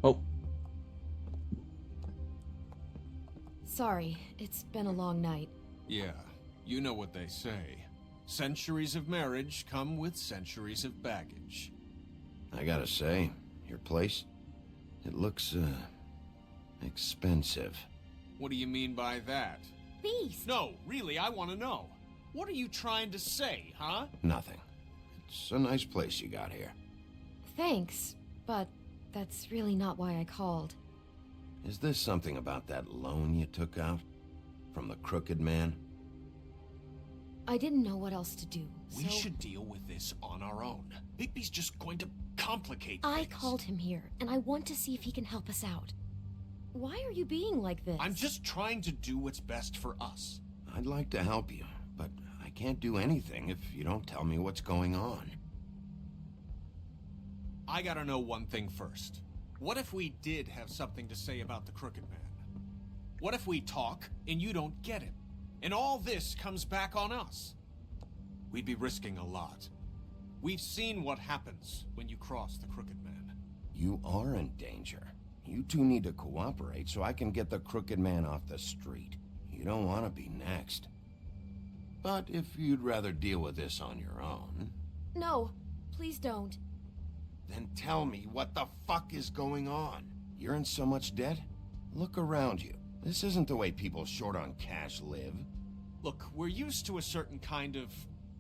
Speaker 1: Oh.
Speaker 4: Sorry, it's been a long night.
Speaker 12: Yeah, you know what they say. Centuries of marriage come with centuries of baggage.
Speaker 5: I gotta say, your place, it looks, expensive.
Speaker 12: What do you mean by that?
Speaker 16: Beast!
Speaker 12: No, really, I want to know. What are you trying to say, huh?
Speaker 5: Nothing. It's a nice place you got here.
Speaker 4: Thanks, but that's really not why I called.
Speaker 5: Is this something about that loan you took out? From the Crooked Man?
Speaker 4: I didn't know what else to do, so...
Speaker 12: We should deal with this on our own. Bigby's just going to complicate
Speaker 4: I
Speaker 12: things.
Speaker 4: called him here, and I want to see if he can help us out. Why are you being like this?
Speaker 12: I'm just trying to do what's best for us.
Speaker 5: I'd like to help you, but I can't do anything if you don't tell me what's going on.
Speaker 12: I gotta know one thing first. What if we did have something to say about the Crooked Man? What if we talk and you don't get him? And all this comes back on us? We'd be risking a lot. We've seen what happens when you cross the Crooked Man.
Speaker 5: You are in danger. You two need to cooperate so I can get the Crooked Man off the street. You don't want to be next. But if you'd rather deal with this on your own...
Speaker 4: No, please don't.
Speaker 5: Then tell me what the fuck is going on. You're in so much debt? Look around you. This isn't the way people short on cash live.
Speaker 12: Look, we're used to a certain kind of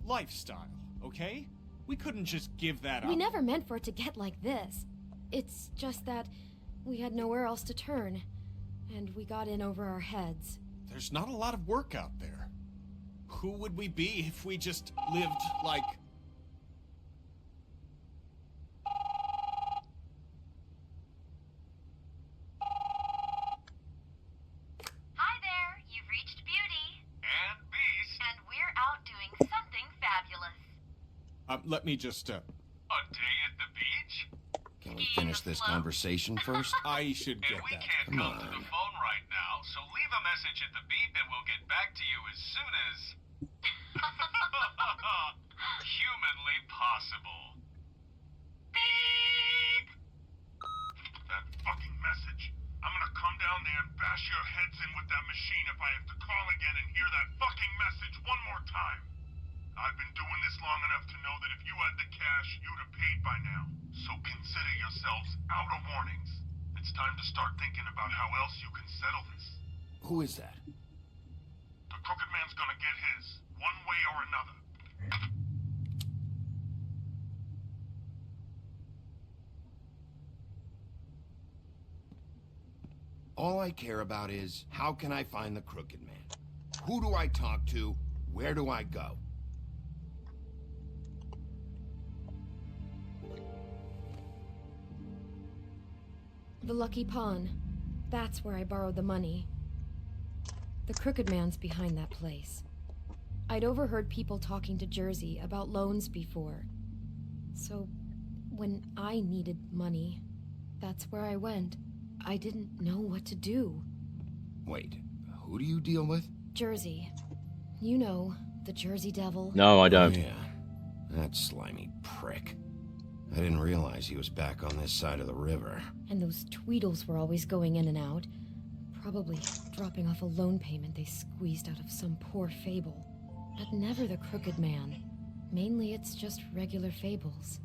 Speaker 12: lifestyle, okay? We couldn't just give that up.
Speaker 4: We never meant for it to get like this. It's just that we had nowhere else to turn, and we got in over our heads.
Speaker 12: There's not a lot of work out there. Who would we be if we just lived like...
Speaker 6: Hi there, you've reached Beauty. And Beast. And we're out doing something fabulous.
Speaker 12: Let me just,
Speaker 6: A day at the beach?
Speaker 5: Can we finish this conversation first?
Speaker 12: I should get
Speaker 6: We
Speaker 12: that.
Speaker 6: can't
Speaker 5: Come
Speaker 6: come to
Speaker 5: on.
Speaker 6: the phone right now, so leave a message at the beep and we'll get back to you as soon as... humanly possible. Beep! That fucking message. I'm gonna come down there and bash your heads in with that machine if I have to call again and hear that fucking message one more time. I've been doing this long enough to know that if you had the cash, you'd have paid by now. So consider yourselves out of warnings. It's time to start thinking about how else you can settle this.
Speaker 5: Who is that?
Speaker 6: The Crooked Man's gonna get his, one way or another.
Speaker 5: All I care about is, how can I find the Crooked Man? Who do I talk to? Where do I go?
Speaker 4: The Lucky Pawn. That's where I borrowed the money. The Crooked Man's behind that place. I'd overheard people talking to Jersey about loans before. So, when I needed money, that's where I went. I didn't know what to do.
Speaker 5: Wait, who do you deal with?
Speaker 4: Jersey. You know, the Jersey Devil.
Speaker 1: No, I don't.
Speaker 5: Yeah, that slimy prick. I didn't realize he was back on this side of the river.
Speaker 4: And those Tweedles were always going in and out. Probably dropping off a loan payment they squeezed out of some poor fable. But never the Crooked Man. Mainly it's just regular fables.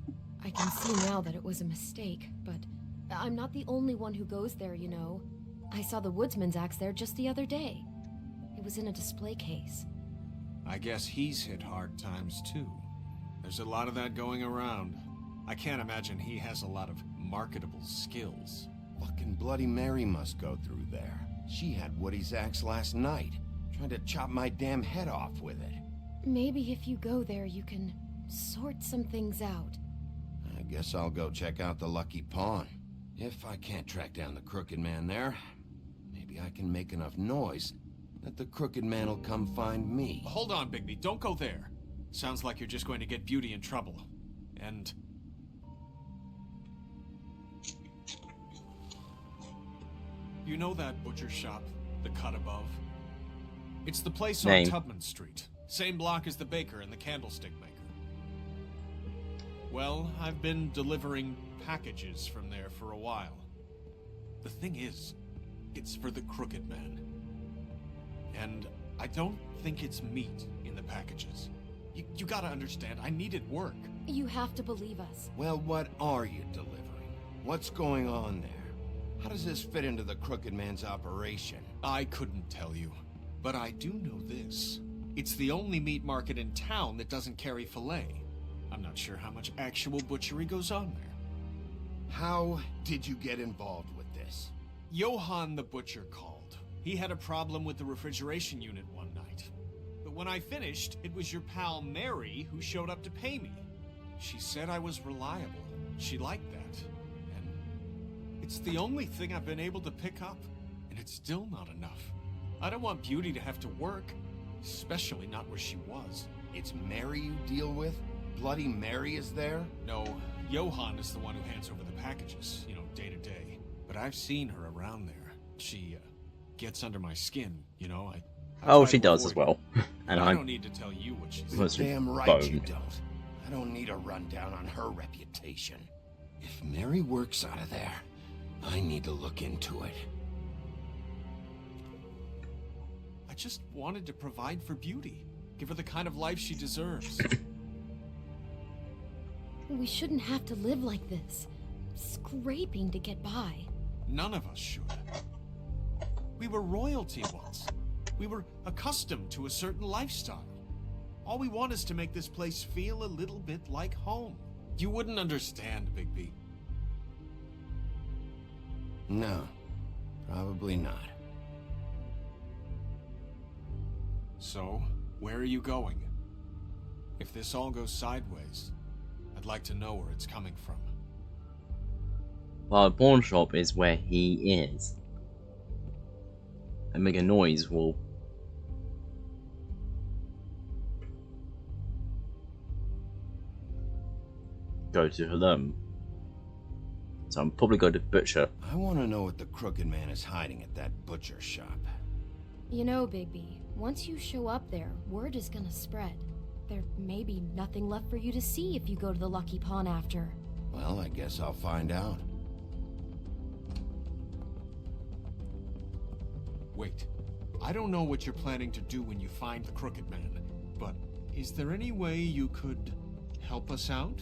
Speaker 4: I can see now that it was a mistake, but I'm not the only one who goes there, you know. I saw the Woodsman's axe there just the other day. It was in a display case.
Speaker 15: I guess he's hit hard times too. There's a lot of that going around. I can't imagine he has a lot of marketable skills.
Speaker 5: Fucking Bloody Mary must go through there. She had Woody's axe last night, trying to chop my damn head off with it.
Speaker 4: Maybe if you go there, you can sort some things out.
Speaker 5: I guess I'll go check out the Lucky Pawn. If I can't track down the Crooked Man there, maybe I can make enough noise that the Crooked Man will come find me.
Speaker 15: Hold on, Bigby. Don't go there. Sounds like you're just going to get Beauty in trouble. And... you know that butcher shop, the cut above? It's the place on Tubman Street. Same block as the baker and the candlestick maker. Well, I've been delivering packages from there for a while. The thing is, it's for the Crooked Man. And I don't think it's meat in the packages. You gotta understand, I needed work.
Speaker 4: You have to believe us.
Speaker 5: Well, what are you delivering? What's going on there? How does this fit into the Crooked Man's operation?
Speaker 15: I couldn't tell you, but I do know this. It's the only meat market in town that doesn't carry filet. I'm not sure how much actual butchery goes on there.
Speaker 5: How did you get involved with this?
Speaker 15: Johann the butcher called. He had a problem with the refrigeration unit one night. But when I finished, it was your pal Mary who showed up to pay me. She said I was reliable. She liked that. And it's the only thing I've been able to pick up, and it's still not enough. I don't want Beauty to have to work, especially not where she was.
Speaker 5: It's Mary you deal with? Bloody Mary is there?
Speaker 15: No, Johann is the one who hands over the packages, you know, day to day. But I've seen her around there. She, gets under my skin, you know,
Speaker 1: Oh, she does as well. And
Speaker 15: I don't need to tell you what she said.
Speaker 5: Damn right you don't. I don't need a rundown on her reputation. If Mary works out of there, I need to look into it.
Speaker 15: I just wanted to provide for Beauty. Give her the kind of life she deserves.
Speaker 4: We shouldn't have to live like this. Scraping to get by.
Speaker 15: None of us should. We were royalty once. We were accustomed to a certain lifestyle. All we want is to make this place feel a little bit like home. You wouldn't understand, Bigby.
Speaker 5: No, probably not.
Speaker 15: So, where are you going? If this all goes sideways, I'd like to know where it's coming from.
Speaker 1: Well, the pawn shop is where he is. And make a noise will... go to them. So I'm probably going to butcher.
Speaker 5: I want to know what the Crooked Man is hiding at that butcher shop.
Speaker 4: You know, Bigby, once you show up there, word is gonna spread. There may be nothing left for you to see if you go to the Lucky Pawn after.
Speaker 5: Well, I guess I'll find out.
Speaker 15: Wait, I don't know what you're planning to do when you find the Crooked Man, but is there any way you could help us out?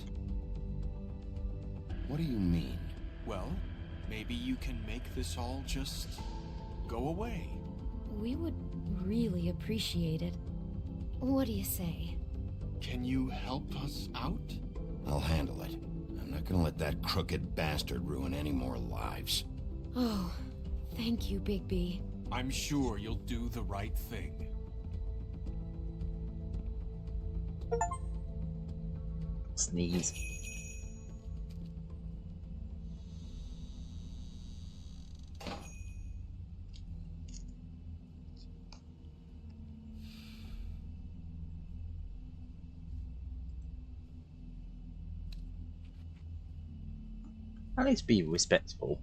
Speaker 5: What do you mean?
Speaker 15: Well, maybe you can make this all just go away.
Speaker 4: We would really appreciate it. What do you say?
Speaker 15: Can you help us out?
Speaker 5: I'll handle it. I'm not gonna let that crooked bastard ruin any more lives.
Speaker 4: Oh, thank you, Bigby.
Speaker 15: I'm sure you'll do the right thing.
Speaker 1: Sneeze. At least be respectful.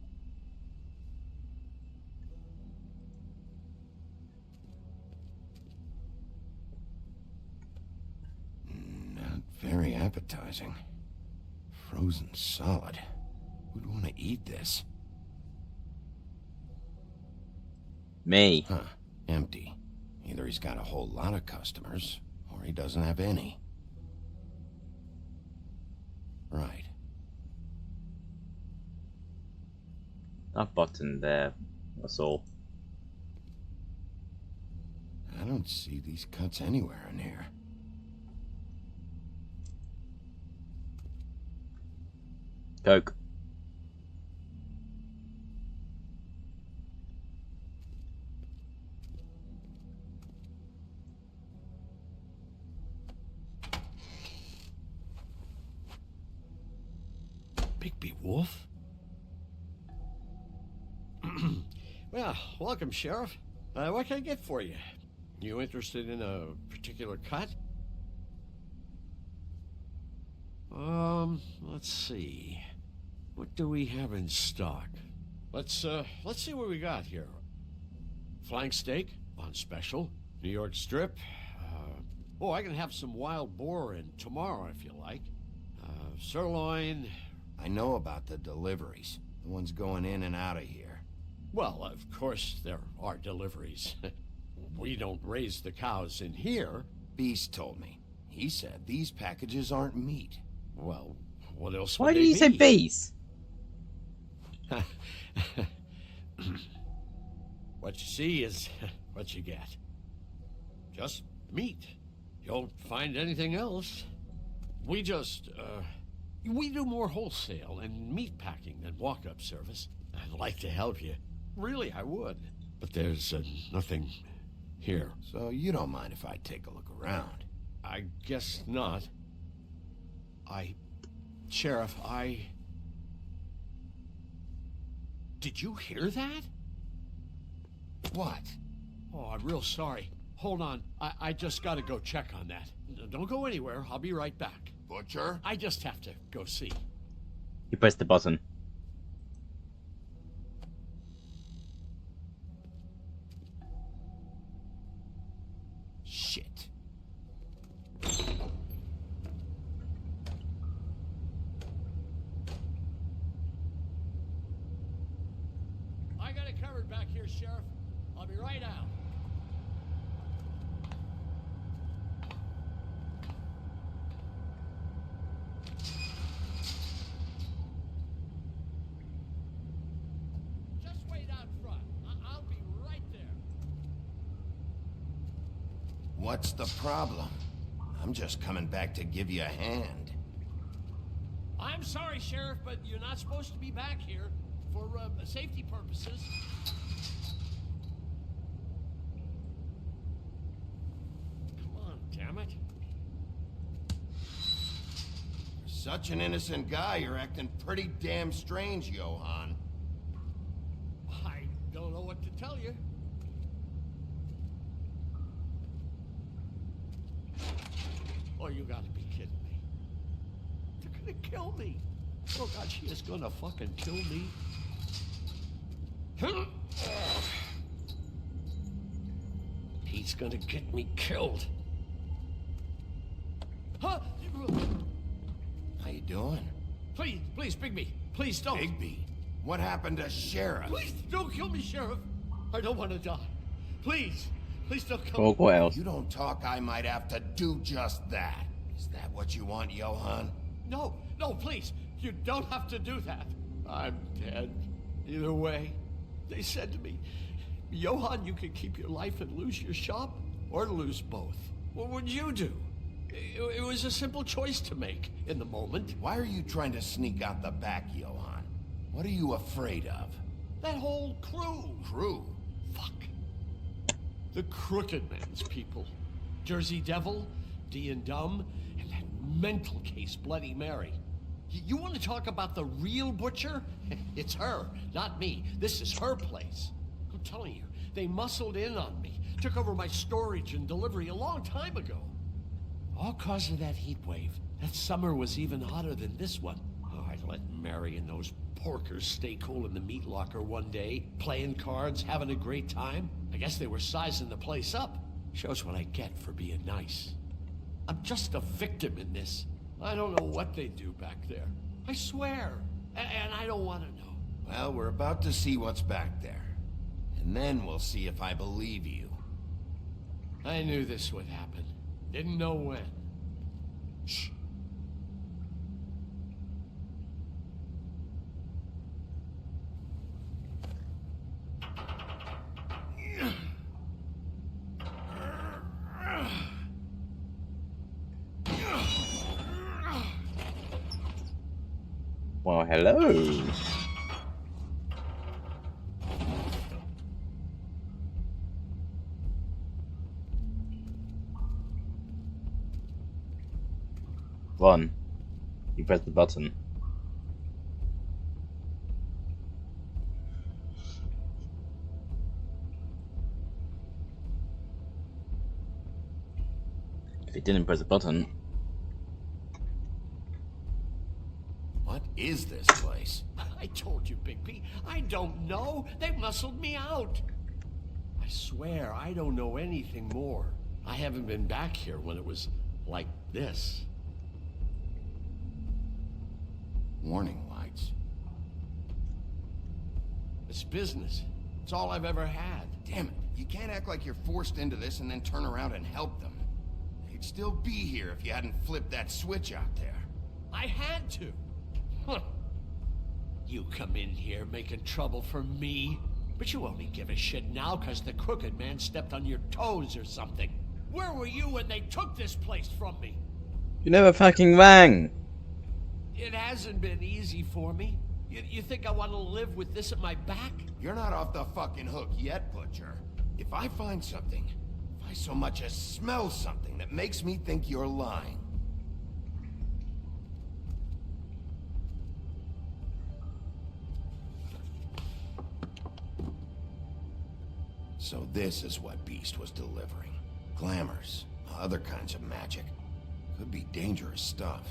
Speaker 5: Not very appetizing. Frozen solid. Who'd want to eat this?
Speaker 1: Me.
Speaker 5: Huh. Empty. Either he's got a whole lot of customers, or he doesn't have any. Right.
Speaker 1: That button there, that's all.
Speaker 5: I don't don't see these cuts anywhere in here.
Speaker 1: Coke.
Speaker 19: Bigby Wolf? Well, welcome, Sheriff. What can I get for you? You interested in a particular cut? Let's see. What do we have in stock? Let's see what we got here. Flank steak on special. New York strip. Oh, I can have some wild boar in tomorrow if you like. Sirloin.
Speaker 5: I know about the deliveries. The ones going in and out of here.
Speaker 19: Well, of course there are deliveries. We don't raise the cows in here.
Speaker 5: Beast told me. He said these packages aren't meat.
Speaker 19: Well, what else
Speaker 1: Why
Speaker 19: would
Speaker 1: did
Speaker 19: they
Speaker 1: you say
Speaker 19: be?
Speaker 1: bees?
Speaker 19: What you see is what you get. Just meat. You don't find anything else. We just, we do more wholesale and meat packing than walk-up service. I'd like to help you. Really, I would. But there's nothing here.
Speaker 5: So you don't mind if I take a look around?
Speaker 19: I guess not. Sheriff, Did you hear that?
Speaker 5: What?
Speaker 19: Oh, I'm real sorry. Hold on. I just gotta go check on that. Don't go anywhere. I'll be right back.
Speaker 5: Butcher?
Speaker 19: I just have to go see.
Speaker 1: You pressed the button.
Speaker 5: Shit.
Speaker 19: I got it covered back here, Sheriff. I'll be right out. Just wait out front. I'll be right there.
Speaker 5: What's the problem? I'm just coming back to give you a hand.
Speaker 19: I'm sorry, Sheriff, but you're not supposed to be back here for safety purposes. Come on, damn it.
Speaker 5: For such an innocent guy, you're acting pretty damn strange, Johann.
Speaker 19: I don't know what to tell you. Oh, you gotta be kidding me. They're gonna kill me. Oh God, she is gonna fucking kill me. He's gonna get me killed. Huh?
Speaker 5: How you doing?
Speaker 19: Please, Bigby. Please don't.
Speaker 5: Bigby? What happened to Sheriff?
Speaker 19: Please don't kill me, Sheriff. I don't want to die. Please don't kill
Speaker 1: Oh,
Speaker 19: me.
Speaker 1: what else?
Speaker 5: If you don't talk, I might have to do just that. Is that what you want, Johann?
Speaker 19: No, please. You don't have to do that. I'm dead. Either way. They said to me, Johann, you can keep your life and lose your shop, or lose both. What would you do? It was a simple choice to make in the moment.
Speaker 5: Why are you trying to sneak out the back, Johann? What are you afraid of?
Speaker 19: That whole crew.
Speaker 5: Crew?
Speaker 19: Fuck. The Crooked Man's people. Jersey Devil, D and Dumb, and that mental case, Bloody Mary. You want to talk about the real butcher? It's her, not me. This is her place. I'm telling you, they muscled in on me, took over my storage and delivery a long time ago. All cause of that heat wave. That summer was even hotter than this one. Oh, I let Mary and those porkers stay cool in the meat locker one day, playing cards, having a great time. I guess they were sizing the place up. Shows what I get for being nice. I'm just a victim in this. I don't know what they do back there. I swear. And I don't want to know.
Speaker 5: Well, we're about to see what's back there. And then we'll see if I believe you.
Speaker 19: I knew this would happen. Didn't know when.
Speaker 5: Shh.
Speaker 1: Oh, hello. Run. You press the button. If it didn't press the button.
Speaker 5: What is this place?
Speaker 19: I told you, Bigby. I don't know. They muscled me out. I swear, I don't know anything more. I haven't been back here when it was like this.
Speaker 5: Warning lights.
Speaker 19: It's business. It's all I've ever had.
Speaker 5: Damn it. You can't act like you're forced into this and then turn around and help them. They'd still be here if you hadn't flipped that switch out there.
Speaker 19: I had to. Huh. You come in here making trouble for me, but you only give a shit now because the Crooked Man stepped on your toes or something. Where were you when they took this place from me?
Speaker 1: You never fucking rang.
Speaker 19: It hasn't been easy for me. You think I want to live with this at my back?
Speaker 5: You're not off the fucking hook yet, Butcher. If I find something, if I so much as smell something that makes me think you're lying. So this is what Beast was delivering. Glamours, other kinds of magic. Could be dangerous stuff.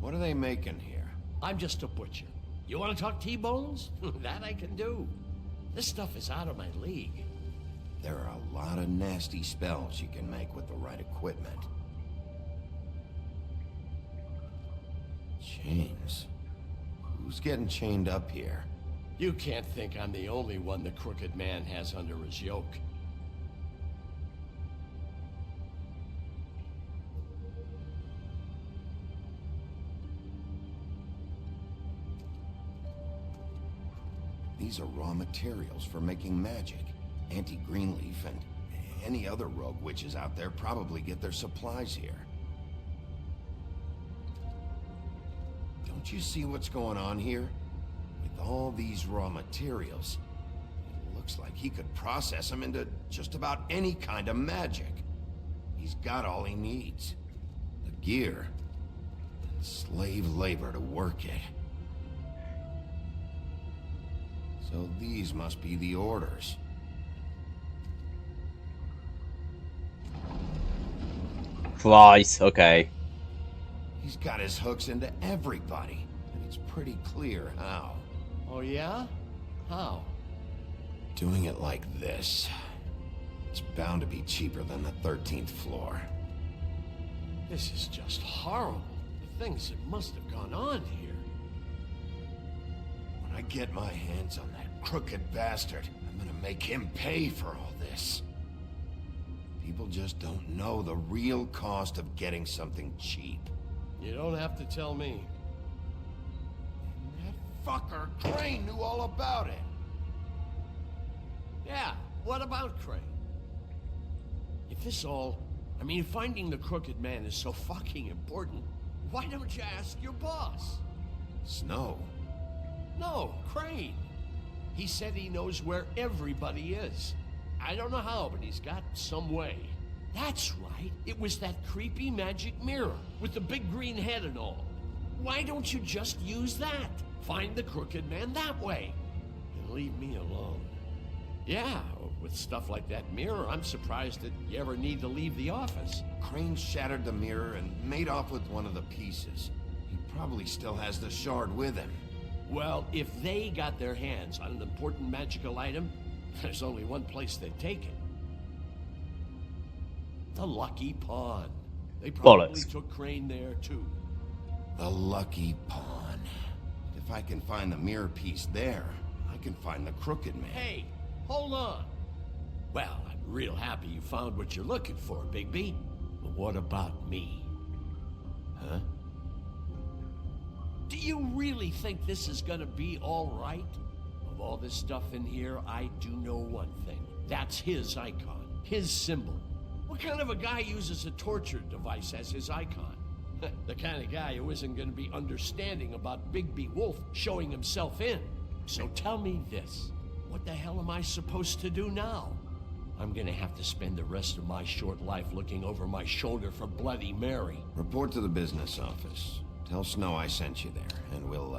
Speaker 5: What are they making here?
Speaker 19: I'm just a butcher. You want to talk T-bones? That I can do. This stuff is out of my league.
Speaker 5: There are a lot of nasty spells you can make with the right equipment. Chains. Who's getting chained up here?
Speaker 19: You can't think I'm the only one the Crooked Man has under his yoke.
Speaker 5: These are raw materials for making magic. Auntie Greenleaf and any other rogue witches out there probably get their supplies here. Don't you see what's going on here? With all these raw materials, it looks like he could process them into just about any kind of magic. He's got all he needs. The gear, and slave labor to work it. So these must be the orders.
Speaker 1: Christ, okay.
Speaker 5: He's got his hooks into everybody, and it's pretty clear how.
Speaker 19: Oh yeah? How?
Speaker 5: Doing it like this. It's bound to be cheaper than the 13th floor.
Speaker 19: This is just horrible. The things that must have gone on here.
Speaker 5: When I get my hands on that crooked bastard, I'm gonna make him pay for all this. People just don't know the real cost of getting something cheap.
Speaker 19: You don't have to tell me.
Speaker 5: That fucker Crane knew all about it.
Speaker 19: Yeah, what about Crane? If this all... I mean, finding the Crooked Man is so fucking important, why don't you ask your boss?
Speaker 5: Snow?
Speaker 19: No, Crane. He said he knows where everybody is. I don't know how, but he's got some way. That's right. It was that creepy magic mirror with the big green head and all. Why don't you just use that? Find the Crooked Man that way. And leave me alone. Yeah, with stuff like that mirror, I'm surprised that you ever need to leave the office.
Speaker 5: Crane shattered the mirror and made off with one of the pieces. He probably still has the shard with him.
Speaker 19: Well, if they got their hands on an important magical item, there's only one place they'd take it. The Lucky Pawn. They probably took Crane there, too.
Speaker 5: The Lucky Pawn. If I can find the mirror piece there, I can find the Crooked Man.
Speaker 19: Hey, hold on. Well, I'm real happy you found what you're looking for, Bigby. But what about me? Huh? Do you really think this is gonna be all right? Of all this stuff in here, I do know one thing. That's his icon, his symbol. What kind of a guy uses a torture device as his icon? The kind of guy who isn't going to be understanding about Bigby Wolf showing himself in. So tell me this. What the hell am I supposed to do now? I'm gonna have to spend the rest of my short life looking over my shoulder for Bloody Mary.
Speaker 5: Report to the business office. Tell Snow I sent you there, and we'll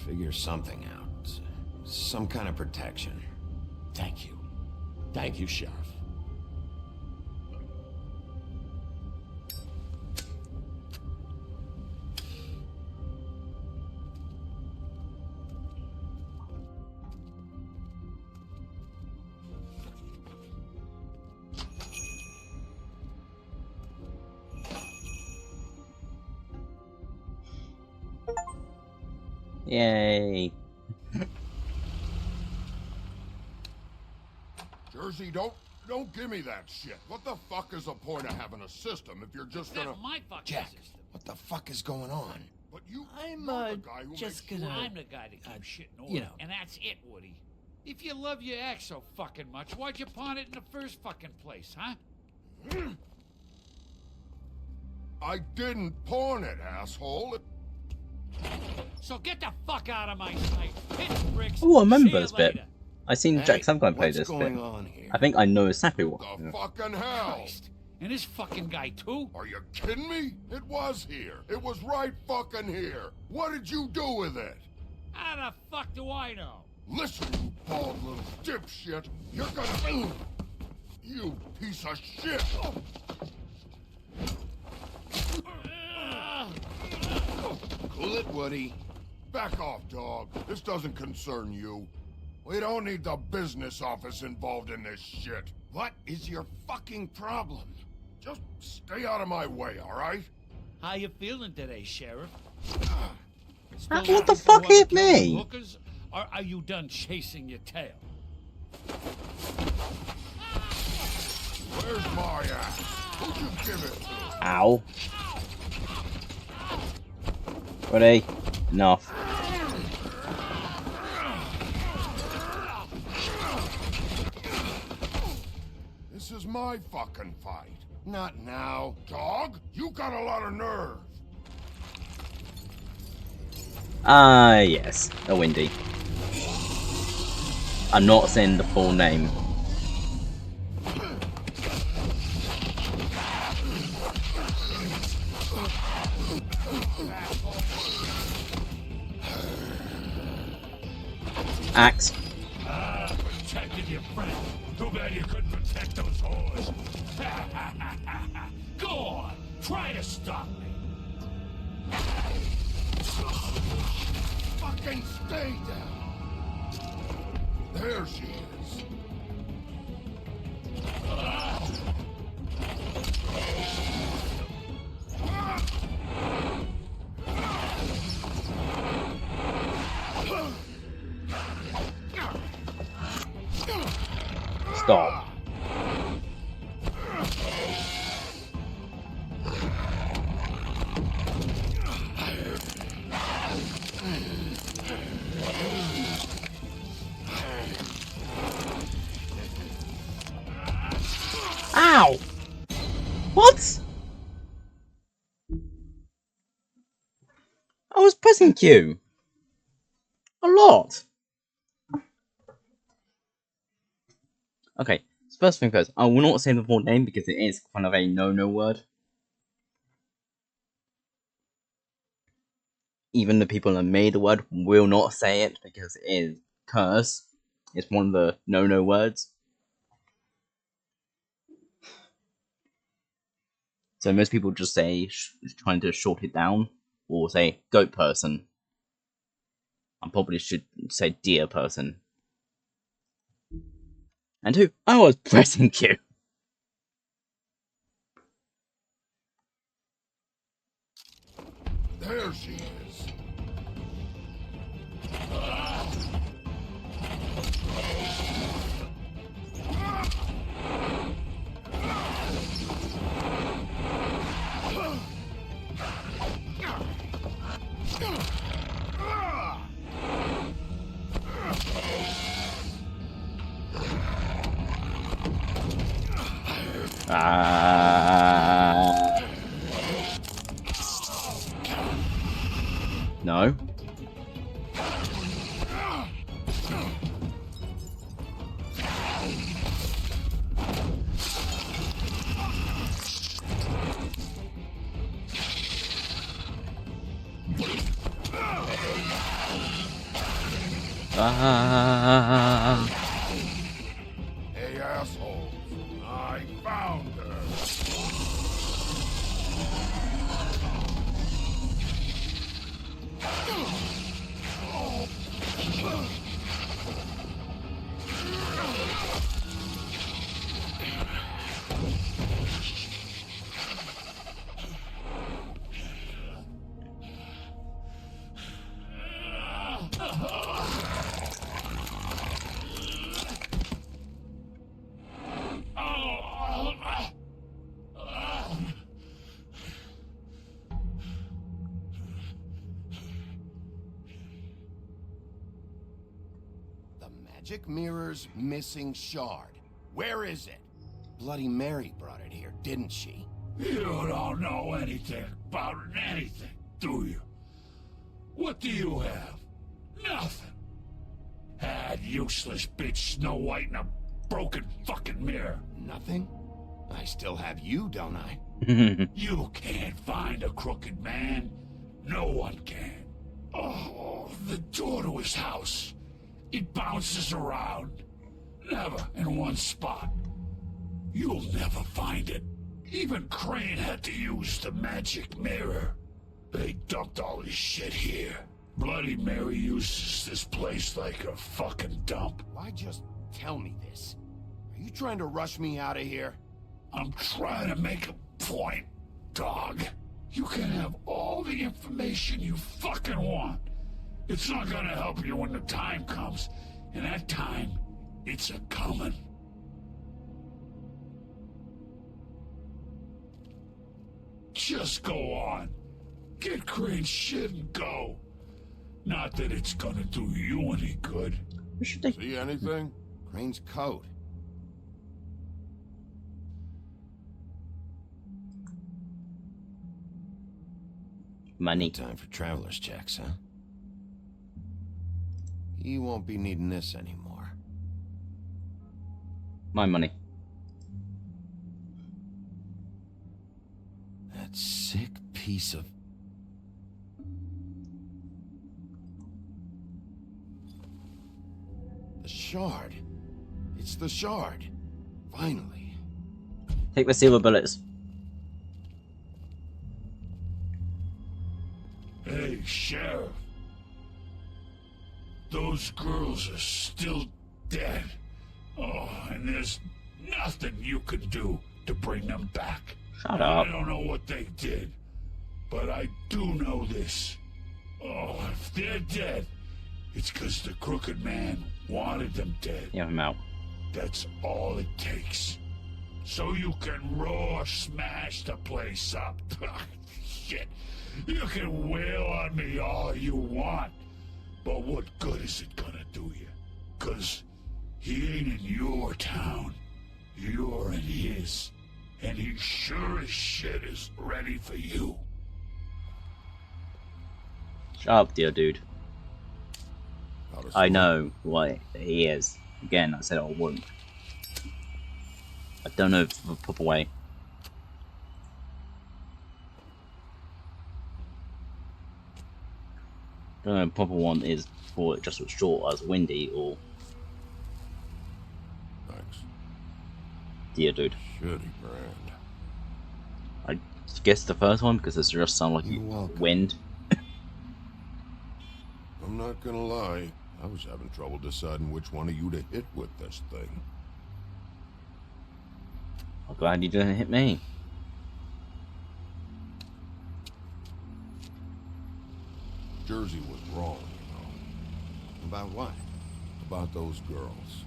Speaker 5: figure something out. Some kind of protection.
Speaker 19: Thank you. Thank you, Sheriff.
Speaker 1: Yay.
Speaker 6: Jersey, don't give me that shit. What the fuck is the point of having a system if you're just gonna...
Speaker 3: That's my fucking
Speaker 5: Jack,
Speaker 3: system.
Speaker 5: what the fuck is going on?
Speaker 6: But you...
Speaker 22: I'm,
Speaker 6: you're the guy who
Speaker 22: just
Speaker 6: makes
Speaker 22: gonna...
Speaker 3: I'm the guy that keeps shit in order.
Speaker 22: you know.
Speaker 3: And that's it, Woody. If you love your ex so fucking much, why'd you pawn it in the first fucking place, huh?
Speaker 6: I didn't pawn it, asshole.
Speaker 3: So get the fuck out of my sight. Hit bricks.
Speaker 1: Oh, I remember
Speaker 3: See you
Speaker 1: this bit.
Speaker 3: later.
Speaker 1: I seen
Speaker 5: Hey,
Speaker 1: Jack Sunguy play
Speaker 5: what's
Speaker 1: this
Speaker 5: going
Speaker 1: bit.
Speaker 5: on here?
Speaker 1: I think I know exactly what.
Speaker 6: The fucking hell?
Speaker 3: Christ. And this fucking guy, too?
Speaker 6: Are you kidding me? It was here. It was right fucking here. What did you do with it?
Speaker 3: How the fuck do I know?
Speaker 6: Listen, you bald little dipshit. You're gonna... You piece of shit.
Speaker 5: Cool it, Woody.
Speaker 6: Back off, dog. This doesn't concern you. We don't need the business office involved in this shit.
Speaker 5: What is your fucking problem?
Speaker 6: Just stay out of my way, all right?
Speaker 3: How you feeling today, Sheriff?
Speaker 1: What
Speaker 3: Still
Speaker 1: the
Speaker 3: looking for
Speaker 1: fuck
Speaker 3: whoever
Speaker 1: hit
Speaker 3: killed the
Speaker 1: me?
Speaker 3: hookers, or are you done chasing your tail?
Speaker 6: Where's my ass? Who'd you give it to?
Speaker 1: Ow. Ready? Enough.
Speaker 6: This is my fucking fight. Not now. Dog, you got a lot of nerve.
Speaker 1: Ah, yes. A Windy. I'm not saying the full name. Axe.
Speaker 3: Protected your friend. Too bad you couldn't protect those whores. Go on, try to stop me.
Speaker 6: Fucking stay down. There she is.
Speaker 1: Stop. Ow! What? I was pressing Q. A lot. Okay, so first thing first, I will not say the full name because it is kind of a no-no word. Even the people that made the word will not say it because it is curse. It's one of the no-no words. So most people just say, trying to short it down, or say goat person. I probably should say deer person. And who? I was pressing Q.
Speaker 6: There she is.
Speaker 1: No.
Speaker 18: Hey, assholes. I found her. Magic Mirror's missing shard. Where is it? Bloody Mary brought it here, didn't she?
Speaker 11: You don't know anything about anything, do you? What do you have? Nothing. That useless bitch Snow White and a broken fucking mirror.
Speaker 5: Nothing? I still have you, don't I?
Speaker 11: You can't find a crooked man. No one can. Oh, the door to his house. It bounces around. Never in one spot. You'll never find it. Even Crane had to use the magic mirror. They dumped all his shit here. Bloody Mary uses this place like a fucking dump.
Speaker 5: Why just tell me this? Are you trying to rush me out of here?
Speaker 11: I'm trying to make a point, dog. You can have all the information you fucking want. It's not gonna help you when the time comes. And that time, it's a-comin'. Just go on. Get Crane's shit and go. Not that it's gonna do you any good.
Speaker 18: See anything?
Speaker 5: Crane's coat.
Speaker 1: Money.
Speaker 5: Time for traveler's checks, huh? You won't be needing this anymore.
Speaker 1: My money.
Speaker 5: That sick piece of... The shard. It's the shard. Finally.
Speaker 1: Take the silver bullets.
Speaker 11: Hey, Sheriff. Those girls are still dead. Oh, and there's nothing you can do to bring them back.
Speaker 1: Shut up.
Speaker 11: I don't know what they did, but I do know this. Oh, if they're dead, it's because the Crooked Man wanted them dead.
Speaker 1: Yeah, I'm out.
Speaker 11: That's all it takes. So you can roar smash the place up. Shit. You can wail on me all you want. But what good is it gonna do you? 'Cause he ain't in your town. You're in his. And he sure as shit is ready for you.
Speaker 1: Shut up, dear dude. I know what he is. Again, I said I wouldn't. I don't know the proper way. I don't know the proper one is for it just as short as Windy or...
Speaker 18: Thanks.
Speaker 1: Dear dude.
Speaker 18: Shitty brand.
Speaker 1: I guess the first one because it just sounds like wind.
Speaker 18: I'm not gonna lie. I was having trouble deciding which one of you to hit with this thing.
Speaker 1: I'm glad you didn't hit me.
Speaker 18: Jersey was wrong, you know.
Speaker 5: About what?
Speaker 18: About those girls.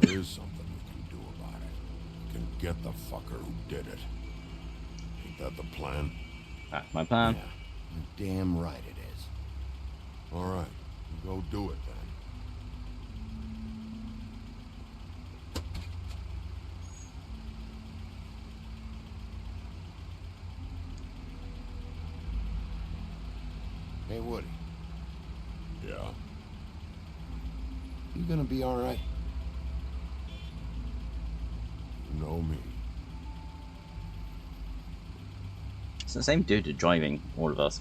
Speaker 18: There is something we can do about it. We can get the fucker who did it. Ain't that the plan?
Speaker 1: That's my plan.
Speaker 5: Yeah, you're damn right it is.
Speaker 18: Alright, go do it then.
Speaker 5: Hey, Woody.
Speaker 11: Yeah?
Speaker 5: You gonna be alright?
Speaker 11: You know me.
Speaker 1: It's the same dude driving all of us.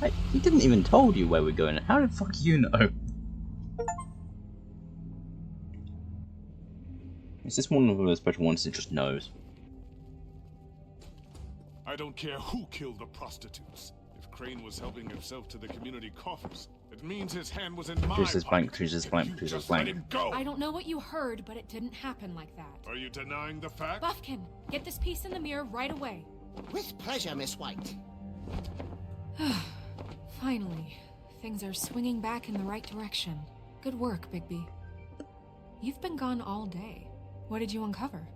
Speaker 1: Hey, he didn't even told you where we're going. How the fuck you know? Is this one of those special ones that just knows?
Speaker 6: I don't care who killed the prostitutes. If Crane was helping himself to the community coffers, it means his hand was in my
Speaker 1: Choose this blank,
Speaker 6: pocket.
Speaker 1: choose this blank, choose this blank.
Speaker 6: Let him go!
Speaker 10: I don't know what you heard, but it didn't happen like that.
Speaker 6: Are you denying the fact?
Speaker 10: Buffkin, get this piece in the mirror right away.
Speaker 14: With pleasure, Miss White.
Speaker 10: Finally, things are swinging back in the right direction. Good work, Bigby. You've been gone all day. What did you uncover?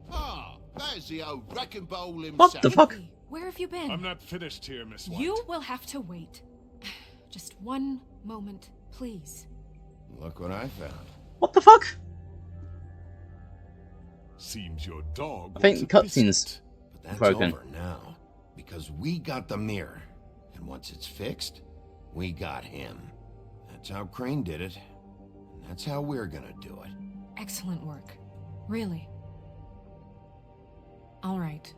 Speaker 11: Ah, there's the old wrecking bowl himself.
Speaker 1: What the fuck?
Speaker 10: Where have you been?
Speaker 6: I'm not finished here, Miss White.
Speaker 10: You will have to wait. Just one moment, please.
Speaker 5: Look what I found.
Speaker 1: What the fuck?
Speaker 6: Seems your dog.
Speaker 1: I think the cutscene's
Speaker 5: But that's
Speaker 1: broken.
Speaker 5: over now. Because we got the mirror. And once it's fixed, we got him. That's how Crane did it. And that's how we're gonna do it.
Speaker 10: Excellent work. Really. All right.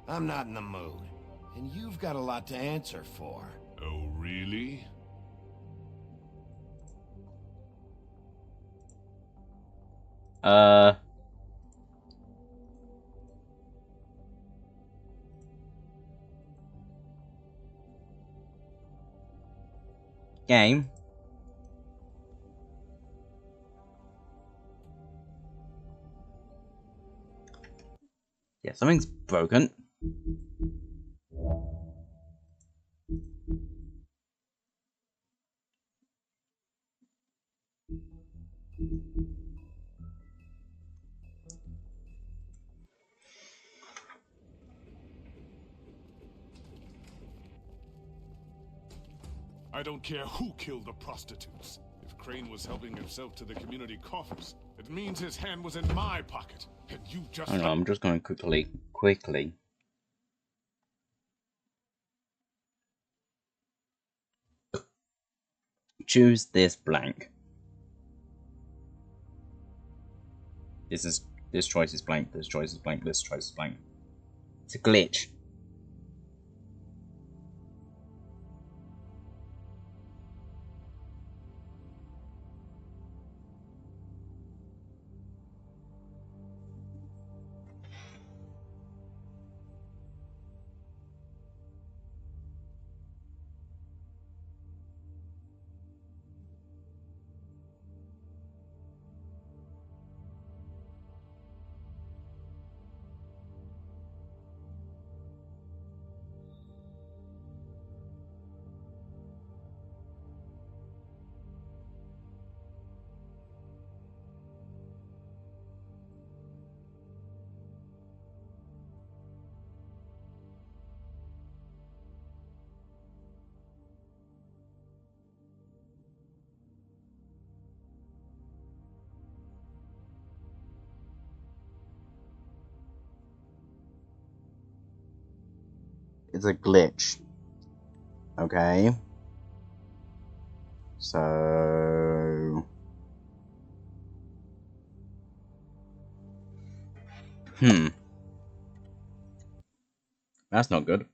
Speaker 5: I'm not in the mood. And you've got a lot to answer for.
Speaker 6: Oh, really?
Speaker 1: Game. Yeah, something's broken.
Speaker 6: I don't care who killed the prostitutes. If Crane was helping himself to the community coffers, it means his hand was in my pocket. And you just...
Speaker 1: I don't know, I'm just going quickly. Choose this blank. This choice is blank, this choice is blank, this choice is blank. It's a glitch. It's a glitch. Okay. So... That's not good.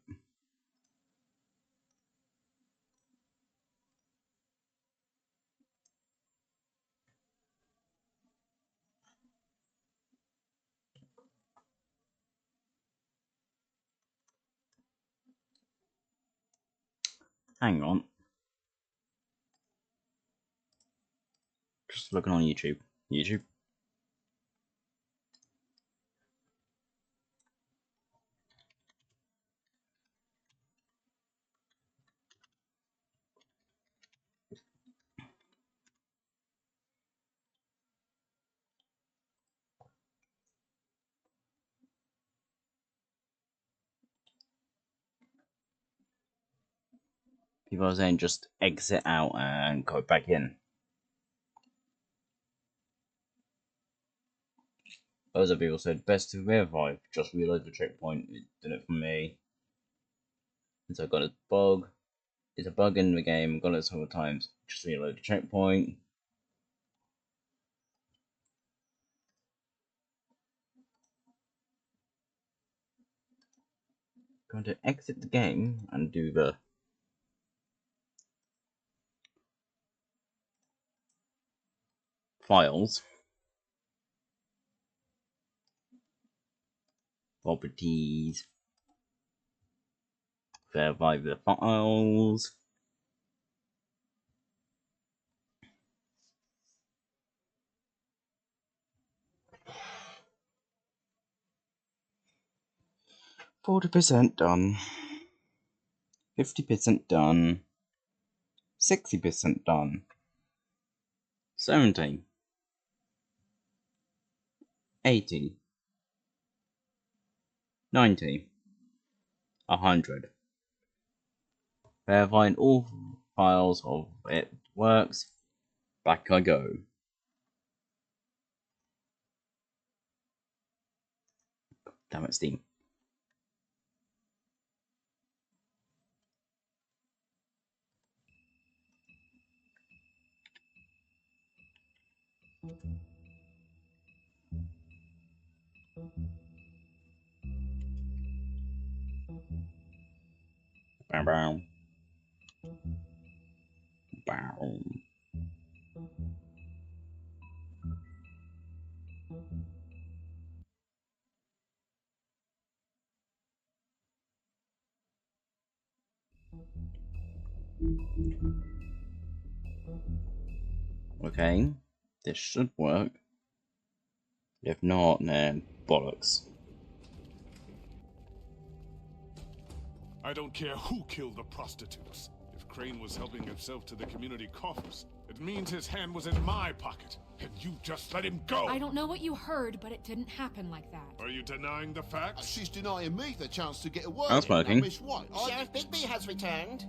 Speaker 1: Hang on. Just looking on YouTube. People are saying just exit out and go back in. Other people said best to verify. Just reload the checkpoint. It did it for me. And so I got a bug. It's a bug in the game. Got it several times. Just reload the checkpoint. Going to exit the game and do the files. Properties. Verify the files. %40 done. 50% done. 60% done. 70. 80. 90. 100. Verifying all files of it works. Back I go. Damn it, Steam. Bow bow. Bow. Okay, this should work. If not, then bollocks.
Speaker 6: I don't care who killed the prostitutes. If Crane was helping himself to the community coffers, it means his hand was in my pocket, and you just let him go!
Speaker 10: I don't know what you heard, but it didn't happen like that.
Speaker 6: Are you denying the facts?
Speaker 20: She's denying me the chance to get a word
Speaker 1: That's
Speaker 20: in.
Speaker 1: working.
Speaker 20: Now, Miss White,
Speaker 14: Sheriff Bigby has returned.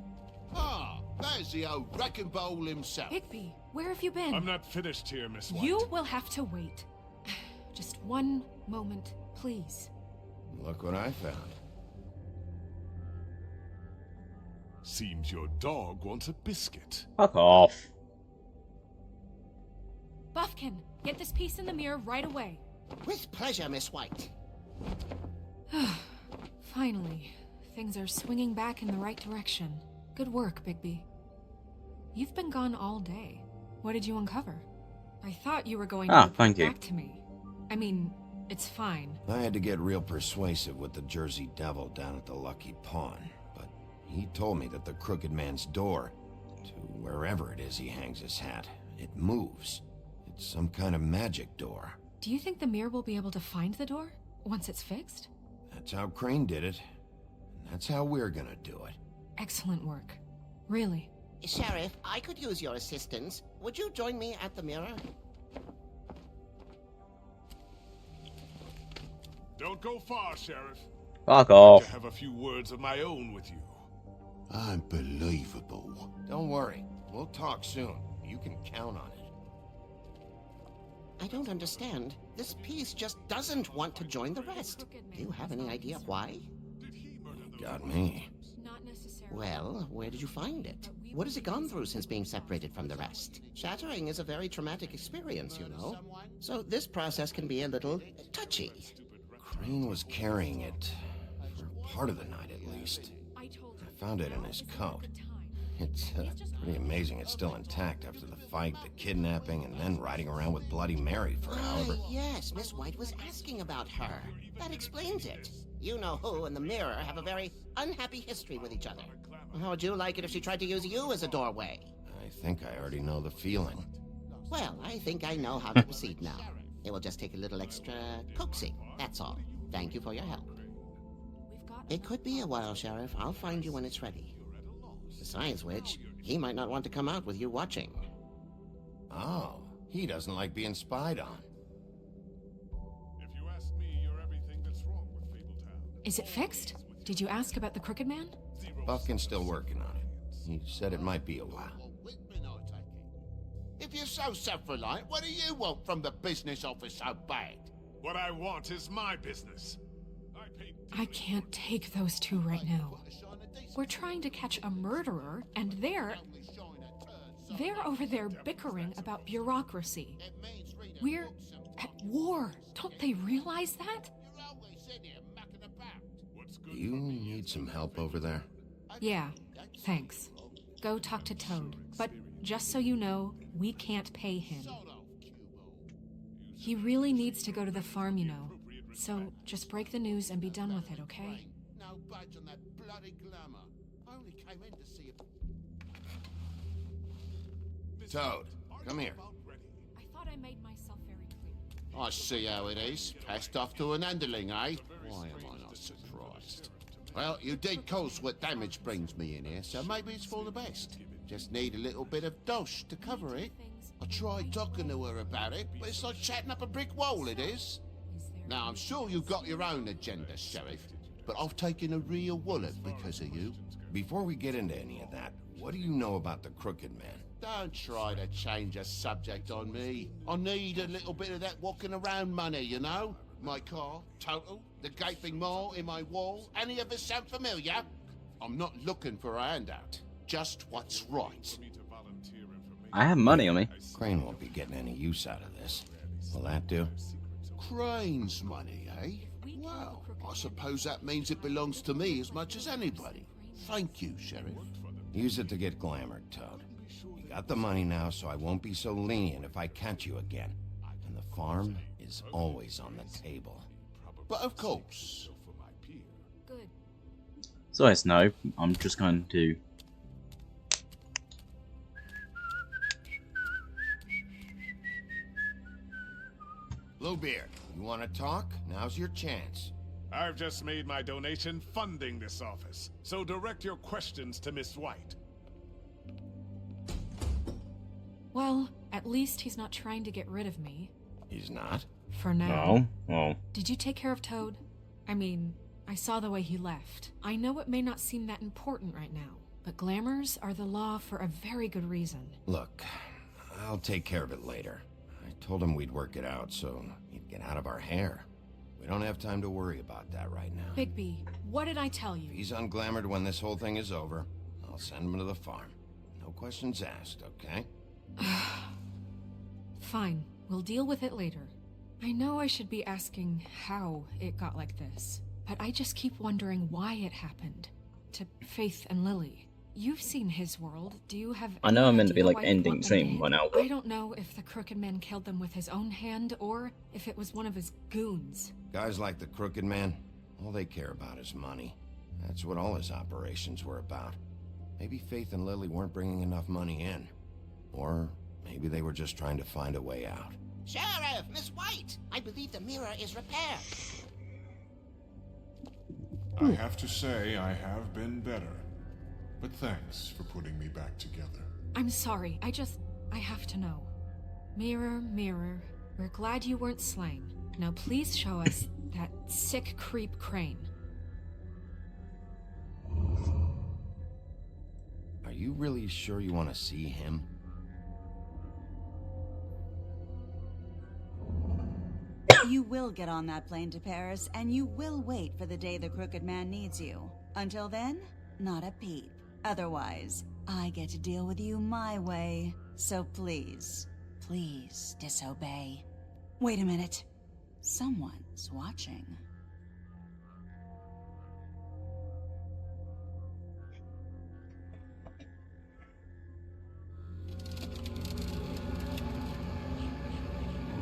Speaker 20: Ah, there's the old wrecking bowl himself.
Speaker 10: Bigby, where have you been?
Speaker 6: I'm not finished here, Miss White.
Speaker 10: You will have to wait. Just one moment, please.
Speaker 5: Look what I found.
Speaker 6: Seems your dog wants a biscuit.
Speaker 1: Fuck off.
Speaker 10: Buffkin, get this piece in the mirror right away.
Speaker 14: With pleasure, Miss White.
Speaker 10: Finally, things are swinging back in the right direction. Good work, Bigby. You've been gone all day. What did you uncover? I thought you were going to report
Speaker 5: thank you.
Speaker 10: back to me. I mean, it's fine.
Speaker 5: I had to get real persuasive with the Jersey Devil down at the Lucky Pawn, but he told me that the Crooked Man's door, to wherever it is he hangs his hat, it moves. It's some kind of magic door.
Speaker 10: Do you think the mirror will be able to find the door once it's fixed?
Speaker 5: That's how Crane did it, and that's how we're gonna do it.
Speaker 10: Excellent work. Really.
Speaker 14: Sheriff, I could use your assistance. Would you join me at the mirror?
Speaker 6: Don't go far, Sheriff.
Speaker 1: Fuck
Speaker 6: I
Speaker 1: off.
Speaker 6: have a few words of my own with you.
Speaker 5: Unbelievable. Don't worry, we'll talk soon. You can count on it.
Speaker 14: I don't understand. This piece just doesn't want to join the rest. Do you have any idea why?
Speaker 5: Got me.
Speaker 14: Well, where did you find it? What has it gone through since being separated from the rest? Shattering is a very traumatic experience, you know. So this process can be a little touchy.
Speaker 5: Crane was carrying it for part of the night at least. I found it in his coat. It's pretty amazing it's still intact after the fight, the kidnapping, and then riding around with Bloody Mary for however...
Speaker 14: Yes, Miss White was asking about her. That explains it. You know who and the mirror have a very unhappy history with each other. How would you like it if she tried to use you as a doorway?
Speaker 5: I think I already know the feeling.
Speaker 14: Well, I think I know how to proceed now. It will just take a little extra coaxing, that's all. Thank you for your help. It could be a while, Sheriff. I'll find you when it's ready. Besides which, he might not want to come out with you watching.
Speaker 5: Oh, he doesn't like being spied on.
Speaker 6: If you ask me, you're everything that's wrong with Fabletown.
Speaker 10: Is it fixed? Did you ask about the Crooked Man?
Speaker 5: Buffkin's still working on it. He said it might be a while.
Speaker 20: If you're so self-reliant, what do you want from the business office so bad?
Speaker 6: What I want is my business.
Speaker 10: I can't take those two right now. We're trying to catch a murderer, and they're over there bickering about bureaucracy. We're at war. Don't they realize that?
Speaker 5: Do you need some help over there?
Speaker 10: Yeah, thanks. Go talk to Toad. But just so you know, we can't pay him. He really needs to go to the farm, you know. So just break the news and be done with it, okay?
Speaker 20: No budge on that bloody glamour. I only came in to see if...
Speaker 5: Toad, come here.
Speaker 10: I thought I made myself very clear.
Speaker 20: I see how it is. Passed off to an underling, eh? Why am I not surprised? Well, you did cause what damage brings me in here, so maybe it's for the best. Just need a little bit of dosh to cover it. I tried talking to her about it, but it's like chatting up a brick wall, it is. Now, I'm sure you've got your own agenda, Sheriff, but I've taken a real wallet because of you.
Speaker 5: Before we get into any of that, what do you know about the Crooked Man?
Speaker 20: Don't try to change a subject on me. I need a little bit of that walking around money, you know? My car, total, the gaping maw in my wall. Any of us sound familiar? I'm not looking for a handout. Just what's right.
Speaker 1: I have money on me.
Speaker 5: Crane won't be getting any use out of this. Will that do?
Speaker 20: Crane's money, eh? Well, I suppose that means it belongs to me as much as anybody. Thank you, Sheriff.
Speaker 5: Use it to get glamored, Toad. You got the money now, so I won't be so lenient if I catch you again. And the farm is always on the table.
Speaker 20: But of course.
Speaker 10: Good.
Speaker 1: So yes, no, I'm just going to...
Speaker 5: Bluebeard, you want to talk? Now's your chance.
Speaker 6: I've just made my donation funding this office, so direct your questions to Miss White.
Speaker 10: Well, at least he's not trying to get rid of me.
Speaker 5: He's not?
Speaker 10: For now.
Speaker 1: No. Oh.
Speaker 10: Did you take care of Toad? I mean, I saw the way he left. I know it may not seem that important right now, but glamours are the law for a very good reason.
Speaker 5: Look, I'll take care of it later. I told him we'd work it out, so he'd get out of our hair. We don't have time to worry about that right now.
Speaker 10: Bigby, what did I tell you?
Speaker 5: If he's unglamored when this whole thing is over, I'll send him to the farm. No questions asked, okay?
Speaker 10: Fine, we'll deal with it later. I know I should be asking how it got like this, but I just keep wondering why it happened. To Faith and Lily. You've seen his world. Do you have
Speaker 1: I know I'm meant to be
Speaker 10: idea
Speaker 1: like
Speaker 10: why he
Speaker 1: ending
Speaker 10: want them
Speaker 1: stream
Speaker 10: dead?
Speaker 1: by now,
Speaker 10: I
Speaker 1: but
Speaker 10: don't know if the Crooked Man killed them with his own hand, or if it was one of his goons.
Speaker 5: Guys like the Crooked Man, all they care about is money. That's what all his operations were about. Maybe Faith and Lily weren't bringing enough money in. Or maybe they were just trying to find a way out.
Speaker 14: Sheriff, Miss White, I believe the mirror is repaired.
Speaker 6: I have to say I have been better. But thanks for putting me back together.
Speaker 10: I'm sorry, I have to know. Mirror, mirror, we're glad you weren't slain. Now please show us that sick creep Crane.
Speaker 5: Are you really sure you want to see him?
Speaker 2: You will get on that plane to Paris, and you will wait for the day the Crooked Man needs you. Until then, not a peep. Otherwise, I get to deal with you my way. So please, please disobey. Wait a minute. Someone's watching.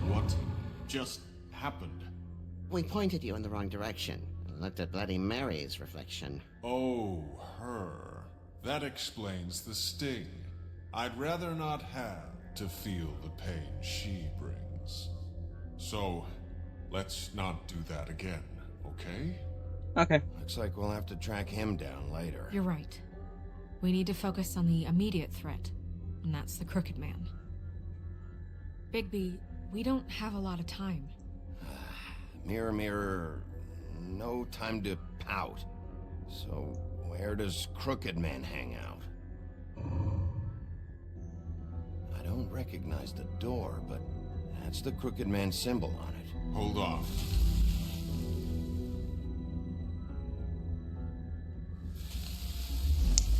Speaker 6: What just happened?
Speaker 14: We pointed you in the wrong direction. Looked at Bloody Mary's reflection.
Speaker 6: Oh, her. That explains the sting. I'd rather not have to feel the pain she brings. So, let's not do that again, okay?
Speaker 1: Okay.
Speaker 5: Looks like we'll have to track him down later.
Speaker 10: You're right. We need to focus on the immediate threat, and that's the Crooked Man. Bigby, we don't have a lot of time.
Speaker 5: Mirror, mirror, no time to pout. So, where does Crooked Man hang out? I don't recognize the door, but that's the Crooked Man symbol on it.
Speaker 20: Hold off.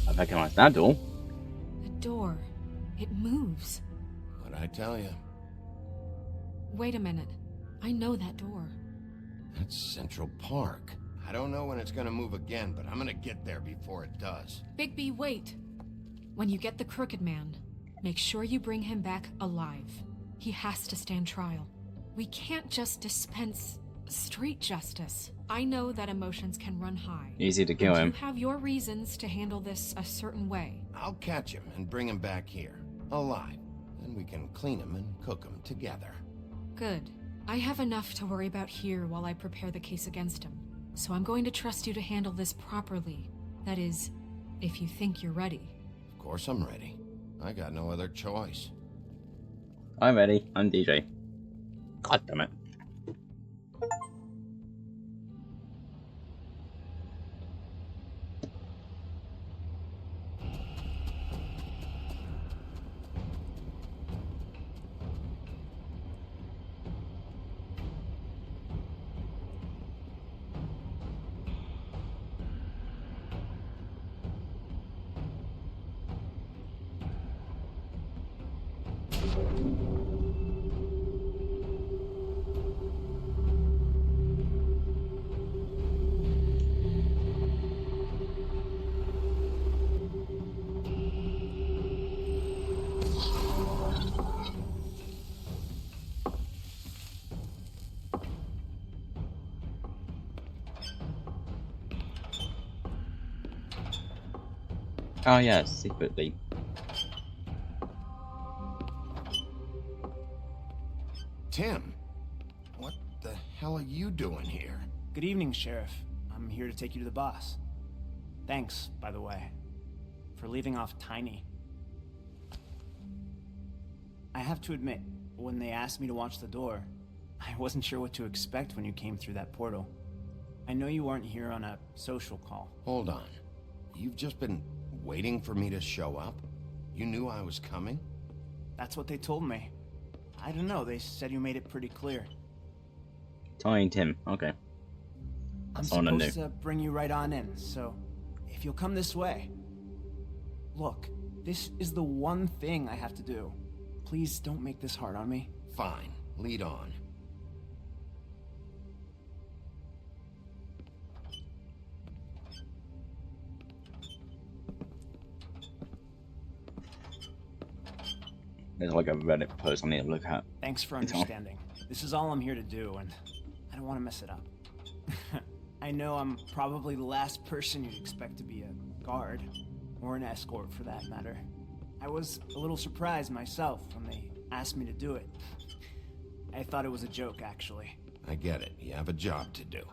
Speaker 1: I recognize that door.
Speaker 10: The door. It moves.
Speaker 5: What'd I tell you?
Speaker 10: Wait a minute. I know that door.
Speaker 5: That's Central Park. I don't know when it's gonna move again, but I'm gonna get there before it does.
Speaker 10: Bigby, wait. When you get the Crooked Man, make sure you bring him back alive. He has to stand trial. We can't just dispense street justice. I know that emotions can run high.
Speaker 1: Easy to kill him.
Speaker 10: You have your reasons to handle this a certain way.
Speaker 5: I'll catch him and bring him back here, alive. Then we can clean him and cook him together.
Speaker 10: Good. I have enough to worry about here while I prepare the case against him. So I'm going to trust you to handle this properly. That is, if you think you're ready.
Speaker 5: Of course I'm ready. I got no other choice.
Speaker 1: I'm ready. I'm DJ. God damn it. Oh yeah, secretly.
Speaker 5: Tim, what the hell are you doing here?
Speaker 9: Good evening, Sheriff. I'm here to take you to the boss. Thanks, by the way, for leaving off Tiny. I have to admit, when they asked me to watch the door, I wasn't sure what to expect when you came through that portal. I know you weren't here on a social call.
Speaker 5: Hold on. You've just been waiting for me to show up? You knew I was coming?
Speaker 9: That's what they told me. I don't know, they said you made it pretty clear.
Speaker 1: Tiny Tim, okay.
Speaker 9: I'm
Speaker 1: That's all I knew.
Speaker 9: supposed to bring you right on in, so if you'll come this way. Look, this is the one thing I have to do. Please don't make this hard on me.
Speaker 5: Fine, lead on.
Speaker 1: There's like a Reddit post I need to look at.
Speaker 9: Thanks for understanding. This is all I'm here to do, and I don't want to mess it up. I know I'm probably the last person you'd expect to be a guard, or an escort for that matter. I was a little surprised myself when they asked me to do it. I thought it was a joke, actually.
Speaker 5: I get it. You have a job to do.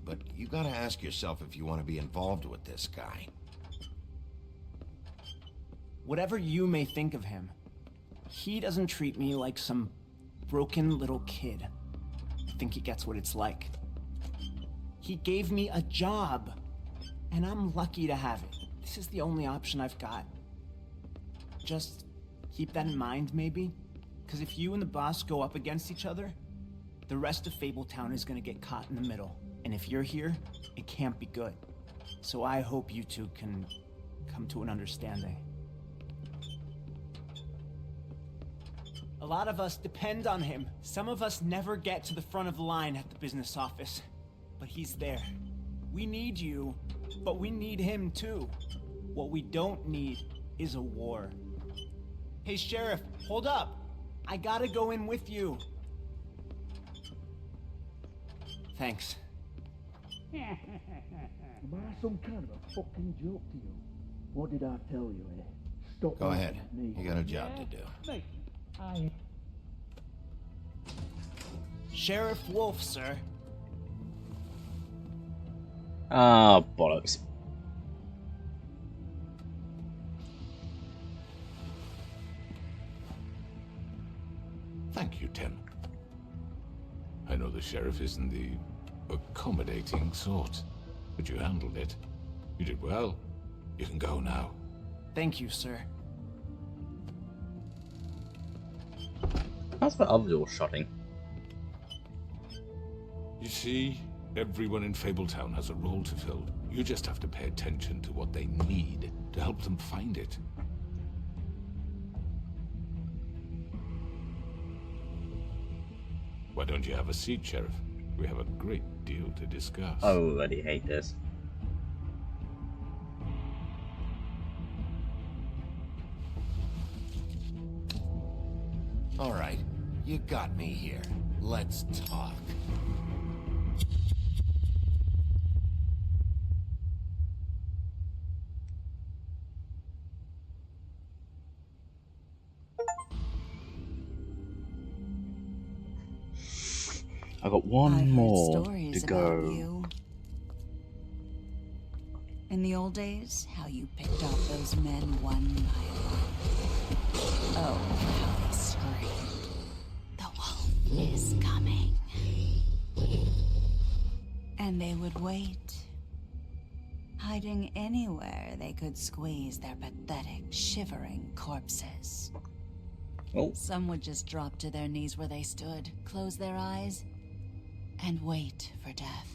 Speaker 5: But you gotta ask yourself if you want to be involved with this guy.
Speaker 9: Whatever you may think of him, he doesn't treat me like some broken little kid. I think he gets what it's like. He gave me a job, and I'm lucky to have it. This is the only option I've got. Just keep that in mind, maybe? Because if you and the boss go up against each other, the rest of Fabletown is gonna get caught in the middle. And if you're here, it can't be good. So I hope you two can come to an understanding. A lot of us depend on him. Some of us never get to the front of the line at the business office. But he's there. We need you, but we need him too. What we don't need is a war. Hey, Sheriff, hold up. I gotta go in with you. Thanks.
Speaker 7: Am I some kind of a fucking joke to you? What did I tell you, eh? Stop.
Speaker 5: Go ahead.
Speaker 7: laughing at me.
Speaker 5: You got a job to do.
Speaker 7: Mate, I...
Speaker 9: Sheriff Wolf, sir.
Speaker 1: Ah, bollocks.
Speaker 11: Thank you, Tim. I know the sheriff isn't the accommodating sort, but you handled it. You did well. You can go now.
Speaker 9: Thank you, sir.
Speaker 1: How's the other door shutting?
Speaker 11: You see, everyone in Fabletown has a role to fill. You just have to pay attention to what they need to help them find it. Why don't you have a seat, Sheriff? We have a great deal to discuss.
Speaker 1: I already hate this.
Speaker 5: All right, you got me here. Let's talk.
Speaker 1: I got one more
Speaker 2: stories
Speaker 1: to
Speaker 2: about
Speaker 1: go.
Speaker 2: you. In the old days, how you picked off those men one by one. Oh, how they screamed. The wolf is coming. And they would wait, hiding anywhere they could squeeze their pathetic, shivering corpses.
Speaker 1: Oh.
Speaker 2: Some would just drop to their knees where they stood, close their eyes, and wait for death.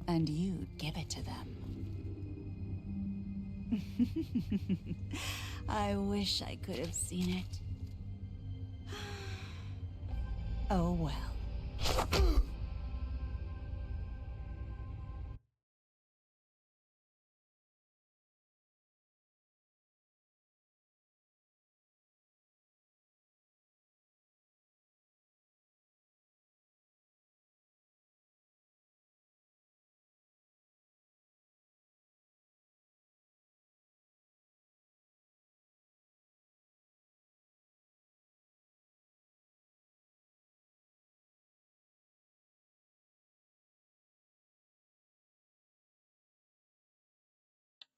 Speaker 2: And you'd give it to them. I wish I could have seen it. Oh well.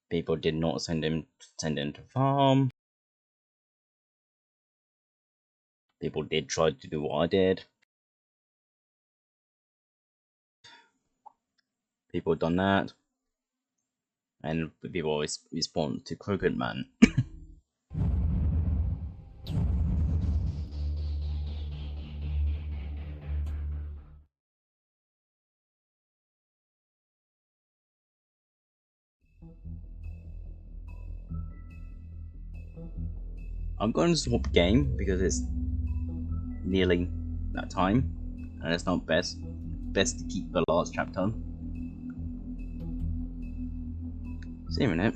Speaker 1: People did not send him to farm. People did try to do what I did. People done that. And people always respond to Crooked Man. I'm going to swap game because it's nearly that time, and it's not best to keep the last chapter. See you in a minute.